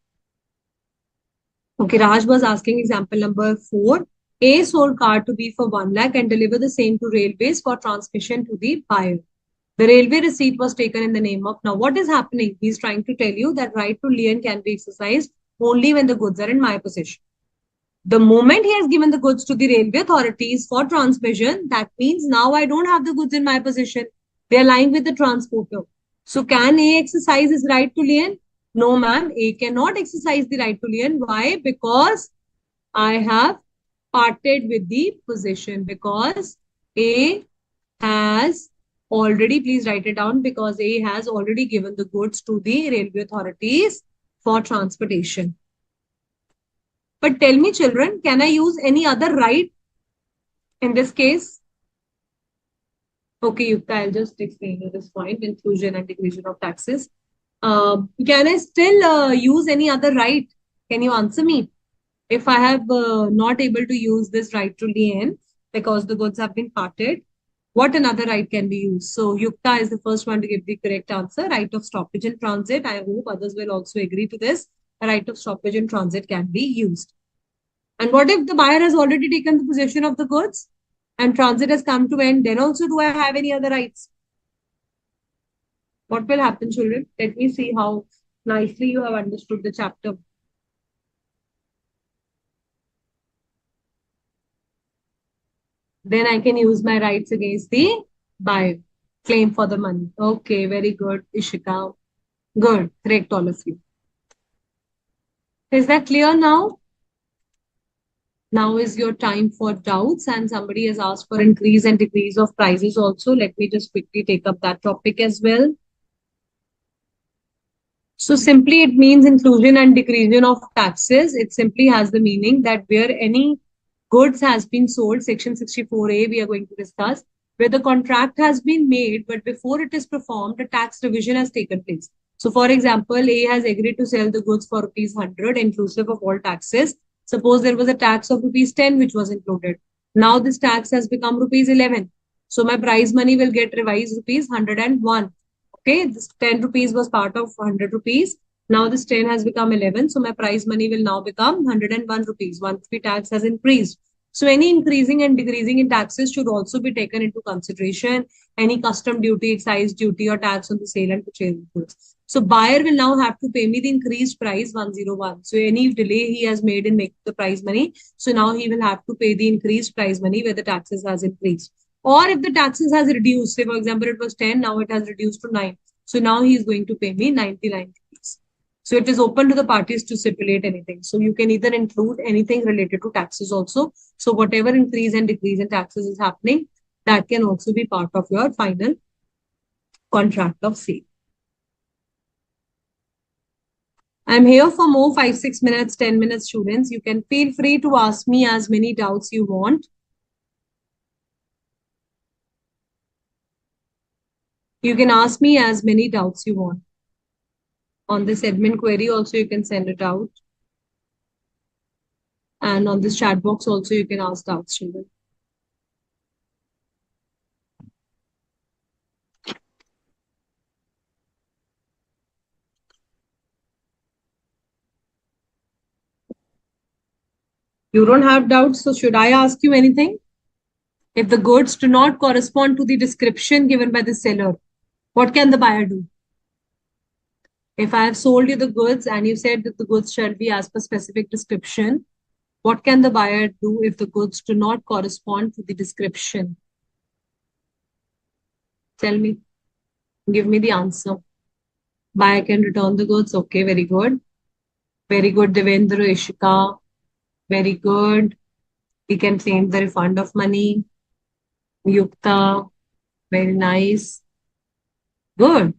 S1: Okay, Raj was asking example number 4. A sold car to B for 1 lakh and deliver the same to railways for transmission to the buyer. The railway receipt was taken in the name of. Now, what is happening? He's trying to tell you that right to lien can be exercised only when the goods are in my possession. The moment he has given the goods to the railway authorities for transmission, that means now I don't have the goods in my possession. They are lying with the transporter. So can A exercise his right to lien? No, ma'am. A cannot exercise the right to lien. Why? Because I have parted with the possession. Because A has already, please write it down, because A has already given the goods to the railway authorities for transportation. But tell me, children, can I use any other right in this case? Okay, Yukta, I'll just explain you this point, inclusion and decreation of taxes. Can I still use any other right? Can you answer me? If I have not able to use this right to lien because the goods have been parted, what another right can be used? So Yukta is the first one to give the correct answer. Right of stoppage in transit. I hope others will also agree to this. A right of stoppage in transit can be used. And what if the buyer has already taken the possession of the goods and transit has come to end? Then also do I have any other rights? What will happen, children? Let me see how nicely you have understood the chapter. Then I can use my rights against the buyer. Claim for the money. Okay, very good, Ishika. Good, correct, all of you. Is that clear now? Now is your time for doubts, and somebody has asked for increase and decrease of prices also. Let me just quickly take up that topic as well. So simply it means inclusion and decrease of taxes. It simply has the meaning that where any goods has been sold, section 64A we are going to discuss, where the contract has been made, but before it is performed, a tax revision has taken place. So for example, A has agreed to sell the goods for rupees 100 inclusive of all taxes. Suppose there was a tax of rupees 10 which was included. Now this tax has become rupees 11. So my prize money will get revised rupees 101. Okay, this 10 rupees was part of 100 rupees. Now this 10 has become 11. So my prize money will now become 101 rupees once the tax has increased. So any increasing and decreasing in taxes should also be taken into consideration. Any custom duty, excise duty, or tax on the sale and purchase of goods. So buyer will now have to pay me the increased price 101. So any delay he has made in making the prize money, so now he will have to pay the increased prize money where the taxes has increased. Or if the taxes has reduced, say for example, it was 10, now it has reduced to 9. So now he is going to pay me 99 rupees. So it is open to the parties to stipulate anything. So you can either include anything related to taxes also. So whatever increase and decrease in taxes is happening, that can also be part of your final contract of sale. I'm here for more 5, 6 minutes, 10 minutes, students. You can feel free to ask me as many doubts you want. You can ask me as many doubts you want. On this admin query also, you can send it out. And on this chat box also, you can ask doubts, children. You don't have doubts, so should I ask you anything? If the goods do not correspond to the description given by the seller, what can the buyer do? If I have sold you the goods and you said that the goods shall be as per specific description, what can the buyer do if the goods do not correspond to the description? Tell me. Give me the answer. Buyer can return the goods. Okay, very good. Very good, Devendra, Ishika. Very good. He can claim the refund of money. Yukta. Very nice. Good.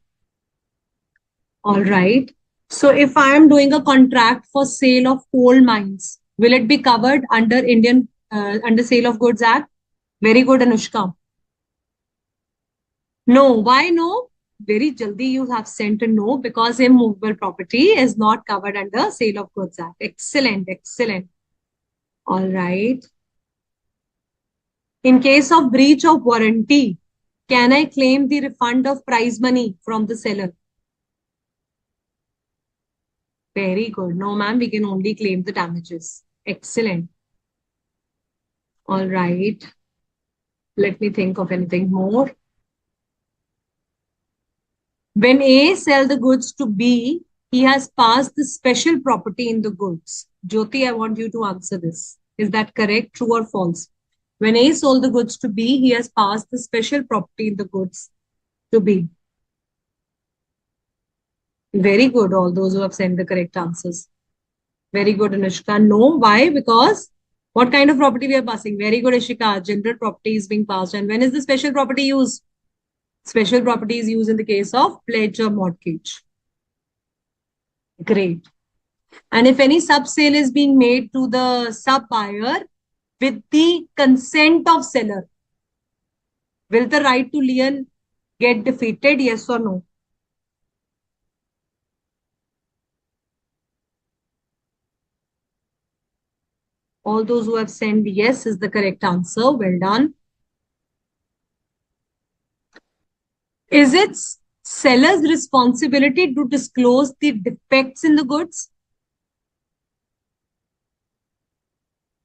S1: All right. So if I am doing a contract for sale of coal mines, will it be covered under under Sale of Goods Act? Very good, Anushka. No, why no? Very jaldi you have sent a no because immovable property is not covered under Sale of Goods Act. Excellent, excellent. All right. In case of breach of warranty, can I claim the refund of prize money from the seller? Very good. No, ma'am, we can only claim the damages. Excellent. All right. Let me think of anything more. When A sell the goods to B, he has passed the special property in the goods. Jyoti, I want you to answer this. Is that correct, true or false? When A sold the goods to B, he has passed the special property in the goods to B. Very good, all those who have sent the correct answers. Very good, Anushka. No, why? Because what kind of property we are passing? Very good, Ishika. General property is being passed. And when is the special property used? Special property is used in the case of pledge or mortgage. Great. And if any sub sale is being made to the sub buyer with the consent of seller, will the right to lien get defeated? Yes or no? All those who have sent yes is the correct answer. Well done. Is it seller's responsibility to disclose the defects in the goods?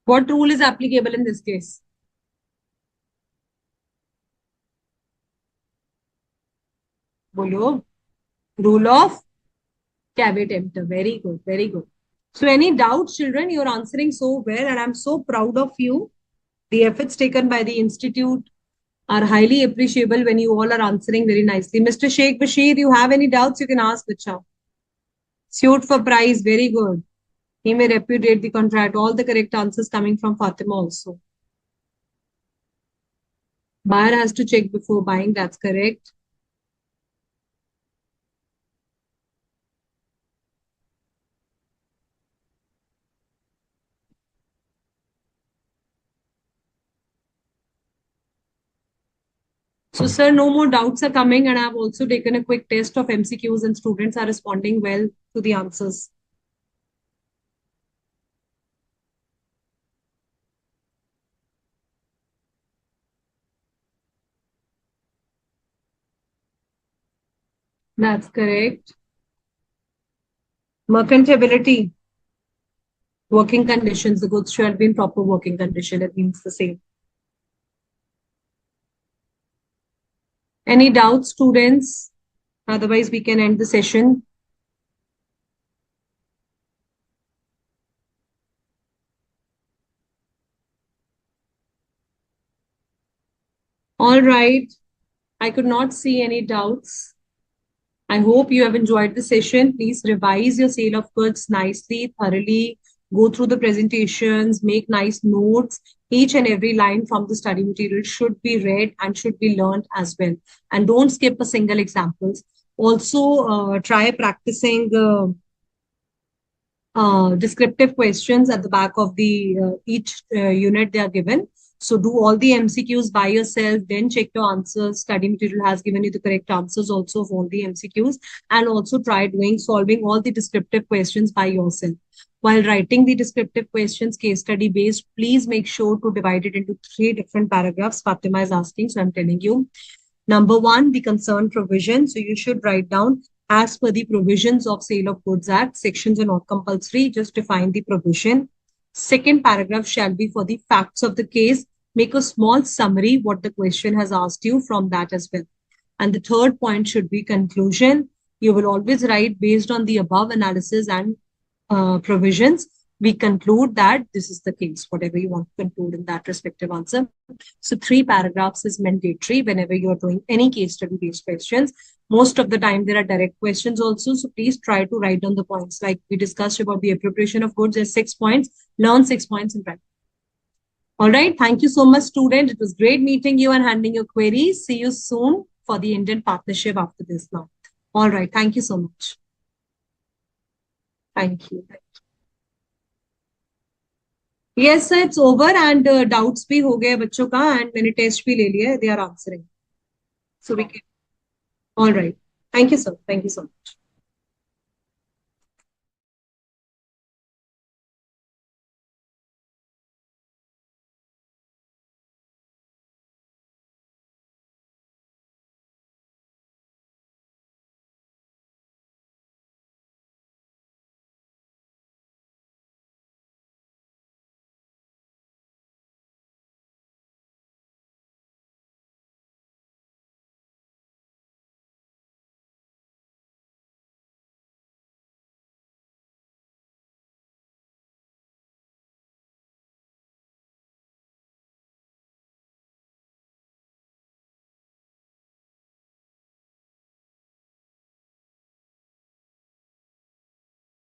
S1: What rule is applicable in this case? Bolo. Rule of caveat emptor. Very good. Very good. So any doubts, children? You're answering so well, and I'm so proud of you. The efforts taken by the institute are highly appreciable when you all are answering very nicely. Mr. Sheikh Bashir, you have any doubts, you can ask Bacha. Suit for price, very good. He may repudiate the contract. All the correct answers coming from Fatima also. Buyer has to check before buying, that's correct. So, sir, no more doubts are coming, and I've also taken a quick test of MCQs, and students are responding well to the answers. That's correct. Merchantability, working conditions. The goods should be in proper working condition. It means the same. Any doubts, students? Otherwise, we can end the session. All right. I could not see any doubts. I hope you have enjoyed the session. Please revise your sale of goods nicely, thoroughly. Go through the presentations, make nice notes. Each and every line from the study material should be read and should be learned as well. And don't skip a single examples. Also, try practicing descriptive questions at the back of the each unit they are given. So do all the MCQs by yourself, then check your answers. Study material has given you the correct answers also of all the MCQs, and also try doing solving all the descriptive questions by yourself. While writing the descriptive questions, case study based, please make sure to divide it into 3 different paragraphs. Fatima is asking, so I'm telling you. Number one, the concerned provision. So you should write down as per the provisions of Sale of Goods Act. Sections are not compulsory, just define the provision. Second paragraph shall be for the facts of the case. Make a small summary what the question has asked you from that as well. And the third point should be conclusion. You will always write based on the above analysis and provisions. We conclude that this is the case, whatever you want to conclude in that respective answer. So 3 paragraphs is mandatory whenever you're doing any case study based questions. Most of the time there are direct questions also. So please try to write down the points. Like we discussed about the appropriation of goods, there's 6 points. Learn 6 points and write. All right. Thank you so much, student. It was great meeting you and handling your queries. See you soon for the Indian partnership after this month. All right. Thank you so much. Thank you. Yes, sir, it's over and doubts भी हो गए बच्चों का and मैंने test भी ले लिया है. They are answering. So we can. All right. Thank you, sir. Thank you so much.